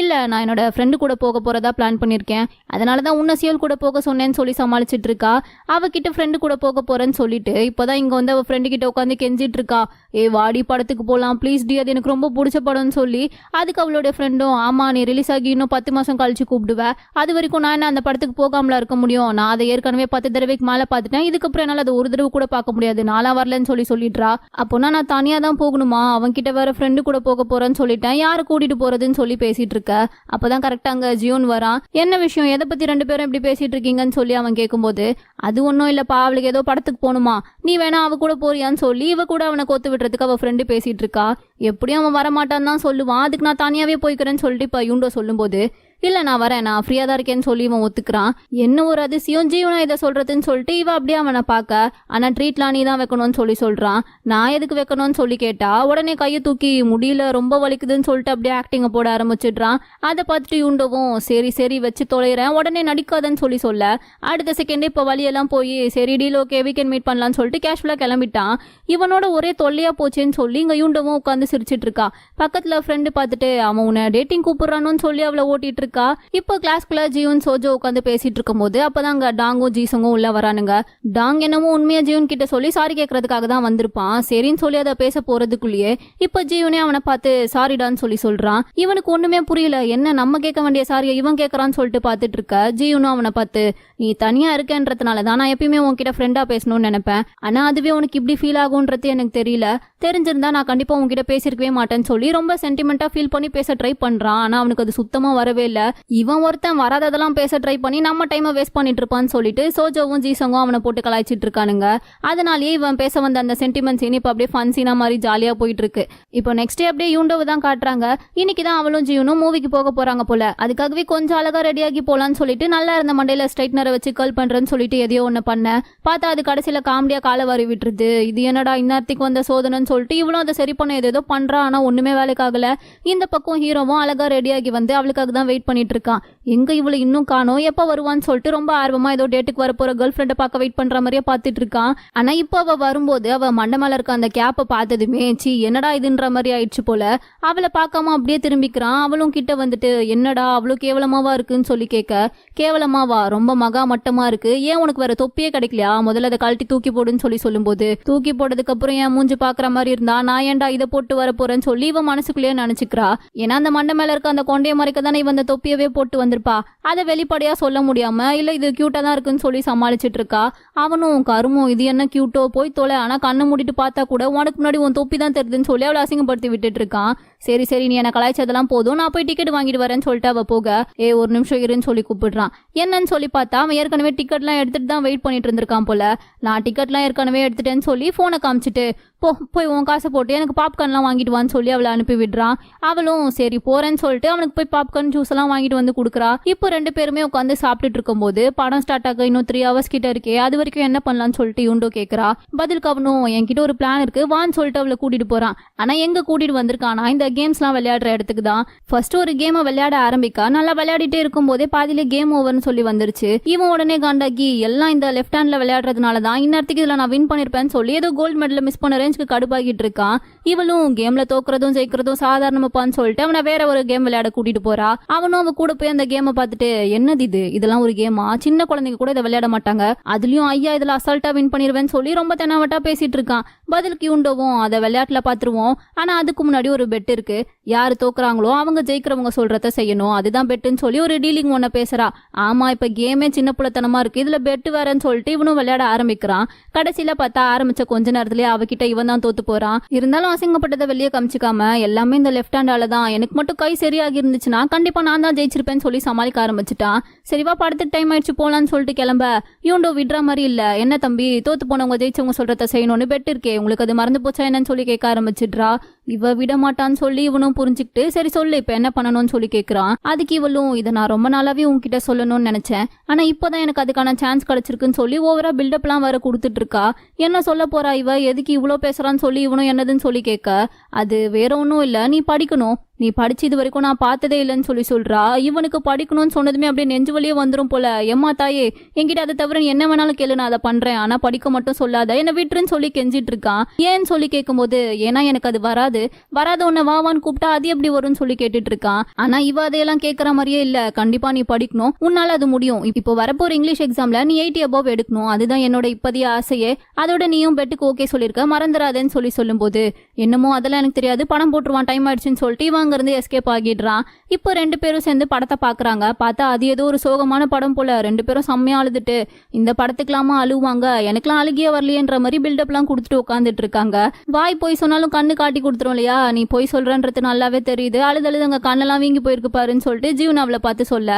இல்ல நான் என்னோட ஃப்ரெண்டு கூட போக போறதா பிளான் பண்ணிருக்கேன், அதனாலதான் உன்ன சியோல் கூட போக சொன்னேன்னு சொல்லி சமாளிச்சிட்டு இருக்கா. அவகிட்ட ஃப்ரெண்டு கூட போக போறேன்னு சொல்லிட்டு இப்பதான் இங்க வந்து அவ ஃப்ரெண்டு கிட்ட உட்காந்து கெஞ்சிட்டு இருக்கா. ஏ வாடி படத்துக்கு போலாம் ப்ளீஸ் டி, அது எனக்கு ரொம்ப பிடிச்ச படம்னு சொல்லி அதுக்கு அவளுடைய ஃப்ரெண்டும் ஆமா நீ ரிலீஸ் ஆகி இன்னும் 10 மாசம் கழிச்சு கூப்பிடுவேன், அது வரைக்கும் நான் என்ன அந்த படத்துக்கு போகாமலா இருக்க முடியும், நான் அதை ஏற்கனவே 10 தடவைக்கு மேல பார்த்துட்டேன், இதுக்கப்புறம் என்னால அதை ஒரு தடவை கூட பார்க்க முடியாது, நாளா வரலன்னு சொல்லி சொல்லிடுறா. அப்போனா நான் தனியா தான் போகணுமா, அவன் கிட்ட வேற ஃப்ரெண்டு கூட போக போறேன்னு சொல்லிட்டேன், யாரை கூட்டிட்டு போறதுன்னு சொல்லி பேசிட்டு இருக்க. அப்பதான் கரெக்டா அங்க ஜியோன் வரான். என்ன விஷயம், எதை பத்தி ரெண்டு பேரும் இப்படி பேசிட்டு இருக்கீங்கன்னு சொல்லி அவன் கேட்கும்போது அது ஒன்னும் இல்லப்பா, அவளுக்கு ஏதோ படத்துக்கு போகணுமா, நீ வேணா அவ கூட போறியான்னு சொல்லி இவ கூட அவனை கோத்து விடுறதுக்கு அவ ஃப்ரெண்டு பேசிட்டு இருக்கா. எப்படியும் அவன் வரமாட்டான்னு தான் சொல்லுவான், அதுக்கு நான் தனியாவே போய்க்கிறேன்னு சொல்லிட்டு இப்ப யூண்டோ சொல்லும்போது இல்ல நான் வரேன் நான் ஃப்ரீயா தான் இருக்கேன்னு சொல்லி இவன் ஒத்துக்கிறான். என்ன ஒரு அதிசயம் ஜீவனா இதை சொல்றதுன்னு சொல்லிட்டு இவ அப்படியே அவனை பார்க்க ஆனா ட்ரீட்லாம் நீ தான் வைக்கணும்னு சொல்லி சொல்றான். நான் எதுக்கு வைக்கணும்னு சொல்லி கேட்டா உடனே கையை தூக்கி முடியல ரொம்ப வலிக்குதுன்னு சொல்லிட்டு அப்படியே ஆக்டிங்க போட ஆரம்பிச்சிடுறான். அதை பார்த்துட்டு யூண்டோவும் சரி சரி வச்சு தொலைறேன் உடனே நடிக்காதன்னு சொல்லி சொல்ல அடுத்த செகண்டே இப்ப வழியெல்லாம் போய் சரி டீல் ஓகே வீக்கெண்ட் மீட் பண்ணலாம்னு சொல்லிட்டு கேஷுவலா கிளம்பிட்டான். இவனோட ஒரே தொல்லையா போச்சேன்னு சொல்லி இங்க யூண்டோவும் உட்காந்து சிரிச்சிட்டு இருக்கா. பக்கத்துல ஃப்ரெண்டு பார்த்துட்டு அவன் உன்னை டேட்டிங் கூப்பிடுறானு சொல்லி அவளை ஓட்டிட்டு இருக்கா. இப்போ கிளாஸ்க்குள்ள ஜியூன் சோஜோ உட்காந்து பேசிட்டு இருக்கும்போது அப்பதான் அங்க டாங்கும் ஜீசங்கும் உள்ள வரானுங்க. டாங் என்னமோ உண்மையா ஜியூன் கிட்ட சொல்லி சாரி கேட்கறதுக்காக தான் வந்திருப்பான். சரின்னு சொல்லி அதை பேச போறதுக்குள்ளேயே இப்ப ஜியூனே அவனை பார்த்து சாரிடான்னு சொல்றான். இவனுக்கு ஒண்ணுமே புரியல, என்ன நம்ம கேட்க வேண்டிய சாரியை இவன் கேட்கறான்னு சொல்லிட்டு பார்த்துட்டு இருக்க. ஜியூனும் அவனை பார்த்து நீ தனியா இருக்கன்றதுனாலதான் நான் எப்பயுமே உன்கிட்ட ஃப்ரெண்டா பேசணும்னு நினைப்பேன், ஆனா அதுவே உனக்கு இப்படி ஃபீல் ஆகும்ன்றது எனக்கு தெரியல, தெரிஞ்சிருந்தா நான் கண்டிப்பா உன்கிட்ட பேசிருக்கவே மாட்டேன்னு சொல்லி ரொம்ப சென்டிமெண்டா ஃபீல் பண்ணி பேச ட்ரை பண்றான். ஆனா அவனுக்கு அது சுத்தமா வரவே இல்ல. இவன் ஒருத்தன் வராததெல்லாம் பேச ட்ரை பண்ணி நம்ம டைமை வேஸ்ட் பண்ணிட்டு இருப்பான்னு சொல்லிட்டு சோஜோவும் ஜீசங்கும் அவனை போட்டு கலாய்ச்சிட்டு இருக்கானுங்க. அதனாலேயே இவன் பேச வந்த அந்த சென்டிமெண்ட் சீன் இப்ப அப்படியே ஃபன் சீனா மாதிரி ஜாலியா போயிட்டு இருக்கு. இப்போ நெக்ஸ்ட் டே அப்படியே யூண்டோவை தான் காட்டுறாங்க. இன்னைக்கு தான் அவளும் ஜியூனும் மூவிக்கு போக போறாங்க போல. அதுக்காகவே கொஞ்சம் அழகா ரெடியாகி போலான்னு சொல்லிட்டு நல்லா இருந்த மண்டையில ஸ்ட்ரைட்னரை வச்சு கர்ல் பண்றேன்னு சொல்லிட்டு எதையோ ஒண்ணு பண்ண பார்த்தா அது கடைசியில காமெடியா காலை வாரி விட்டுருது. இது என்னடா இந்நேரத்துக்கு வந்த சோதனைன்னு சொல்லிட்டு இவளும் அதை சரி பண்ண ஏதோ பண்றா. ஆனா ஒண்ணுமே வேலைக்காகல. இந்த பக்கம் ஹீரோவும் அழகா ரெடியாகி வந்து அவளுக்காக தான் வெயிட் பண்ணிட்டு இருக்கான். எங்க இவளு இன்னும் காணோம், எப்ப வருவான்னு சொல்லிட்டு ரொம்ப ஆர்வமா ஏதோ டேட்டுக்கு வர போற கேர்ள் ஃப்ரெண்டை பார்க்க வெயிட் பண்ற மாதிரியே பார்த்துட்டு இருக்கான். ஆனா இப்போ அவ வரும்போது அவ மண்டை மேல இருக்க அந்த கேப்பை பார்த்ததுமே சி என்னடா இதுன்ற மாதிரி ஆயிடுச்சு போல. அவளை பார்க்காம அப்படியே திரும்பிக்கிறான். அவளும் கிட்ட வந்துட்டு என்னடா அவ்வளவு கேவலமாவா இருக்குன்னு சொல்லி கேட்க, கேவலமாவா ரொம்ப மகா மட்டமா இருக்கு, ஏன் உனக்கு வேற தொப்பியே கிடைக்கலையா, முதல்ல அதை கழட்டி தூக்கி போடுன்னு சொல்லும்போது தூக்கி போட்டதுக்கு அப்புறம் ஏன் மூஞ்சி பாக்குற மாதிரி இருந்தா நான் ஏன்டா இதை போட்டு வர போறேன்னு சொல்லி இவன் மனசுக்குள்ளேயே நினைச்சுக்கிறா. ஏன்னா அந்த மண்டை மேல இருக்க அந்த கொண்டைய மறைக்க தானே இவன் அந்த தொப்பியவே போட்டு வந்திருப்பா. அதை வெளிப்படையா சொல்ல முடியாம இல்ல இது கியூட்டா தான் இருக்குன்னு சொல்லி சமாளிச்சுட்டு இருக்கா. அவனும் கருமும் இது என்ன கியூட்டோ போய் தொலை, ஆனா கண்ணை மூடிட்டு பார்த்தா கூட உனக்கு முன்னாடி உன் தொப்பி தான் தெரியுதுன்னு சொல்லி அவளை அசிங்கப்படுத்தி விட்டுட்டு இருக்கான். சரி சரி நீ என்ன கலாய்ச்சதெல்லாம் போதும், நான் போய் டிக்கெட் வாங்கிட்டு வரேன்னு சொல்லிட்டு அவ போக ஒரு நிமிஷம் இருன்னு சொல்லி கூப்பிடுறான். என்னன்னு சொல்லி பார்த்தா அவன் ஏற்கனவே டிக்கெட்லாம் எடுத்துட்டு தான் வெயிட் பண்ணிட்டு இருந்திருக்கான் போல. நான் டிக்கெட்லாம் ஏற்கனவே எடுத்துட்டேன்னு சொல்லி போனை காமிச்சிட்டு போய் உன் காசை போட்டு எனக்கு பாப்கார்ன்லாம் வாங்கிட்டு வான்னு சொல்லி அவளை அனுப்பி விடுறான். அவளும் சரி போறேன்னு சொல்லிட்டு அவனுக்கு போய் பாப்கார்ன் ஜூஸ் எல்லாம் வாங்கிட்டு வந்து கொடுக்குறா. இப்போ ரெண்டு பேருமே உட்காந்து சாப்பிட்டுட்டு இருக்கும்போது படம் ஸ்டார்ட் ஆக இன்னும் 3 hours கிட்ட இருக்கே, அது வரைக்கும் என்ன பண்ணலாம்னு சொல்லிட்டு யூண்டோ கேட்கறா. பதிலுக்கு அவனும் என்கிட்ட ஒரு பிளான் இருக்கு வான்னு சொல்லிட்டு அவளை கூட்டிட்டு போறான். ஆனா எங்க கூட்டிட்டு வந்திருக்கானா இந்த கேம்ஸ்லாம் விளையாடுற இடத்துக்கு தான். ஃபர்ஸ்ட் ஒரு கேமை விளையாட ஆரம்பிக்கா. நல்லா விளையாடிட்டே இருக்கும் போதே பாதியில கேம் ஓவர்னு சொல்லி வந்துருச்சு. இவன் உடனே காண்டாகி எல்லாம் இந்த லெஃப்ட் ஹேண்ட்ல விளையாடுறதுனால தான் இந்நேரத்துக்கு இதுல நான் வின் பண்ணிருப்பேன்னு சொல்லி ஏதோ கோல்டு மெடல் மிஸ் பண்ண ரேஞ்சுக்கு கடுப்பாகிட்டு இருக்கான். இவளும் கேம்ல தோக்குறதும் ஜெயிக்கிறதும் சாதாரணமாப்பான்னு சொல்லிட்டு அவனை வேற ஒரு கேம் விளையாட கூட்டிட்டு போறா. அவனும் அவன் கூட போய் அந்த கேமை பார்த்துட்டு என்னது இது, இதெல்லாம் ஒரு கேமா, சின்ன குழந்தைங்க கூட இதை விளையாட மாட்டாங்க, அதுலயும் ஐயா இதுல அசால்ட்டா வின் பண்ணிருவேன்னு சொல்லி ரொம்ப தெனாவட்டா பேசிட்டு இருக்கான். பதிலுக்கு யூண்டோவும் அதை விளையாட்டுல பாத்துருவோம், ஆனா அதுக்கு முன்னாடி ஒரு பெட் இருக்கு, யாரு தோக்குறாங்களோ அவங்க ஜெயிக்கிறவங்க சொல்றத செய்யணும், அதுதான் பெட்டுன்னு சொல்லி ஒரு டீலிங் ஒன்ன பேசுறா. ஆமா இப்ப கேமே சின்ன புள்ளத்தனமா இருக்கு, இதுல பெட்டு வேறன்னு சொல்லிட்டு இவனும் விளையாட ஆரம்பிக்கிறான். கடைசியில பார்த்தா ஆரம்பிச்ச கொஞ்ச நேரத்திலேயே அவகிட்ட இவன் தான் தோத்து போறான். இருந்தாலும் அசிங்கப்பட்டதை வெளியே காமிச்சிக்காம எல்லாமே இந்த லெஃப்ட் ஹேண்டால தான், எனக்கு மட்டும் கை சரியாகி இருந்துச்சுன்னா கண்டிப்பா நான் தான் ஜெயிச்சிருப்பேன்னு சொல்லி சமாளிக்க ஆரம்பிச்சுட்டான். சரிவா படத்துக்கு டைம் ஆயிடுச்சு போலான்னு சொல்லிட்டு கிளம்ப யூண்டோ விடுற மாதிரி இல்ல, என்ன தம்பி தோத்து போனவங்க ஜெயிச்சவங்க சொல்றத செய்யணும்னு பெட் இருக்கே உங்களுக்கு அது மறந்து போச்சா என்னன்னு சொல்லி கேட்க ஆரம்பிச்சிட்றா. இவ விட மாட்டான்னு சொல்லி இவனும் புரிஞ்சுக்கிட்டு சரி சொல்லு இப்ப என்ன பண்ணணும்னு சொல்லி கேட்கறான். அதுக்கு இவளும் இதை நான் ரொம்ப நாளாவே உன்கிட்ட சொல்லணும்னு நினைச்சேன், ஆனா இப்பதான் எனக்கு அதுக்கான சான்ஸ் கிடைச்சிருக்குன்னு சொல்லி ஓவரா பில்டப் எல்லாம் வர கொடுத்துட்டு இருக்கா. என்ன சொல்ல போறா இவ, எதுக்கு இவ்வளவு பேசுறான்னு சொல்லி இவனும் என்னதுன்னு சொல்லி கேட்க, அது வேற ஒன்னும் இல்ல நீ படிக்கணும், நீ படிச்சு இது வரைக்கும் நான் பார்த்ததே இல்லைன்னு சொல்லி சொல்றா. இவனுக்கு படிக்கணும்னு சொன்னதுமே அப்படியே நெஞ்சு வலியே வந்துரும் போல. எம்மா தாயே என்கிட்ட அதை தவிர என்ன வேணாலும் கேளு நான் அதை பண்றேன், ஆனா படிக்க மட்டும் சொல்லாத என்ன விட்டுருன்னு சொல்லி கெஞ்சிட்டு இருக்கான். ஏன்னு சொல்லி கேட்கும்போது ஏன்னா எனக்கு அது வராத உன்னை வாவான்னு கூப்பிட்டா அது எப்படி வரும்னு சொல்லி கேட்டுட்டு இருக்கான். ஆனா இவ அதையெல்லாம் கேட்கற மாதிரியே இல்ல, கண்டிப்பா நீ படிக்கணும், உன்னால அது முடியும், இப்போ வரப்போற இங்கிலீஷ் எக்ஸாம்ல நீ 80 above எடுக்கணும், அதுதான் என்னோட இப்போதைய ஆசையே, அதோட நீயும் பெட்டுக்கு ஓகே சொல்லிருக்க மறந்துடாதேன்னு சொல்லி சொல்லும்போது என்னமோ அதெல்லாம் எனக்கு தெரியாது பணம் போட்டுருவான் டைம் ஆயிடுச்சுன்னு சொல்லிட்டு இவங்க இருந்து எஸ்கேப் ஆகிடுறான். இப்போ ரெண்டு பேரும் சேர்ந்து படத்தை பாக்குறாங்க. பார்த்தா அது ஏதோ ஒரு சோகமான படம் போல. ரெண்டு பேரும் செம்மையா அழுதுட்டு இந்த படத்துக்கெல்லாமா அழுவாங்க, எனக்குலாம் அழுகியே வரலையேன்ற மாதிரி பில்டப் எல்லாம் கொடுத்துட்டு உட்காந்துட்டு இருக்காங்க. வாய் போய் சொன்னாலும் கண்ணு காட்டி கொடுத்துரும் இல்லையா, நீ போய் சொல்றன்றது நல்லாவே தெரியுது, அழுதழுது அங்க கண்ணெல்லாம் வீங்கி போயிருக்கு பாருன்னு சொல்லிட்டு ஜீவன் அவளை பார்த்து சொல்ல,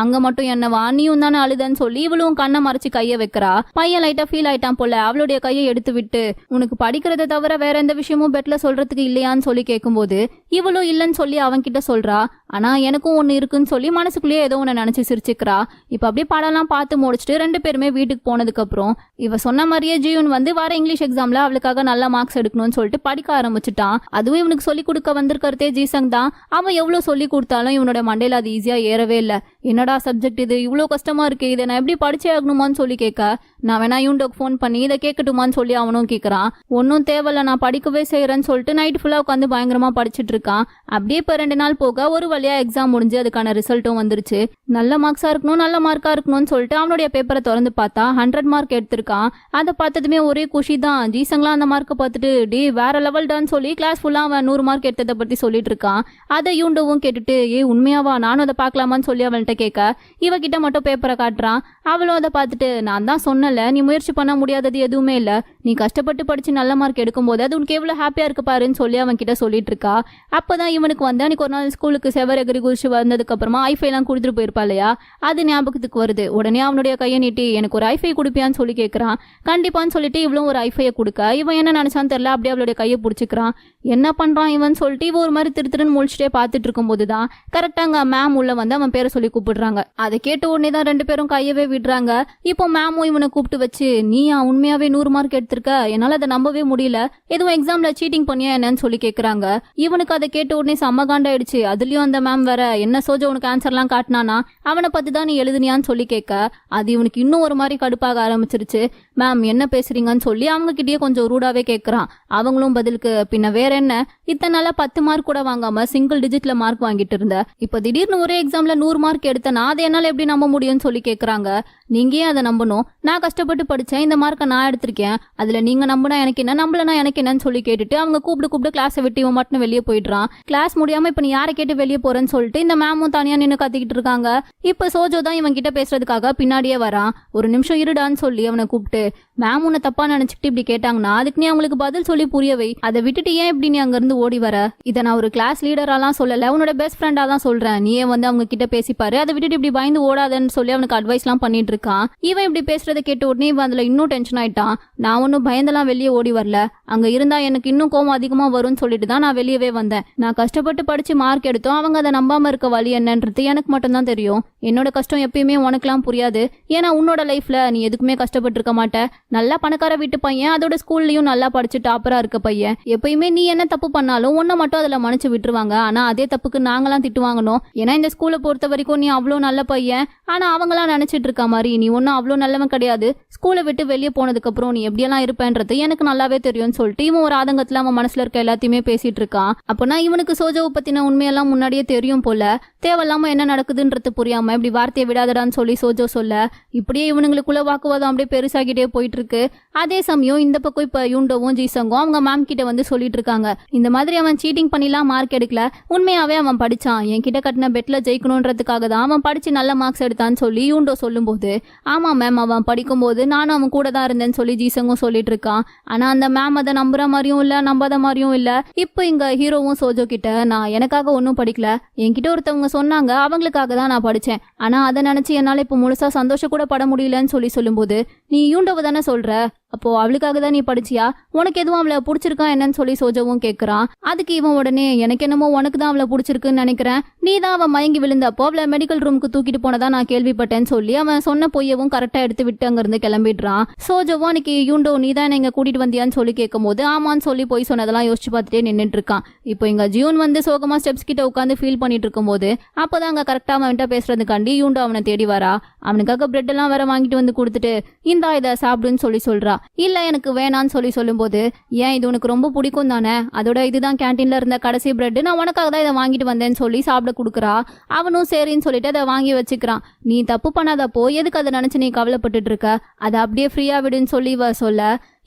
அங்க மட்டும் என்னவா நீயும் தானே அழுதன்னு சொல்லி இவளும் கண்ணை மறைச்சு கைய வைக்கிறா. பையன் லைட்டா ஃபீல் ஆயிட்டான் போல. அவளுடைய கையை எடுத்து விட்டு உனக்கு படிக்கிறத தவிர வேற எந்த விஷயமும் பெட்ல சொல்றதுக்கு இல்லையான்னு சொல்லி கேட்கும்போது இவளும் இல்லன்னு சொல்லி அவன் கிட்ட சொல்றா. ஆனா எனக்கும் ஒண்ணு இருக்குன்னு சொல்லி மனசுக்குள்ளேயே ஏதோ ஒண்ணு நினைச்சு சிரிச்சுக்கிறா. இப்ப அப்படியே படம்லாம் பார்த்து முடிச்சுட்டு ரெண்டு பேருமே வீட்டுக்கு போனதுக்கு அப்புறம் இவ சொன்ன மாதிரியே ஜீவன் வந்து வர இங்கிலீஷ் எக்ஸாம்ல அவளுக்காக நல்ல மார்க்ஸ் எடுக்கணும்னு சொல்லிட்டு படிக்க ஆரம்பிச்சுட்டான். அதுவும் இவனுக்கு சொல்லி கொடுக்க வந்திருக்கிறதே ஜீசங் தான். அவன் எவ்வளவு சொல்லி கொடுத்தாலும் இவனோட மண்டையில அது ஈஸியா ஏறவே இல்லை. என்னடா சப்ஜெக்ட் இது இவ்வளோ கஷ்டமா இருக்கு, இதை நான் எப்படி படிச்சே ஆகணுமான்னு சொல்லி கேட்க, நான் வேணா யூண்டோக்கு ஃபோன் பண்ணி இதை கேட்கட்டுமான்னு சொல்லி அவனும் கேட்குறான். ஒன்றும் தேவையில்ல, நான் படிக்கவே செய்கிறேன்னு சொல்லிட்டு நைட் ஃபுல்லாக உட்காந்து பயங்கரமா படிச்சுட்டு இருக்கான். அப்படியே இப்போ 2 நாள் போக ஒரு வழியா எக்ஸாம் முடிஞ்சு அதுக்கான ரிசல்ட்டும் வந்துருச்சு. நல்ல மார்க்ஸா இருக்கணும், நல்ல மார்க்கா இருக்கணும்னு சொல்லிட்டு அவனுடைய பேப்பரை திறந்து பார்த்தா 100 மார்க் எடுத்திருக்கான். அதை பார்த்ததுமே ஒரே குஷி தான். ஜீசங்களாம் அந்த மார்க்கை பார்த்துட்டு டே வேற லெவல்டான்னு சொல்லி கிளாஸ் ஃபுல்லாக அவன் 100 மார்க் எடுத்ததை பற்றி சொல்லிட்டு இருக்கான். அதை யூண்டோவும் கேட்டுட்டு உண்மையாவா, நானும் அதை பார்க்கலாமான்னு சொல்லி அவள்கிட்ட கேட்க, இவகிட்ட மட்டும் பேப்பரை காட்டுறான். அவளும் அதை பார்த்துட்டு நான் தான் சொன்னல, நீ முயற்சி பண்ண முடியாதது எதுவுமே இல்லை, நீ கஷ்டப்பட்டு படிச்சு நல்ல மார்க் எடுக்கும்போது அது உனக்கு எவ்வளோ ஹாப்பியா இருக்கு பாருன்னு சொல்லி அவன் கிட்ட சொல்லிட்டு இருக்கா. அப்பதான் இவனுக்கு வந்து அன்னைக்கு ஒரு நாள் ஸ்கூலுக்கு செவரகிரி குதிச்சு வந்ததுக்கு அப்புறமா ஐஃபைலாம் கொடுத்துட்டு போயிருப்பா இல்லையா, அது ஞாபகத்துக்கு வருது. உடனே அவனுடைய கையை நீட்டி எனக்கு ஒரு ஐஃபை கொடுப்பியான்னு சொல்லி கேட்கறான். கண்டிப்பான்னு சொல்லிட்டு இவ்வளவு ஒரு ஐஃபையை கொடுக்க இவன் என்ன நினைச்சான்னு தெரியல, அப்படியே அவளுடைய கையை பிடிச்சிக்கிறான். என்ன பண்றான் இவன் சொல்லிட்டு இவ ஒரு மாதிரி திருன்னு முழிச்சுட்டே பார்த்துட்டு இருக்கும் போதுதான் கரெக்டா அங்க மேம் உள்ள வந்து அவன் பேரை சொல்லி கூப்பிடுறாங்க. அதை கேட்ட உடனே தான் 2 பேரும் கையவே விடுறாங்க. இப்போ மேமும் இவனை கூப்பிட்டு வச்சு நீயா உண்மையாவே 100 மார்க் எடுத்திருக்க, என்னால அதை நம்பவே முடியல, எதுவும் எக்ஸாம்ல சீட்டிங் பண்ணியா என்னன்னு சொல்லி கேக்குறாங்க. இவனுக்கு அதை கேட்ட உடனே செம்ம காண்டாயிடுச்சு. அதுலயும் அந்த மேம் வேற என்ன சோஜா உனக்கு ஆன்சர்லாம் காட்டினானா, அவனை பத்தி தான் நீ எழுதுனியான்னு சொல்லி கேட்க, அது இவனுக்கு இன்னும் ஒரு மாதிரி கடுப்பாக ஆரம்பிச்சிருச்சு. மேம் என்ன பேசுறீங்கன்னு சொல்லி அவங்க கிட்டயே கொஞ்சம் ரூடாவே கேட்கறான். அவங்களும் பதிலுக்கு பின்ன வேற என்ன, இத்தனை நாளா 10 மார்க் கூட வாங்காம சிங்கிள் டிஜிட்ல மார்க் வாங்கிட்டு இருந்த, இப்ப திடீர்னு ஒரே எக்ஸாம்ல 100 மார்க் எடுத்தனா அதை என்னால எப்படி நம்ப முடியும்னு சொல்லி கேக்குறாங்க. நீங்க ஏன் அதை நம்பணும், நான் கஷ்டப்பட்டு படிச்சேன், இந்த மார்க்கை நான் எடுத்திருக்கேன், அதுல நீங்க நம்பினா எனக்கு என்ன, நம்பலனா எனக்கு என்னன்னு சொல்லி கேட்டுட்டு அவங்க கூப்பிட்டு கிளாஸை விட்டு இவன் மட்டும் வெளியே போயிடுறான். கிளாஸ் முடியாம இப்ப நீ யாரை கேட்டு வெளியே போறேன்னு சொல்லிட்டு இந்த மேமும் தனியா நின்று கத்திக்கிட்டு இருக்காங்க. இப்ப சோஜோ தான் இவன் கிட்ட பேசுறதுக்காக பின்னாடியே வரான். ஒரு நிமிஷம் இருடான்னு சொல்லி அவனை கூப்பிட்டு மேம் உன்னை தப்பா நினைச்சுக்கிட்டு இப்படி கேட்டாங்கன்னா அதுக்கு நீ அவங்களுக்கு பதில் சொல்லி புரியவை, அதை விட்டுட்டு ஏன் இப்படி நீ அங்க இருந்து ஓடி வர, இதை நான் ஒரு கிளாஸ் லீடராலாம் சொல்லல, உன்னோட பெஸ்ட் ஃப்ரெண்டா தான் சொல்றேன், நீயே வந்து அவங்க கிட்ட பேசிப்பாரு, அதை விட்டுட்டு இப்படி பயந்து ஓடாதன்னு சொல்லி அவனுக்கு அட்வைஸ் எல்லாம் பண்ணிட்டு இருக்கான். இவன் இப்படி பேசுறதை கேட்ட உடனே இவன் அதுல இன்னும் டென்ஷன் ஆயிட்டான். நான் ஒன்னும் பயந்தெல்லாம் வெளியே ஓடி வரல, அங்க இருந்தா எனக்கு இன்னும் கோவம் அதிகமா வரும்னு சொல்லிட்டு தான் நான் வெளியவே வந்தேன். நான் கஷ்டப்பட்டு படிச்சு மார்க் எடுத்தோம், அவங்க அதை நம்பாம இருக்க வழி என்னன்றது எனக்கு மட்டும் தான் தெரியும். என்னோட கஷ்டம் எப்பயுமே உனக்குலாம் புரியாது, ஏன்னா உன்னோட லைஃப்ல நீ எதுக்குமே கஷ்டப்பட்டு இருக்க மாட்ட, நல்லா பணக்கார வீட்டு பையன், அதோட ஸ்கூல்லயும் நல்லா படிச்சு டாப்பரா இருக்க பையன், எப்பயுமே நீ என்ன தப்பு பண்ணாலும் உன்னை மட்டும் அதுல மன்னிச்சு விட்டுருவாங்க, ஆனா அதே தப்புக்கு நாங்களாம் திட்டு வாங்கணும். ஏன்னா இந்த ஸ்கூலை பொறுத்த வரைக்கும் நீ அவ்வளோ நல்ல பையன், ஆனா அவங்களாம் நினைச்சிட்டு இருக்க மாதிரி நீ ஒன்னும் அவ்வளோ நல்லவன் கிடையாது, ஸ்கூலை விட்டு வெளியே போனதுக்கு அப்புறம் நீ எப்படியெல்லாம் இருப்பேன்றது எனக்கு நல்லாவே தெரியும்னு சொல்லிட்டு இவன் ஒரு ஆதங்கத்துல அவன் மனசுல இருக்க எல்லாத்தையுமே பேசிட்டு இருக்கான். அப்பனா இவனுக்கு சோஜாவை பத்தின உண்மையெல்லாம் முன்னாடியே தெரியும் போல, தேவையில்லாம என்ன நடக்குதுன்றது புரியாம இப்படி வார்த்தையை விடாதடான்னு சொல்லி சோஜோ சொல்ல, இப்படியே இவனுங்களுக்குள்ள வாக்குவாதம் அப்படியே பெருசாகிட்டே போயிட்டு இருக்கு. அதே சமயம் இந்த பக்கம் இப்ப யூண்டோவும் ஜீசங்கும் அவங்க மேம் கிட்ட வந்து சொல்லிட்டு இருக்காங்க, இந்த மாதிரி அவன் சீட்டிங் பண்ணிலாம் மார்க் எடுக்கல, உண்மையாவே அவன் படிச்சான், என் கிட்ட கட்டின பெட்ல ஜெயிக்கணும்ன்றதுக்காக தான் அவன் படிச்சு நல்ல மார்க்ஸ் எடுத்தான்னு சொல்லி யூண்டோ சொல்லும் போது, ஆமா மேம் அவன் படிக்கும்போது நானும் அவன் கூட தான் இருந்தேன்னு சொல்லி ஜீசங்கும் சொல்லிட்டு இருக்கான். ஆனா அந்த மேம் அதை நம்புற மாதிரியும் இல்ல, நம்பாத மாதிரியும் இல்ல. இப்போ இங்க ஹீரோவும் சோஜோ கிட்ட நான் எனக்காக ஒன்னும் படிக்கல, என்கிட்ட ஒருத்தவங்க சொன்னாங்க அவங்களுக்காக தான் நான் படிச்சேன், ஆனா அதை நினைச்சு என்னால இப்ப முழுசா சந்தோஷம் கூட பட முடியலன்னு சொல்லி சொல்லும்போது, நீ யூண்டோவை தானே சொல்ற, அப்போ அவளுக்காக தான் நீ படிச்சியா, உனக்கு எதுவும் அவளை பிடிச்சிருக்கா என்னன்னு சொல்லி சோஜோவும் கேட்கறான். அதுக்கு இவன் உடனே எனக்கு என்னமோ உனக்கு தான் அவளை பிடிச்சிருக்குன்னு நினைக்கிறேன், நீ தான் அவன் மயங்கி விழுந்தப்போ அவளை மெடிக்கல் ரூமுக்கு தூக்கிட்டு போனதா நான் கேள்விப்பட்டேன்னு சொல்லி அவன் சொன்ன பொய்யவும் கரெக்டா எடுத்து விட்டு அங்க இருந்து கிளம்பிடுறான். சோஜோவும் அன்னைக்கு யூண்டோ நீ தான் எங்க கூட்டிட்டு வந்தியான்னு சொல்லி கேட்கும் போது ஆமான்னு சொல்லி போய் சொன்னதெல்லாம் யோசிச்சு பார்த்துட்டே நின்றுட்டு இருக்கான். இப்போ இங்க ஜியூன் வந்து சோகமா ஸ்டெப்ஸ் கிட்ட உட்காந்து ஃபீல் பண்ணிட்டு இருக்கும் போது அப்பதான் அங்க கரெக்டா அவன்கிட்ட பேசுறதுக்காண்டி யூண்டோ அவனை தேடி வரா. அவனுக்காக பிரெட் எல்லாம் வேற வாங்கிட்டு வந்து கொடுத்துட்டு இந்தா இதை சாப்பிடுன்னு சொல்லி சொல்றா. இல்ல எனக்கு வேணான்னு சொல்லி சொல்லும்போது, ஏன் இது உனக்கு ரொம்ப பிடிக்கும் தானே, அதோட இதுதான் கேன்டீன்ல இருந்த கடைசி பிரெட், நான் உனக்காக தான் இதை வாங்கிட்டு வந்தேன்னு சொல்லி சாப்பிட கொடுக்குறா. அவனும் சரின்னு சொல்லிட்டு அதை வாங்கி வச்சுக்கிறான். நீ தப்பு பண்ணாதப்போ எதுக்கு அதை நினைச்சு நீ கவலைப்பட்டுட்டு இருக்க, அதை அப்படியே ஃப்ரீயா விடுன்னு சொல்லி சொல்ல,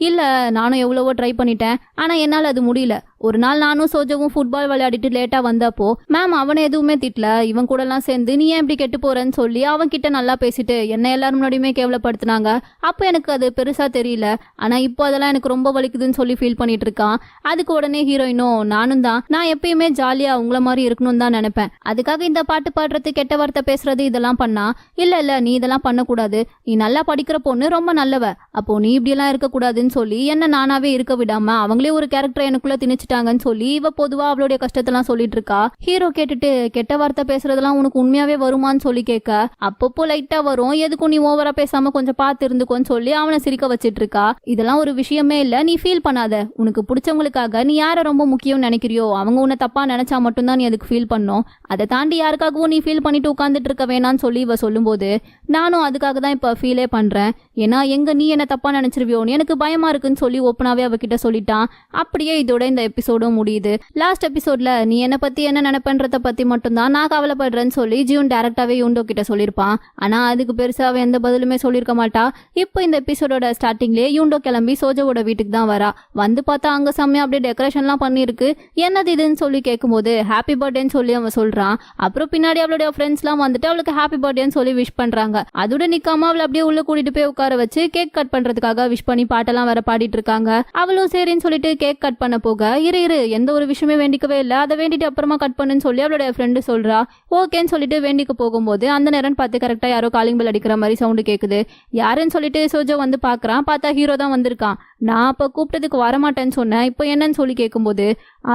இல்ல நானும் எவ்வளவோ ட்ரை பண்ணிட்டேன், ஆனா என்னால அது முடியல. ஒரு நாள் நானும் சோஜவும் ஃபுட்பால் விளையாடிட்டு லேட்டா வந்தப்போ மேம் அவனை எதுவுமே திட்டல, இவன் கூட எல்லாம் சேர்ந்து நீ ஏன் இப்படி கெட்டு போறன்னு சொல்லி அவன் கிட்ட நல்லா பேசிட்டு என்ன எல்லாரும் முன்னாடியுமே கேவலப்படுத்தினாங்க. அப்போ எனக்கு அது பெருசா தெரியல, ஆனா இப்போ அதெல்லாம் எனக்கு ரொம்ப வலிக்குதுன்னு சொல்லி ஃபீல் பண்ணிட்டு இருக்கான். அதுக்கு உடனே ஹீரோயினும் நானும் தான், நான் எப்பயுமே ஜாலியா உங்களை மாதிரி இருக்கணும்னு தான் நினைப்பேன், அதுக்காக இந்த பாட்டு பாடுறது கெட்ட வார்த்தை பேசுறது இதெல்லாம் பண்ணா, இல்ல நீ இதெல்லாம் பண்ணக்கூடாது, நீ நல்லா படிக்கிற பொண்ணு ரொம்ப நல்லவ, அப்போ நீ இப்படி எல்லாம் இருக்கக்கூடாதுன்னு இருக்காங்கன்னு சொல்லி என்ன நானாவே இருக்க விடாம அவங்களே ஒரு கேரக்டர் எனக்குள்ள திணிச்சிட்டாங்கன்னு சொல்லி இவ பொதுவா அவளுடைய கஷ்டத்தெல்லாம் சொல்லிட்டு இருக்கா. ஹீரோ கேட்டுட்டு கெட்ட வார்த்தை பேசுறதெல்லாம் உனக்கு உண்மையாவே வருமான்னு சொல்லி கேட்க அப்பப்போ லைட்டா வரும், எதுக்கும் நீ ஓவரா பேசாம கொஞ்சம் பார்த்து இருந்துக்கோன்னு சொல்லி அவனை சிரிக்க வச்சிட்டு இருக்கா. இதெல்லாம் ஒரு விஷயமே இல்ல, நீ ஃபீல் பண்ணாத. உனக்கு பிடிச்சவங்களுக்காக நீ யாரை ரொம்ப முக்கியம் நினைக்கிறியோ அவங்க உன்னை தப்பா நினைச்சா மட்டும்தான் நீ அதுக்கு ஃபீல் பண்ணும். அதை தாண்டி யாருக்காகவும் நீ ஃபீல் பண்ணிட்டு உட்காந்துட்டு இருக்க வேணான்னு சொல்லி இவ சொல்லும்போது நானும் அதுக்காக தான் இப்ப ஃபீலே பண்றேன். ஏன்னா எங்க நீ என்ன தப்பா நினைச்சிருவியோன்னு எனக்கு பயமா இருக்குன்னு சொல்லி ஓப்பனாவே அவகிட்ட சொல்லிட்டான். அப்படியே இதோட இந்த எபிசோடும் முடியுது. லாஸ்ட் எபிசோட்ல நீ என்ன பத்தி என்ன நினைப்பன்றத பத்தி மட்டும்தான் நான் கவலைப்படுறேன்னு சொல்லி ஜியூன் டைரக்டாவே யூண்டோ கிட்ட சொல்லியிருப்பான். ஆனா அதுக்கு பெருசா அவ எந்த பதிலுமே சொல்லியிருக்க மாட்டா. இப்போ இந்த எபிசோடோட ஸ்டார்டிங்லேயே யூண்டோ கிளம்பி சோஜோவோட வீட்டுக்கு தான் வரா. வந்து பார்த்தா அங்க செம்மையா அப்படியே டெக்கரேஷன்லாம் பண்ணிருக்கு. என்னது இதுன்னு சொல்லி கேட்கும்போது ஹாப்பி பர்த்டேன்னு சொல்லி அவன் சொல்றான். அப்புறம் பின்னாடி அவளுடைய ஃப்ரெண்ட்ஸ்லாம் வந்துட்டு அவளுக்கு ஹாப்பி பர்த்டேன்னு சொல்லி விஷ் பண்றாங்க. அதோட நிக்காம அவளை அப்படியே உள்ள கூட்டிட்டு போய் உட்கார வச்சு கேக் கட் பண்றதுக்காக விஷ் பண்ணி பாட்டெல்லாம் வேற பாடிட்டு இருக்காங்க. அவளும் சரின்னு சொல்லிட்டு கேக் கட் பண்ண போக இரு எந்த ஒரு விஷயமே வேண்டிக்கவே இல்லை, அதை வேண்டிட்டு அப்புறமா கட் பண்ணுன்னு சொல்லி அவளுடைய ஃப்ரெண்டு சொல்றா. ஓகேன்னு சொல்லிட்டு வேண்டிக்கு போகும்போது அந்த நேரம் பார்த்து கரெக்டா யாரோ காலிங் பெல் அடிக்கிற மாதிரி சவுண்டு கேக்குது. யாருன்னு சொல்லிட்டு சோஜோ வந்து பாக்குறான். பார்த்தா ஹீரோ தான் வந்திருக்கான். நான் அப்ப கூப்பிட்டதுக்கு வரமாட்டேன்னு சொன்னேன், இப்போ என்னன்னு சொல்லி கேட்கும்போது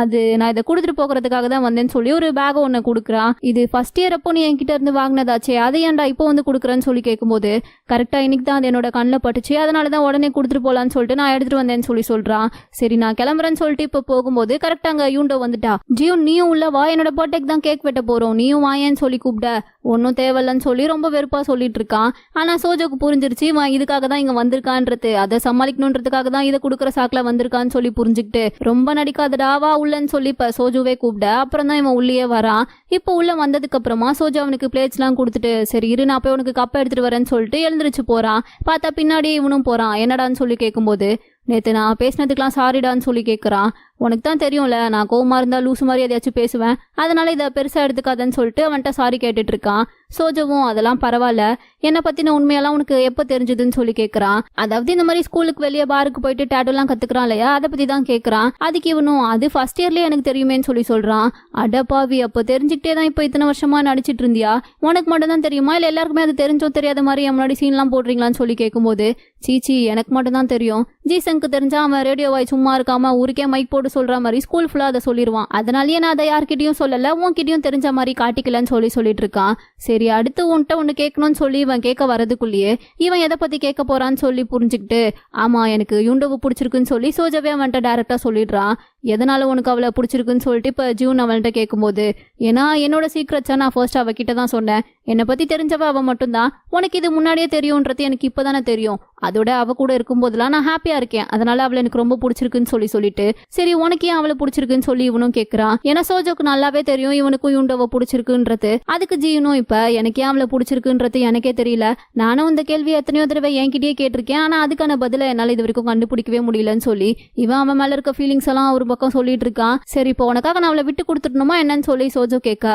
அது நான் இதை கொடுத்துட்டு போகிறதுக்காக தான் வந்தேன்னு சொல்லி ஒரு பேக் ஒன்று கொடுக்குறான். இது ஃபர்ஸ்ட் இயர் அப்போ நீ என்கிட்ட இருந்து வாங்கினதாச்சே, அதை ஏன்டா இப்போ வந்து கொடுக்குறேன்னு சொல்லி கேட்கும்போது கரெக்டா இன்னைக்கு தான் அது என்னோட கண்ணில் பட்டுச்சு, அதனால தான் உடனே கொடுத்துட்டு போலான்னு சொல்லிட்டு நான் எடுத்துட்டு வந்தேன்னு சொல்லி சொல்றான். சரி நான் கிளம்புறேன்னு சொல்லிட்டு இப்போ போகும்போது கரெக்டா அங்க யூண்டோ வந்துட்டா. ஜியூன் நீயும் உள்ள வா, என்னோட பர்த்டேக்கு தான் கேக் வெட்ட போறோம், நீயும் வாயேன்னு சொல்லி கூப்பிட ஒன்னும் தேவையில்லன்னு சொல்லி ரொம்ப வெறுப்பா சொல்லிட்டு இருக்கான். ஆனா சோஜோக்கு புரிஞ்சிருச்சு இவன் இதுக்காக தான் இங்க வந்திருக்கான்றது, அதை சமாளிக்கணுன்றதுக்காக தான் இதை கொடுக்குற சாக்குல வந்திருக்கான்னு சொல்லி புரிஞ்சுக்கிட்டு ரொம்ப நடிக்காதடா வா உள்ளன்னு சொல்லி இப்ப சோஜுவே கூப்பிட அப்புறம் தான் இவன் உள்ளே வரான். இப்போ உள்ள வந்ததுக்கு அப்புறமா சோஜு அவனுக்கு பிளேட்ஸ் எல்லாம் கொடுத்துட்டு சரி இரு நான் போய் உனக்கு கப்பை எடுத்துட்டு வரேன்னு சொல்லிட்டு எழுந்திருச்சு போறான். பார்த்தா பின்னாடி இவனும் போறான். என்னடான்னு சொல்லி கேட்கும்போது நேற்று நான் பேசினதுக்கெல்லாம் சாரிடான்னு சொல்லி கேட்குறான். உனக்கு தான் தெரியும்ல நான் கோவமா இருந்தா லூசு மாதிரி எதையாச்சும் பேசுவேன், அதனால இதை பெருசா எடுத்துக்காதன்னு சொல்லிட்டு அவன்கிட்ட சாரி கேட்டுட்டு இருக்கான். சோஜவும் அதெல்லாம் பரவாயில்ல, என்னை பத்தின உண்மையெல்லாம் உனக்கு எப்போ தெரிஞ்சதுன்னு சொல்லி கேட்குறான். அதாவது இந்த மாதிரி ஸ்கூலுக்கு வெளியே பாருக்கு போயிட்டு டேட்டூலாம் கத்துக்கிறான் இல்லையா, அதை பத்தி தான் கேட்குறான். அதுக்கு இவனும் அது ஃபர்ஸ்ட் இயர்லேயே எனக்கு தெரியுமேன்னு சொல்லி சொல்றான். அடப்பாவி அப்போ தெரிஞ்சுக்கிட்டே தான் இப்போ இத்தனை வருஷமா நடிச்சிட்டு இருந்தியா, உனக்கு மட்டும் தான் தெரியுமா இல்லை எல்லாருக்குமே அது தெரிஞ்சோ தெரியாத மாதிரி என் முன்னாடி சீன்லாம் போடுறீங்களான்னு சொல்லி கேட்கும்போது சீச்சி எனக்கு மட்டும் தான் தெரியும், ஜீசனுக்கு தெரிஞ்சா அவன் ரேடியோ வாய் சும்மா இருக்காம ஊருக்கே மைக் போட்டு சொல்ற மாதிரி ஸ்கூல் ஃபுல்லா அதை சொல்லிடுவான், அதனாலயே நான் அதை யார்கிட்டயும் சொல்லல, உன்கிட்டயும் தெரிஞ்ச மாதிரி காட்டிக்கலன்னு சொல்லிட்டு இருக்கான். சரி அடுத்து உன்கிட்ட ஒன்று கேட்கணும்னு சொல்லி இவன் கேட்க வரதுக்குள்ளேயே இவன் எதை பத்தி கேட்க போறான்னு சொல்லி புரிஞ்சுக்கிட்டு ஆமா எனக்கு யூண்டோவை பிடிச்சிருக்குன்னு சொல்லி சோஜாவே அவன்கிட்ட டைரக்டா சொல்லிடுறான். எதனால உனக்கு அவளை பிடிச்சிருக்குன்னு சொல்லிட்டு இப்போ ஜூன் அவன்கிட்ட கேட்கும்போது ஏன்னா என்னோட சீக்ரெட்ஸை நான் ஃபர்ஸ்ட் அவகிட்ட தான் சொன்னேன், என்னை பத்தி தெரிஞ்சவ அவ மட்டும்தான், உனக்கு இது முன்னாடியே தெரியும்ன்றது எனக்கு இப்போதானே தெரியும், அதோட அவ கூட இருக்கும்போதெல்லாம் நான் ஹாப்பியா இருக்கேன், அதனால அவளை எனக்கு ரொம்ப பிடிச்சிருக்குன்னு சொல்லிட்டு சரி உனக்கு ஏன் அவளை பிடிச்சிருக்குன்னு சொல்லி இவனும் கேட்கறான். ஏன்னா சோஜோக்கு நல்லாவே தெரியும் இவனுக்கும் யூண்டோவை பிடிச்சிருக்குன்றது. அதுக்கு ஜீவனும் இப்ப எனக்கு ஏன் அவளை பிடிச்சிருக்குன்றது எனக்கே தெரியல, நானும் இந்த கேள்வி எத்தனையோ தடவை என்கிட்டயே கேட்டிருக்கேன், ஆனா அதுக்கான பதில என்னால இது வரைக்கும் கண்டுபிடிக்கவே முடியலன்னு சொல்லி இவன் அவன் மேல இருக்க ஃபீலிங்ஸ் எல்லாம் ஒரு பக்கம் சொல்லிட்டு இருக்கான். சரி இப்போ உனக்காக நான் அவளை விட்டு கொடுத்துடணுமா என்னன்னு சொல்லி சோஜோ கேட்க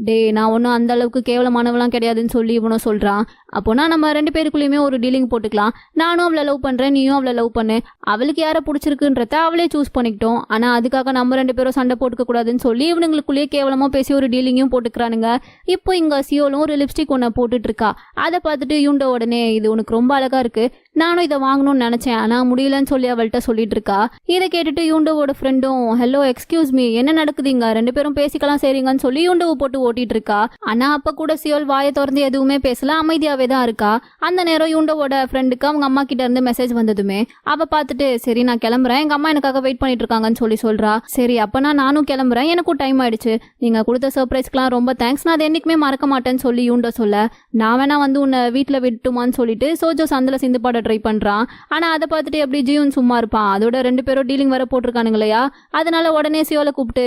டே நான் ஒன்னும் அந்த அளவுக்கு கேவலமானவெல்லாம் கிடையாதுன்னு சொல்லி இவனும் சொல்றான். அப்போனா நம்ம ரெண்டு பேருக்குள்ளயுமே ஒரு டீலிங் போட்டுக்கலாம், நானும் அவளை லவ் பண்றேன் நீயும் அவளை லவ் பண்ணு, அவளுக்கு யாரை பிடிச்சிருக்குன்றத அவளே சூஸ் பண்ணிக்கிட்டோம், ஆனா அதுக்காக நம்ம ரெண்டு பேரும் சண்டை போட்டுக்க கூடாதுன்னு சொல்லி இவனுங்களுக்குள்ளேயே கேவலமா பேசி ஒரு டீலிங்கும் போட்டுக்கிறானுங்க. இப்போ இங்க சியோலும் ஒரு லிப்ஸ்டிக் ஒன்ன போட்டுட்டு இருக்கா. அதை பார்த்துட்டு யூண்டோ உடனே இது உனக்கு ரொம்ப அழகா இருக்கு, நானும் இதை வாங்கணும்னு நினைச்சேன் ஆனா முடியலன்னு சொல்லி அவள்கிட்ட சொல்லிட்டு இருக்கா. இதை கேட்டுட்டு யூண்டோவோட ஃப்ரெண்டும் ஹலோ எக்ஸ்கியூஸ் மீ என்ன நடக்குதுங்க, ரெண்டு பேரும் பேசிக்கலாம் சரிங்கன்னு சொல்லி யூண்டோவை போட்டு ஓட்டிட்டு இருக்கா. ஆனா அப்ப கூட சியோல் வாயை திறந்து எதுவுமே பேசல, அமைதியாவே தான் இருக்கா. அந்த நேரம் யூண்டோவோட ஃப்ரெண்டுக்கு அவங்க அம்மா கிட்ட இருந்து மெசேஜ் வந்ததுமே அவ பார்த்துட்டு சரி நான் கிளம்புறேன், எங்க அம்மா எனக்காக வெயிட் பண்ணிட்டு இருக்காங்கன்னு சொல்லி சொல்றா. சரி அப்பனா நானும் கிளம்புறேன், எனக்கும் டைம் ஆயிடுச்சு, நீங்க கொடுத்த சர்ப்ரைஸ்க்குலாம் ரொம்ப தேங்க்ஸ், நான் அதை என்னைக்குமே மறக்க மாட்டேன்னு சொல்லி யூண்டோ சொல்ல நான் வேணா வந்து உன்னை வீட்டுல விட்டுமான்னு சொல்லிட்டு சோஜோ சந்தில சிந்து பாட ட்ரை பண்றான். ஆனா அதை பார்த்துட்டு எப்படி ஜீவன் சும்மா இருப்பான், அதோட ரெண்டு பேரும் டீலிங் வர போட்டிருக்கானுங்க இல்லையா, அதனால உடனே சியோல கூப்பிட்டு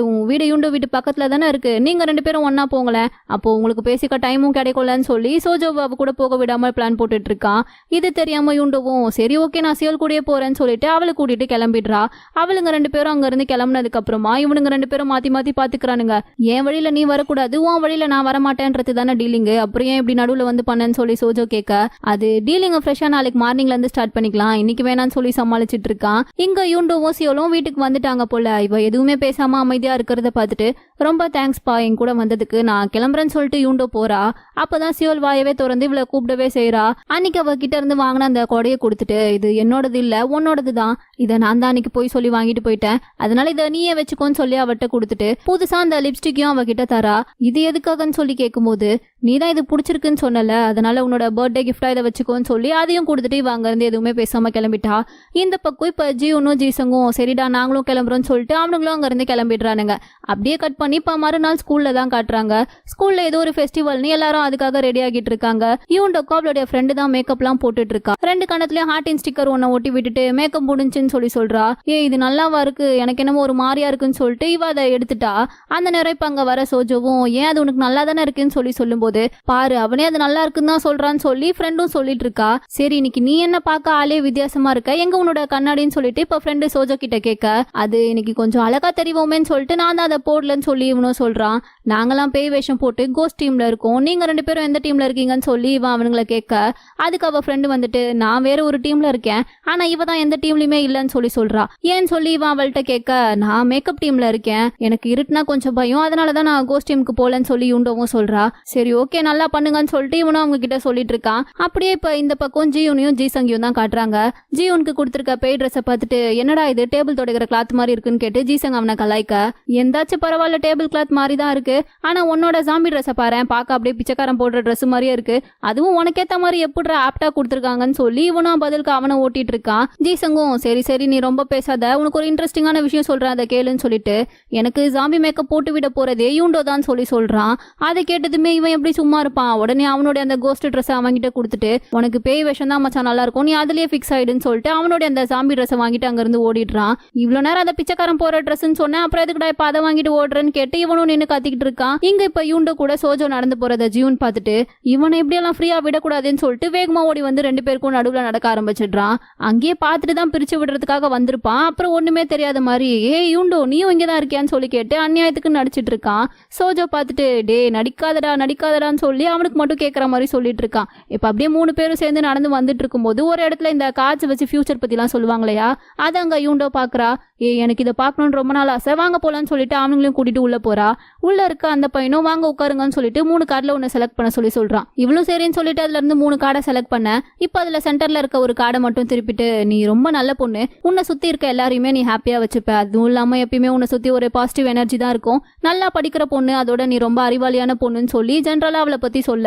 உன் வீடு யூண்டோ வீட்டு பக்கத்துல தானே இருக்கு, நீங்க ரெண்டு பேரும் ஒன்னா போங்களேன், அப்போ உங்களுக்கு பேசிக்க டைமும் கிடைக்கலன்னு சொல்லி சோஜோவை அவ கூட போக விடாம பிளான் போட்டுட்டு இருக்கான். இது தெரியாம யூண்டோவும் சரி ஓகே நான் சியோல் கூடயே போறேன்னு சொல்லிட்டு அவளை கூட்டிட்டு கிளம்பிடுறா. அவளுங்க ரெண்டு பேரும் அங்க இருந்து கிளம்புனதுக்கு அப்புறமா இவனுங்க ரெண்டு பேரும் மாத்தி மாத்தி பாத்துக்கிறானுங்க. என் வழியில நீ வரக்கூடாது, உன் வழியில நான் வரமாட்டேன்றது தானே டீலிங்கு, அப்புறம் ஏன் இப்படி நடுவுல வந்து பண்ணேன்னு சொல்லி சோஜோ கேட்க அது டீலிங் ஃப்ரெஷ்ஷா நாளைக்கு மார்னிங்ல இருந்து ஸ்டார்ட் பண்ணிக்கலாம், இன்னைக்கு வேணான்னு சொல்லி சமாளிச்சிட்டு இருக்கான். இங்க யூண்டோவும் சியோலும் வீட்டுக்கு வந்துட்டாங்க போல. இவ எதுவுமே பேசாம அமைதியா இருக்கிறத பார்த்துட்டு ரொம்ப தேங்க்ஸ்பா என் கூட வந்ததுக்கு, நான் கிளம்புறேன்னு சொல்லிட்டு யூண்டோ போறா. அப்பதான் சியோல் வாயவே திறந்து இவளை கூப்பிடவே செய்யறா. அன்னைக்கு அவ கிட்ட இருந்து வாங்கின அந்த கொடையை கொடுத்துட்டு, இது என்னோடது இல்ல உன்னோடது தான், இதை நான் தான் அன்னைக்கு போய் சொல்லி வாங்கிட்டு போயிட்டேன், அதனால இதை நீயே வச்சுக்கோன்னு சொல்லி அவட்ட கொடுத்துட்டு புதுசா அந்த லிப்ஸ்டிக்கையும் அவகிட்ட தரா. இது எதுக்காகன்னு சொல்லி கேட்கும்போது, நீ தான் இது பிடிச்சிருக்குன்னு சொன்னல, அதனால உன்னோட பர்த்டே கிஃப்டா இதை வச்சுக்கோன்னு சொல்லி அதையும் கொடுத்துட்டு இவ அங்க இருந்து எதுவுமே பேசாம கிளம்பிட்டா. இந்த பக்கம் இப்ப ஜியூனும் ஜிசங்கும் சரிடா நாங்களும் கிளம்புறோம்னு சொல்லிட்டு அவனுங்களும் அங்க இருந்து கிளம்பிடுறானுங்க. அப்படியே கட் பண்ணி இப்ப மறுநாள் ஸ்கூல்ல தான் காட்டுறாங்க. ஸ்கூல்ல ஏதோ ஒரு ஃபெஸ்டிவல்னு எல்லாரும் அதுக்காக ரெடி ஆகிட்டு இருக்காங்க. யூண்டோக்கோ அவளுடைய ஃப்ரெண்டு தான் மேக்கப்லாம் போட்டுட்டு இருக்கா. ரெண்டு கணத்துலயும் ஹார்டின் ஸ்டிக்கர் ஒன்ன ஒட்டி விட்டுட்டு மேக்கப் முடிஞ்சுன்னு சொல்றா. இது நல்லாவா இருக்கு, எனக்கு என்னமோ ஒரு மாதிரியா இருக்குன்னு சொல்லிட்டு இவ அதை எடுத்துட்டா. அந்த நேரம் இப்ப அங்க வர சோஜோவும், ஏன் அது உனக்கு நல்லா தானே இருக்குன்னு சொல்லும்போது, பாரு அவனே அது நல்லா இருக்குன்னு தான் சொல்றான்னு சொல்லி ஃப்ரெண்டும் சொல்லிட்டு இருக்கா. சரி இன்னைக்கு நீ என்ன பார்க்க ஆளே வித்தியாசமா இருக்க, எங்க உன்னோட கண்ணாடின்னு சொல்லிட்டு இப்ப ஃப்ரெண்டு சோஜோ கிட்ட கேட்க, அது இன்னைக்கு கொஞ்சம் அழகா தெரிவோமேன்னு சொல்லிட்டு நான் தான் அதை போடலன்னு சொல்லி இவனும் சொல்றான். நாங்கெல்லாம் பேய் வேஷம் போட்டு கோஸ்ட் டீம்ல இருக்கோம், நீங்க ரெண்டு பேரும் எந்த டீம்ல இருக்கீங்கன்னு சொல்லி இவன் அவனுங்களை கேட்க, அதுக்கு அவ ஃப்ரெண்டு வந்துட்டு, நான் வேற ஒரு டீம்ல இருக்கேன், ஆனா இவ தான் எந்த டீம்லயுமே இல்லன்னு சொல்றா. ஏன்னு சொல்லி இவன் அவள்கிட்ட கேட்க, நான் மேக்கப் டீம்ல இருக்கேன், எனக்கு இருட்டுனா கொஞ்சம் பயம், அதனாலதான் நான் கோஸ்ட் டீமுக்கு போலன்னு சொல்லி யூண்டோவும் சொல்றா. சரி ஓகே நல்லா பண்ணுங்கன்னு சொல்லிட்டு இவனும் அவங்க கிட்ட சொல்லிட்டு இருக்கான். அப்படியே இப்ப இந்த பக்கம் ஜியூனையும் ஜிசங்கையும் தான் காட்டுறாங்க. ஜியூனுக்கு கொடுத்திருக்க பேய் ட்ரெஸ்ஸை பார்த்துட்டு, என்னடா இது டேபிள் தொடக்கிற கிளாத் மாதிரி இருக்குன்னு கேட்டு ஜிசங் அவனை கலாய்க்க, எந்தாச்சும் பரவாயில்ல டேபிள் கிளாத் மாதிரி தான் இருக்கு, ஆனா உன்னோட ஜாம்பி ட்ரெஸ்ஸை பாரு பார்க்க அப்படியே பிச்சைக்காரன் போடுற ட்ரெஸ் மாதிரியே இருக்கு, அதுவும் உனக்கேத்த மாதிரி எப்படி ஆப்டா கொடுத்துருக்காங்கன்னு சொல்லி இவனும் பதிலுக்கு அவனை ஓட்டிட்டு இருக்கான். ஜிசங்கும் சரி சரி நீ ரொம்ப பேசாத, உனக்கு ஒரு இன்ட்ரெஸ்டிங்கான விஷயம் சொல்றேன் அதை கேளுன்னு சொல்லிட்டு, எனக்கு ஜாம்பி மேக்கப் போட்டு விட போறதே யூண்டோ தான் சொல்றான். அதை கேட்டதுமே இவன் எப்படி சும்மா இருப்பான். உடனே அவனுடைய அந்த கோஸ்ட் ட்ரெஸ் அவன்கிட்ட கொடுத்துட்டு, உனக்கு பேய் வேஷம் தான் மச்சான் நல்லா இருக்கும், நீ அதுலயே ஃபிக்ஸ் ஆயிடுன்னு சொல்லிட்டு அவனுடைய அந்த ஜாம்பி ட்ரெஸ் வாங்கிட்டு அங்க இருந்து ஓடிடுறான். இவ்வளவு நேரம் அந்த பிச்சைக்காரன் போற ட்ரெஸ்ன்னு சொன்னேன், அப்புறம் எதுக்குடா இப்ப அதை வாங்கிட்டு ஓடுறேன்னு கேட்டு இவனும் நின்று கத்திக்கிட்டு இருக்கான். இங்க இப்ப யூண்டோ கூட சோஜோ நடந்து போறத ஜியூன் பார்த்துட்டு, இவனை எப்படியெல்லாம் ஃப்ரீயா விடக்கூடாதுன்னு சொல்லிட்டு வேகமா ஓடி வந்து ரெண்டு பேருக்கும் நடுவுல நடக்க ஆரம்பிச்சிடுறான். அங்கேயே பார்த்துட்டு தான் பிரிச்சு விடுறதுக்காக வந்திருப்பான். அப்புறம் ஒண்ணுமே தெரியாத மாதிரி, யூண்டோ நீயும் இங்கதான் இருக்கியான்னு சொல்லி கேட்டு அநியாயத்துக்கு நடிச்சிட்டு இருக்கான். சோஜோ பார்த்துட்டு, டே நடிக்காதடான்னு சொல்லி அவனுக்கு மட்டும் கேட்கற மாதிரி சொல்லிட்டு இருக்கான். இப்ப அப்படியே மூணு பேரும் சேர்ந்து நடந்து வந்துட்டு இருக்கும்போது ஒரு இடத்துல இந்த காட்சி வச்சு ஃபியூச்சர் பத்தி எல்லாம் சொல்லுவாங்க இல்லையா, அது அங்க யூண்டோ பாக்குறா. எனக்கு இதை பார்க்கணும்னு ரொம்ப நாள் ஆசை, வாங்க போலான்னு சொல்லிட்டு அவனுங்களையும் கூட்டிட்டு உள்ள போறா. உள்ள இருக்க அந்த பையனும் வாங்க உட்காருங்கன்னு சொல்லிட்டு 3 கார்டுல ஒன்னு செலக்ட் பண்ண சொல்றான். இவ்வளவு சரின்னு சொல்லிட்டு அதுல இருந்து 3 கார்டை செலக்ட் பண்ண. இப்ப அதுல சென்டர்ல இருக்க ஒரு கார்டை மட்டும் திருப்பிட்டு, நீ ரொம்ப நல்ல பொண்ணு, உன்னை சுத்தி இருக்க எல்லாரையுமே நீ ஹாப்பியா வச்சுப்ப, அதுவும் இல்லாம எப்பயுமே உன்னை சுத்தி ஒரு பாசிட்டிவ் எனர்ஜி தான் இருக்கும், நல்லா படிக்கிற பொண்ணு, அதோட நீ ரொம்ப அறிவாளியான பொண்ணுன்னு சொல்லி ஜென்ரலா அவளை பத்தி சொல்ல,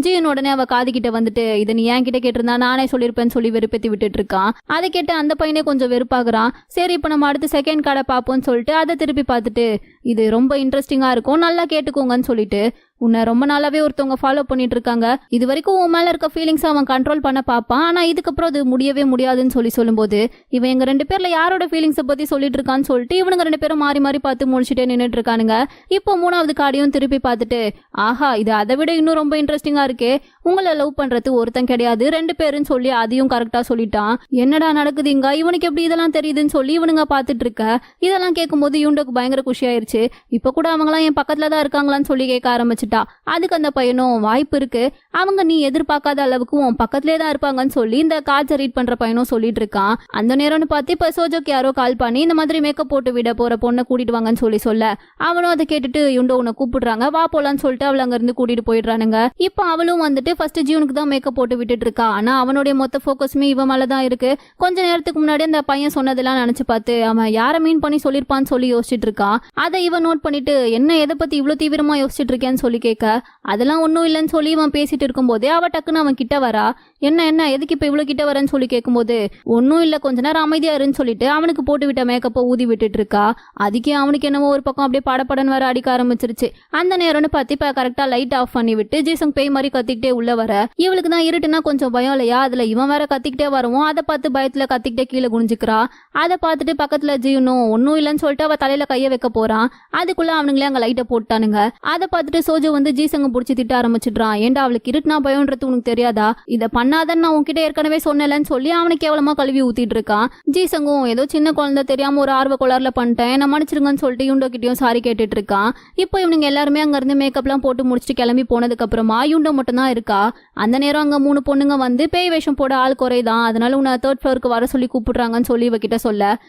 ஜியன் உடனே அவ காது கிட்ட வந்துட்டு, இதை நீ என் கிட்ட கேட்டிருந்தா நானே சொல்லிருப்பேன்னு சொல்லி வெறுப்பேத்தி விட்டுட்டு இருக்கான். அதை கேட்டு அந்த பையனே கொஞ்சம் வெறுப்பாகிறான். சரி இப்ப நம்ம அடுத்து செகண்ட் கார்டை பார்ப்போம்னு சொல்லிட்டு அதை திருப்பி பார்த்துட்டு, இது ரொம்ப இன்ட்ரெஸ்டிங்கா இருக்கும் நல்லா கேட்டுக்கோங்கன்னு சொல்லிட்டு, உன்னை ரொம்ப நாளாவே ஒருத்தவங்க ஃபாலோ பண்ணிட்டு இருக்காங்க, இது வரைக்கும் உன் மேல இருக்க ஃபீலிங்ஸ் அவன் கண்ட்ரோல் பண்ண பார்ப்பான், ஆனா இதுக்கப்புறம் அது முடியவே முடியாதுன்னு சொல்லும்போது, இவன் எங்க 2 பேர்ல யாரோட ஃபீலிங்ஸை பத்தி சொல்லிட்டு இருக்கான்னு சொல்லிட்டு இவனுங்க 2 பேரும் மாறி மாறி பார்த்து முடிச்சுட்டே நின்றுட்டு இருக்கானுங்க. இப்போ 3வது கார்டையும் திருப்பி பார்த்துட்டு, ஆஹா இது அதை விட இன்னும் ரொம்ப இன்ட்ரெஸ்டிங்கா இருக்கே, உங்களை லவ் பண்றது ஒருத்தன் கிடையாது 2 பேருன்னு சொல்லி அதையும் கரெக்டா சொல்லிட்டான். என்னடா நடக்குது இங்க, இவனுக்கு எப்படி இதெல்லாம் தெரியுதுன்னு சொல்லி இவனுங்க பார்த்துட்டு இருக்க. இதெல்லாம் கேட்கும்போது யூண்டோக்கு பயங்கர குஷியாயிருச்சு. இப்ப கூட அவங்களாம் என் பக்கத்துல தான் இருக்காங்களான்னு சொல்லி கேட்க ஆரம்பிச்சுட்டு, அதுக்கு அந்த பையனும், வாய்ப்பு இருக்கு, அவங்க நீ எதிர்பார்க்காத அளவுக்கு உன் பக்கத்திலே தான் இருப்பாங்கன்னு சொல்லி இந்த கார்ட்ஸை ரீட் பண்ற பையனும் சொல்லிட்டு இருக்கான். அந்த நேரம்னு பார்த்து இப்ப சோஜோக்கு யாரோ கால் பண்ணி இந்த மாதிரி மேக்கப் போட்டு விட போற பொண்ணை கூட்டிட்டு வாங்கன்னு சொல்ல, அவனும் அதை கேட்டுட்டு யுண்டோ உன்னை கூப்பிடுறாங்க வா போலான்னு சொல்லிட்டு அவளை அங்க இருந்து கூட்டிட்டு போயிடுறானுங்க. இப்ப அவளும் வந்துட்டு ஃபர்ஸ்ட் ஜியூனுக்கு தான் மேக்கப் போட்டு விட்டுட்டு இருக்கா. ஆனா அவனுடைய மொத்த போக்கஸுமே இவன் மேலதான் இருக்கு. கொஞ்ச நேரத்துக்கு முன்னாடி அந்த பையன் சொன்னதெல்லாம் நினைச்சு பார்த்து அவன் யாரை மீன் பண்ணி சொல்லிருப்பான்னு சொல்லி யோசிச்சுட்டு இருக்கான். அதை இவன் நோட் பண்ணிட்டு, என்ன எதை பத்தி இவ்வளவு தீவிரமா யோசிச்சுட்டு இருக்கேன்னு சொல்லி கேட்க, அதெல்லாம் ஒன்னும் இல்லைன்னு சொல்லி இவன் பேசிட்டு இருக்கும்போதே அவ டக்குன்னு அவன் கிட்ட வரா. என்ன எதுக்கு இப்ப இவ்வளவு கிட்ட வரேன்னு சொல்லி கேட்கும்போது, ஒன்னும் இல்ல கொஞ்ச நேரம் அமைதியா இருன்னு சொல்லிட்டு அவனுக்கு போட்டு விட்ட மேக்கப்ப ஊதி விட்டுட்டு இருக்கா. அதுக்கே அவனுக்கு என்னவோ ஒரு பக்கம் அப்படியே படப்படன்னு வர அடிக்க ஆரம்பிச்சிருச்சு. அந்த நேரம்னு பார்த்து இப்ப கரெக்டா லைட் ஆஃப் பண்ணி விட்டு ஜீசங் பேய் மாதிரி கத்திக்கிட்டே உள்ள வர, இவளுக்கு தான் இருட்டுனா கொஞ்சம் பயம் இல்லையா, அதுல இவன் வேற கத்திக்கிட்டே வரவும் அதை பார்த்து பயத்துல கத்திக்கிட்டே கீழே குனிஞ்சுக்கிறா. அதை பார்த்துட்டு பக்கத்துல ஜீவனும் ஒன்னும் இல்லைன்னு சொல்லிட்டு அவ தலையில கைய வைக்க போறான். அதுக்குள்ள அவனுங்களே அங்க லைட்டை போட்டானுங்க. அதை பார்த்துட்டு சோஜு வந்து ஜீசங்க பிடிச்சி திட்ட ஆரம்பிச்சிடுறான். ஏன்டா அவளுக்கு இருட்டுனா பயம்ன்றது உனக்கு தெரியாதா? இதை பண்ணாதன்னு நான் உன்கிட்ட ஏற்கனவே சொன்னேன்னு சொல்லி அவனை கேவலமா கழுவி ஊத்திட்டு இருக்கான். ஜீசங்கும் ஏதோ சின்ன குழந்தை தெரியாம ஒரு ஆர்வ கோளாறுல பண்ணிட்டேன், என்ன மன்னிச்சிருங்கன்னு சொல்லிட்டு யூண்டோ கிட்டயும் சாரி கேட்டுட்டு இருக்கான். இப்போ இவனுங்க எல்லாருமே அங்க இருந்து மேக்கப்லாம் போட்டு முடிச்சுட்டு கிளம்பி போனதுக்கு அப்புறமா யூண்டோ மட்டும் தான் இருக்கா. அந்த நேரம் அங்க 3 பொண்ணுங்க வந்து பேய் வேஷம் போட ஆள் குறைதான், அதனால உன்னை 3rd ஃப்ளோருக்கு வர சொல்லி கூப்பிடுறாங்கன்னு சொல்லி இவகிட்ட சொல்ல,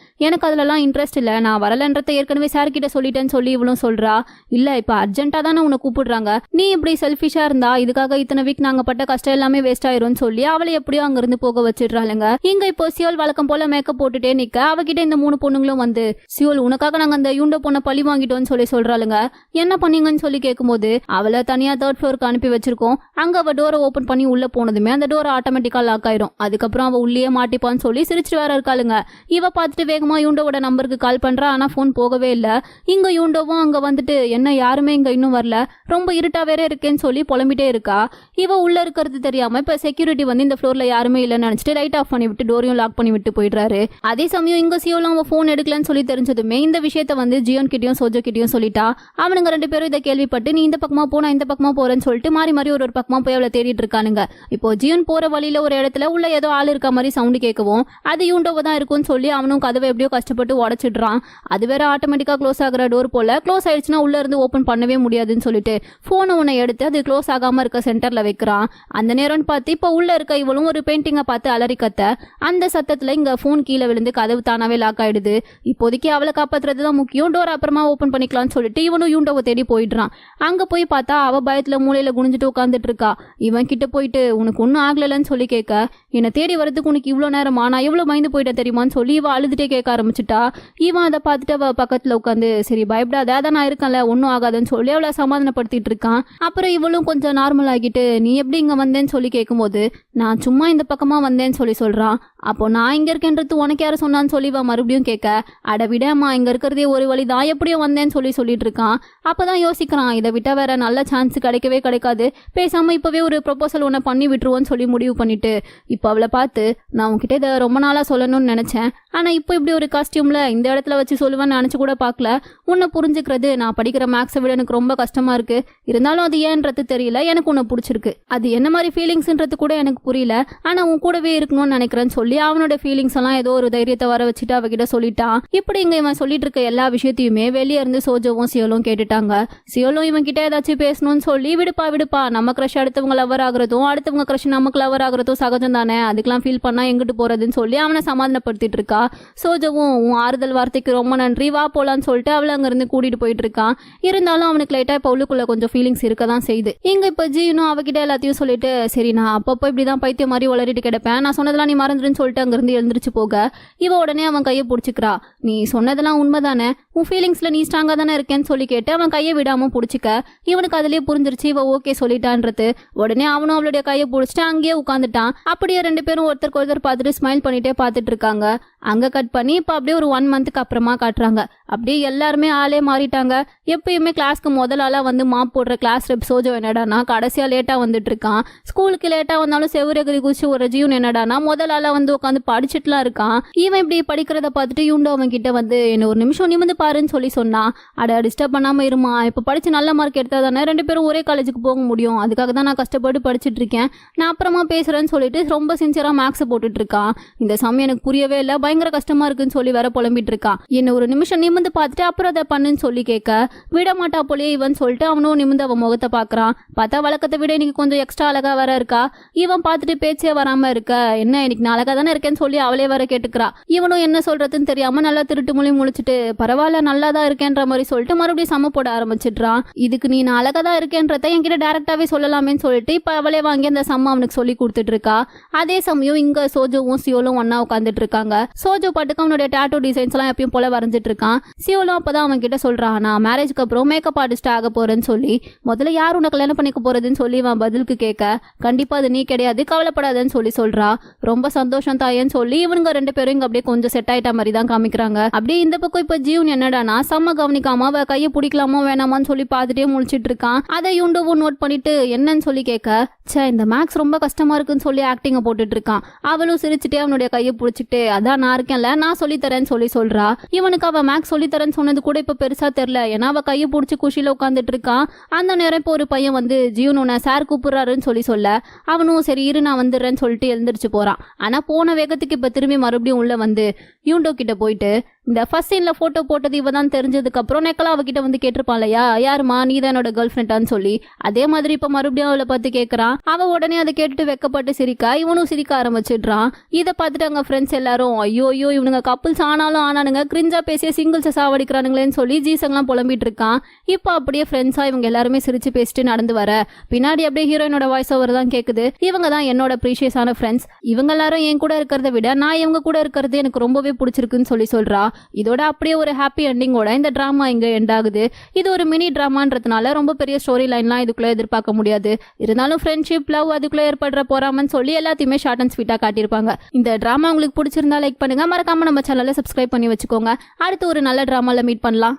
எனக்கு அதுலலாம் இன்ட்ரெஸ்ட் இல்ல, நான் வரலன்றத ஏற்கனவே சார் கிட்ட சொல்லிட்டேன்னு சொல்லி இவளும் சொல்றா. இல்ல இப்ப அர்ஜென்ட்டா தானே உன்னை கூப்பிடுறாங்க, நீ இப்படி செல்ஃபிஷா இருந்தா இதுக்காக இத்தனை வீக் நாங்க பட்ட கஷ்டம் எல்லாமே வேஸ்ட் ஆயிரும்னு சொல்லி அவளை எப்படியோ அங்க இருந்து போக வச்சிடுறாளுங்க. இங்க இப்போ சியோல் வழக்கம் போல மேக்கப் போட்டுட்டே நிக்க அவகிட்ட இந்த 3 பொண்ணுங்களும் வந்து, சியோல் உனக்காக நாங்க அந்த யூண்டோ பொண்ணை பழி வாங்கிட்டோம்னு சொல்லி சொல்றாளுங்க. என்ன பண்ணீங்கன்னு சொல்லி கேட்கும்போது, அவளை தனியா 3rd ஃப்ளோருக்கு அனுப்பி வச்சிருக்கோம், அங்க அவ டோரை ஓபன் பண்ணி உள்ள போனதுமே அந்த டோர் ஆட்டோமேட்டிக்கா லாக் ஆயிரும், அதுக்கப்புறம் அவ உள்ளே மாட்டிப்பான்னு சொல்லி சிரிச்சுட்டு வேற இருக்காளுங்க. இவ பார்த்துட்டு வேகமா யூண்டோவோட நம்பருக்கு கால் பண்றா, ஆனா போன் போகவே இல்ல. இங்க யூண்டோவும் அங்க வந்துட்டு என்ன யாருமே இங்க இன்னும் வரல, ரொம்ப இருட்டா வேற இருக்கேன்னு சொல்லி புலம்பிட்டே இருக்கா. இவ உள்ள இருக்கிறது தெரியாம இப்ப செக்யூரிட்டி வந்து இந்த ஃப்ளோர்ல யாருமே இல்லைன்னு நினைச்சிட்டு லைட் ஆஃப் பண்ணி விட்டு டோரையும் லாக் பண்ணி விட்டு போயிடுறாரு. அதே சமயம் இங்க சியோலாம் அவன் போன் எடுக்கலன்னு சொல்லி தெரிஞ்சதுமே இந்த விஷயத்த வந்து ஜியோன் கிட்டயும் சோஜோ கிட்டயும் சொல்லிட்டா. அவனுங்க 2 பேரும் இதை கேள்விப்பட்டு நீ இந்த பக்கமா போ நான் இந்த பக்கமா போறேன்னு சொல்லிட்டு மாறி மாறி ஒரு பக்கமா போய் அவளை தேடிட்டு இருக்கானுங்க. இப்போ ஜியோன் போற வழியில ஒரு இடத்துல உள்ள ஏதோ ஆள் இருக்க மாதிரி சவுண்ட் கேட்கவும் அது யூண்டோவா தான் இருக்கும்னு சொல்லி அவனும் கதவை எப்படியோ கஷ்டப்பட்டு உடைச்சிடுறான். அது வேற ஆட்டோமேட்டிக்கா க்ளோஸ் ஆகிற டோர் போல, க்ளோஸ் ஆயிடுச்சுன்னா உள்ள இருந்து ஓபன் பண்ணவே முடியாதுன்னு சொல்லிட்டு போனை உன்னை எடுத்து அது க்ளோஸ் ஆகாம இருக்க சென்டர்ல வைக்கிறான். அந்த நேரம்னு பார்த்து இப்ப உள்ள இருக்க இவளும் ஒரு பெயிண்டிங்கை பார்த்து அலறி கத்த, அந்த சத்தத்துல இங்க போன் கீழே விழுந்து கதவு தானாவே லாக் ஆயிடுது. இப்போதைக்கு அவளை காப்பாத்துறது தான் முக்கியம், டோர் அப்புறமா ஓபன் பண்ணிக்கலாம்னு சொல்லிட்டு இவனும் யூண்டோவை தேடி போயிடுறான். அங்க போய் பார்த்தா அவ பயத்துல மூலையில குனிஞ்சிட்டு உட்காந்துட்டு இருக்கா. இவன் கிட்ட போயிட்டு உனக்கு ஒன்னும் ஆகலன்னு சொல்லி கேட்க, என்னை தேடி வரதுக்கு உனக்கு இவ்வளவு நேரமா, நான் எவ்வளவு பயந்து போயிட்டேன் தெரியுமான்னு சொல்லி இவ அழுதுட்டே கேட்க ஆரம்பிச்சுட்டா. இவன் அதை பார்த்துட்டு அவ பக்கத்துல உட்காந்து, சரி பயப்படாத, அதான் நான் இருக்கேன்ல ஒன்னும் ஆகாதுன்னு சொல்லி அவளை சமாதானப்படுத்திட்டு இருக்கான். அப்புறம் இவளும் கொஞ்சம் நார்மல் ஆகிட்டு நீ எப்படி இங்க வந்தேன்னு சொல்லி கேட்கும்போது, நான் சும்மா இந்த பக்கமா வந்தேன்னு சொல்லி சொல்றான். அப்போ நான் இங்க இருக்கேன்றது உனக்கு யாரும் சொன்னான்னு சொல்லி இவன் மறுபடியும் கேட்க, அட விடமா இங்க இருக்கிறதே ஒரு வழி தான், எப்படியோ வந்தேன்னு சொல்லி சொல்லிட்டு இருக்கான். அப்பதான் யோசிக்கிறான், இதை விட்டா வேற நல்ல சான்ஸ் கிடைக்கவே கிடைக்காது, பேசாம இப்பவே ஒரு ப்ரொபோசல் ஒன்ன பண்ணி விட்டுருவோன்னு சொல்லி முடிவு பண்ணிட்டு இப்போ அவளை பார்த்து, நான் உன்கிட்ட இதை ரொம்ப நாளா சொல்லணும்னு நினைச்சேன், ஆனா இப்போ இப்படி ஒரு காஸ்டியூம்ல இந்த இடத்துல வச்சு சொல்லுவேன்னு நினைச்சு கூட பார்க்கல, உன்னை புரிஞ்சுக்கிறது நான் படிக்கிற மேக்ஸை விட எனக்கு ரொம்ப கஷ்டமா இருக்கு, இருந்தாலும் அது ஏன்றது தெரியல, எனக்கு உன்னை பிடிச்சிருக்கு, அது என்ன மாதிரி ஃபீலிங்ஸ்ன்றது கூட எனக்கு புரியல, ஆனா உன் கூடவே இருக்கணும்னு நினைக்கிறேன்னு சொல்லி அவனோட ஃபீலிங்ஸ் எல்லாம் ஏதோ ஒரு தைரியத்தை வர வச்சுட்டு அவகிட்ட சொல்லிட்டான். இப்படி இங்க இவன் சொல்லிட்டு இருக்க எல்லா விஷயத்தையுமே வெளியே இருந்து சோஜோவும் சியோலும் கேட்டுட்டாங்க. சியோலும் இவன் கிட்ட ஏதாச்சும் பேசணும்னு சொல்லி, விடுப்பா நம்ம கிரஷ் அடுத்தவங்க லவர் ஆகுறதும் அடுத்தவங்க கிரஷ் நமக்கு லவர் ஆகுறதும் சகஜம் தானே, அதுக்கெல்லாம் ஃபீல் பண்ணா எங்கிட்டு போறதுன்னு சொல்லி அவனை சமாதானப்படுத்திட்டு இருக்கா. சோஜோவும் உன் ஆறுதல் வார்த்தைக்கு ரொம்ப நன்றி, வா போலான்னு சொல்லிட்டு அவளை அங்க இருந்து கூட்டிட்டு போயிட்டு இருக்கான். இருந்தாலும் அவனுக்கு லைட்டா இப்ப உள்ளுக்குள்ள கொஞ்சம் ஃபீலிங்ஸ் இருக்கதான் செய்யுது. இங்க இப்ப ஜீனும் அவகிட்ட எல்லாத்தையும் சொல்லிட்டு, சரி நான் அப்பப்போ இப்படிதான் பைத்தியம் மாதிரி வளரிட்டு கிடப்பேன், நான் சொன்னதெல்லாம் நீ மறந்துடுன்னு சொல்லிட்டு அங்கிருந்து எழுந்திரிச்சு போக, இவ உடனே அவன் கையை பிடிச்சிக்கிறா. நீ சொன்னதெல்லாம் உண்மைதானே, உன் ஃபீலிங்ஸ்ல நீ ஸ்ட்ராங்கா தானே இருக்கேன்னு சொல்லி கேட்டு அவன் கையை விடாம பிடிச்சிக்க. இவனுக்கு அதுலயே புரிஞ்சிருச்சு இவ ஓகே சொல்லிட்டான்றது. உடனே அவனும் அவளுடைய கையை பிடிச்சிட்டு அங்கேயே உட்காந்துட்டான். அப்படியே 2 பேரும் ஒருத்தருக்கு ஒருத்தர் பார்த்துட்டு ஸ்மைல் பண்ணிட்டே பார்த்துட்டு இருக்காங்க. அங்க கட் பண்ணி இப்ப அப்படியே ஒரு 1 மந்த்துக்கு அப்புறமா காட்டுறாங்க. அப்படியே எல்லாருமே ஆளே மாறிட்டாங்க. எப்பயுமே கிளாஸ்க்கு முதல் ஆளா வந்து மாப் போடுற கிளாஸ் ரெப் சோஜோ என்னடானா கடைசியா லேட்டா வந்துட்டு இருக்கான். ஸ்கூலுக்கு லேட்டா வந்தாலும் செவ்வரகரி குச்சி ஒரு ஜீவன் என்னடானா முதல் ஆளா வந்து உட்காந்து படிச்சுட்டுலாம் இருக்கான். இவன் இப்படி படிக்கிறத பார்த்துட்டு யூண்டோ அவன் கிட்ட வந்து என்ன ஒரு நிமிஷம் நிமிந்து பாருன்னு சொல்லி சொன்னான். அட டிஸ்டர்ப் பண்ணாம இருமா, இப்ப படிச்சு நல்ல மார்க் எடுத்தா தானே 2 பேரும் ஒரே காலேஜுக்கு போக முடியும், அதுக்காக தான் நான் கஷ்டப்பட்டு படிச்சுட்டு இருக்கேன், நான் அப்புறமா பேசுறேன்னு சொல்லிட்டு ரொம்ப சின்சியரா மேக்ஸ் போட்டுட்டு இருக்கான். இந்த சமயம் எனக்கு புரியவே இல்லை, பயங்கர கஷ்டமா இருக்குன்னு சொல்லி வேற புலம்பிட்டு இருக்கான். என்ன ஒரு நிமிஷம் நிமிந்து பார்த்துட்டு அப்புறம் அதை பண்ணுன்னு சொல்லி கேட்க, விட மாட்டா போலயே இவன் சொல்லிட்டு அவனும் நிமிந்து அவன் முகத்தை பாக்குறான். பார்த்தா வழக்கத்தை விட இன்னைக்கு கொஞ்சம் எக்ஸ்ட்ரா அழகா வேற இருக்கா. இவன் பார்த்துட்டு பேச்சே வராம இருக்க, என்ன இன்னைக்கு நான் அழகா தானே இருக்கேன்னு சொல்லி அவளே வேற கேட்டுக்கிறா. இவனும் என்ன சொல்றதுன்னு தெரியாம நல்லா திருட்டு மொழி முழிச்சிட்டு, பரவாயில்ல நல்லா தான் இருக்கேன்ற மாதிரி சொல்லிட்டு மறுபடியும் சம போட ஆரம்பிச்சிடுறான். இதுக்கு நீ நான் அழகா தான் இருக்கேன்றத என்கிட்ட டைரக்டாவே சொல்லலாமேன்னு சொல்லிட்டு இப்ப அவளே வாங்கி அந்த சம்ம அவனுக்கு சொல்லி கொடுத்துட்டு இருக்கா. அதே சமயம் இங்க சோஜோவும் சியோலும் ஒன்னா உட்காந்துட்டு இருக்காங்க. சோஜோ பாட்டுக்கு அவனுடைய டாட்டூ டிசைன்ஸ் எல்லாம் எப்பயும் போல வரைஞ்சிட்டு இருக்கான். சியோலும் அப்பதான் அவன் கிட்ட சொல்றான், நான் மேரேஜ்க்கு அப்புறம் மேக்கப் ஆர்டிஸ்ட் ஆக போறேன்னு சொல்லி. முதல்ல யார் உனக்கு கல்யாணம் பண்ணிக்க போறதுன்னு சொல்லி அவன் பதிலுக்கு கேட்க, கண்டிப்பா அது நீ கிடையாது, கவலைப்படாதன்னு சொல்லி சொல்றா. ரொம்ப சந்தோஷம் சந்தோஷம் தாயேன்னு சொல்லி இவனுங்க 2 பேரும் இங்க அப்படியே கொஞ்சம் செட் ஆயிட்ட மாதிரி தான் காமிக்கிறாங்க. அப்படியே இந்த பக்கம் இப்ப ஜீவன் என்னடானா செம்ம கவனிக்காம அவ கையை பிடிக்கலாமோ வேணாமான்னு சொல்லி பார்த்துட்டே முழிச்சிட்டு இருக்கான். அதை யூண்டோவும் நோட் பண்ணிட்டு என்னன்னு சொல்லி கேட்க, சே இந்த மேக்ஸ் ரொம்ப கஷ்டமா இருக்குன்னு சொல்லி ஆக்டிங்க போட்டுட்டு இருக்கான். அவளும் சிரிச்சுட்டே அவனுடைய கையை பிடிச்சிட்டு, அதான் நான் இருக்கேன்ல நான் சொல்லித்தரேன்னு சொல்றா. இவனுக்கு அவ மேக்ஸ் சொல்லித்தரேன்னு சொன்னது கூட இப்ப பெருசா தெரியல, ஏன்னா அவ கையை பிடிச்சி குஷியில உட்காந்துட்டு இருக்கான். அந்த நேரம் இப்போ ஒரு பையன் வந்து ஜீவன் உன்னை சார் கூப்பிடுறாருன்னு சொல்ல அவனும் சரி இரு நான் வந்துடுறேன்னு சொல்லிட்டு எழுந்திரிச்சு போறான். ஆனா போன வேகத்துக்கு இப்ப திரும்பி மறுபடியும் உள்ள வந்து யூண்டோ கிட்ட போயிட்டு, இந்த ஃபர்ஸ்ட் சீன்ல போட்டோ போட்டது இவ தான் தெரிஞ்சதுக்கு அப்புறம் நெக்கலா அவகிட்ட வந்து கேட்டிருப்பான் இல்லையா, யாருமா நீ தான் என்னோட கேர்ள் ஃப்ரெண்டான்னு சொல்லி. அதே மாதிரி இப்ப மறுபடியும் அவளை பார்த்து கேட்கறான். அவ உடனே அதை கேட்டுட்டு வெக்கப்பட்டு சிரிக்கா, இவனும் சிரிக்க ஆரம்பிச்சிடுறான். இதை பார்த்துட்டு அங்க ஃப்ரெண்ட்ஸ் எல்லாரும் ஐயோ இவனுங்க கப்புள்ஸ் ஆனானுங்க கிரிஞ்சா பேசிய சிங்கிள்ஸை சாவடிக்கிறானுங்களேன்னு சொல்லி ஜீசங்கெல்லாம் புலம்பிட்டு இருக்கான். இப்போ அப்படியே ஃப்ரெண்ட்ஸா இவங்க எல்லாருமே சிரிச்சு பேசிட்டு நடந்து வர பின்னாடி அப்படியே ஹீரோயினோட வாய்ஸ் ஓவர் தான் கேக்குது. இவங்க தான் என்னோட ப்ரீஷியஸான ஃப்ரெண்ட்ஸ், இவங்க எல்லாரும் என் கூட இருக்கிறத விட நான் இவங்க கூட இருக்கிறது எனக்கு ரொம்பவே பிடிச்சிருக்குன்னு சொல்றா. இதோட அப்படியே ஒரு ஹாப்பி எண்டிங்கோட இந்த டிராமா இங்க எண்ட் ஆகுது. இது ஒரு மினி டிராமான்றதுனால ரொம்ப பெரிய ஸ்டோரி லைன்லாம் இதுக்குள்ள எதிர்பார்க்க முடியாது. இருந்தாலும் ஃப்ரெண்ட்ஷிப் லவ் அதுக்குள்ள ஏற்படுற போறாமன்னு சொல்லி எல்லாத்தையுமே ஷார்ட் அண்ட் ஸ்வீட்டா காட்டியிருப்பாங்க. இந்த டிராமா உங்களுக்கு பிடிச்சிருந்தா லைக் பண்ணுங்க, மறக்காம நம்ம சேனலை சப்ஸ்கிரைப் பண்ணி வச்சுக்கோங்க. அடுத்து ஒரு நல்ல டிராமால மீட் பண்ணலாம்.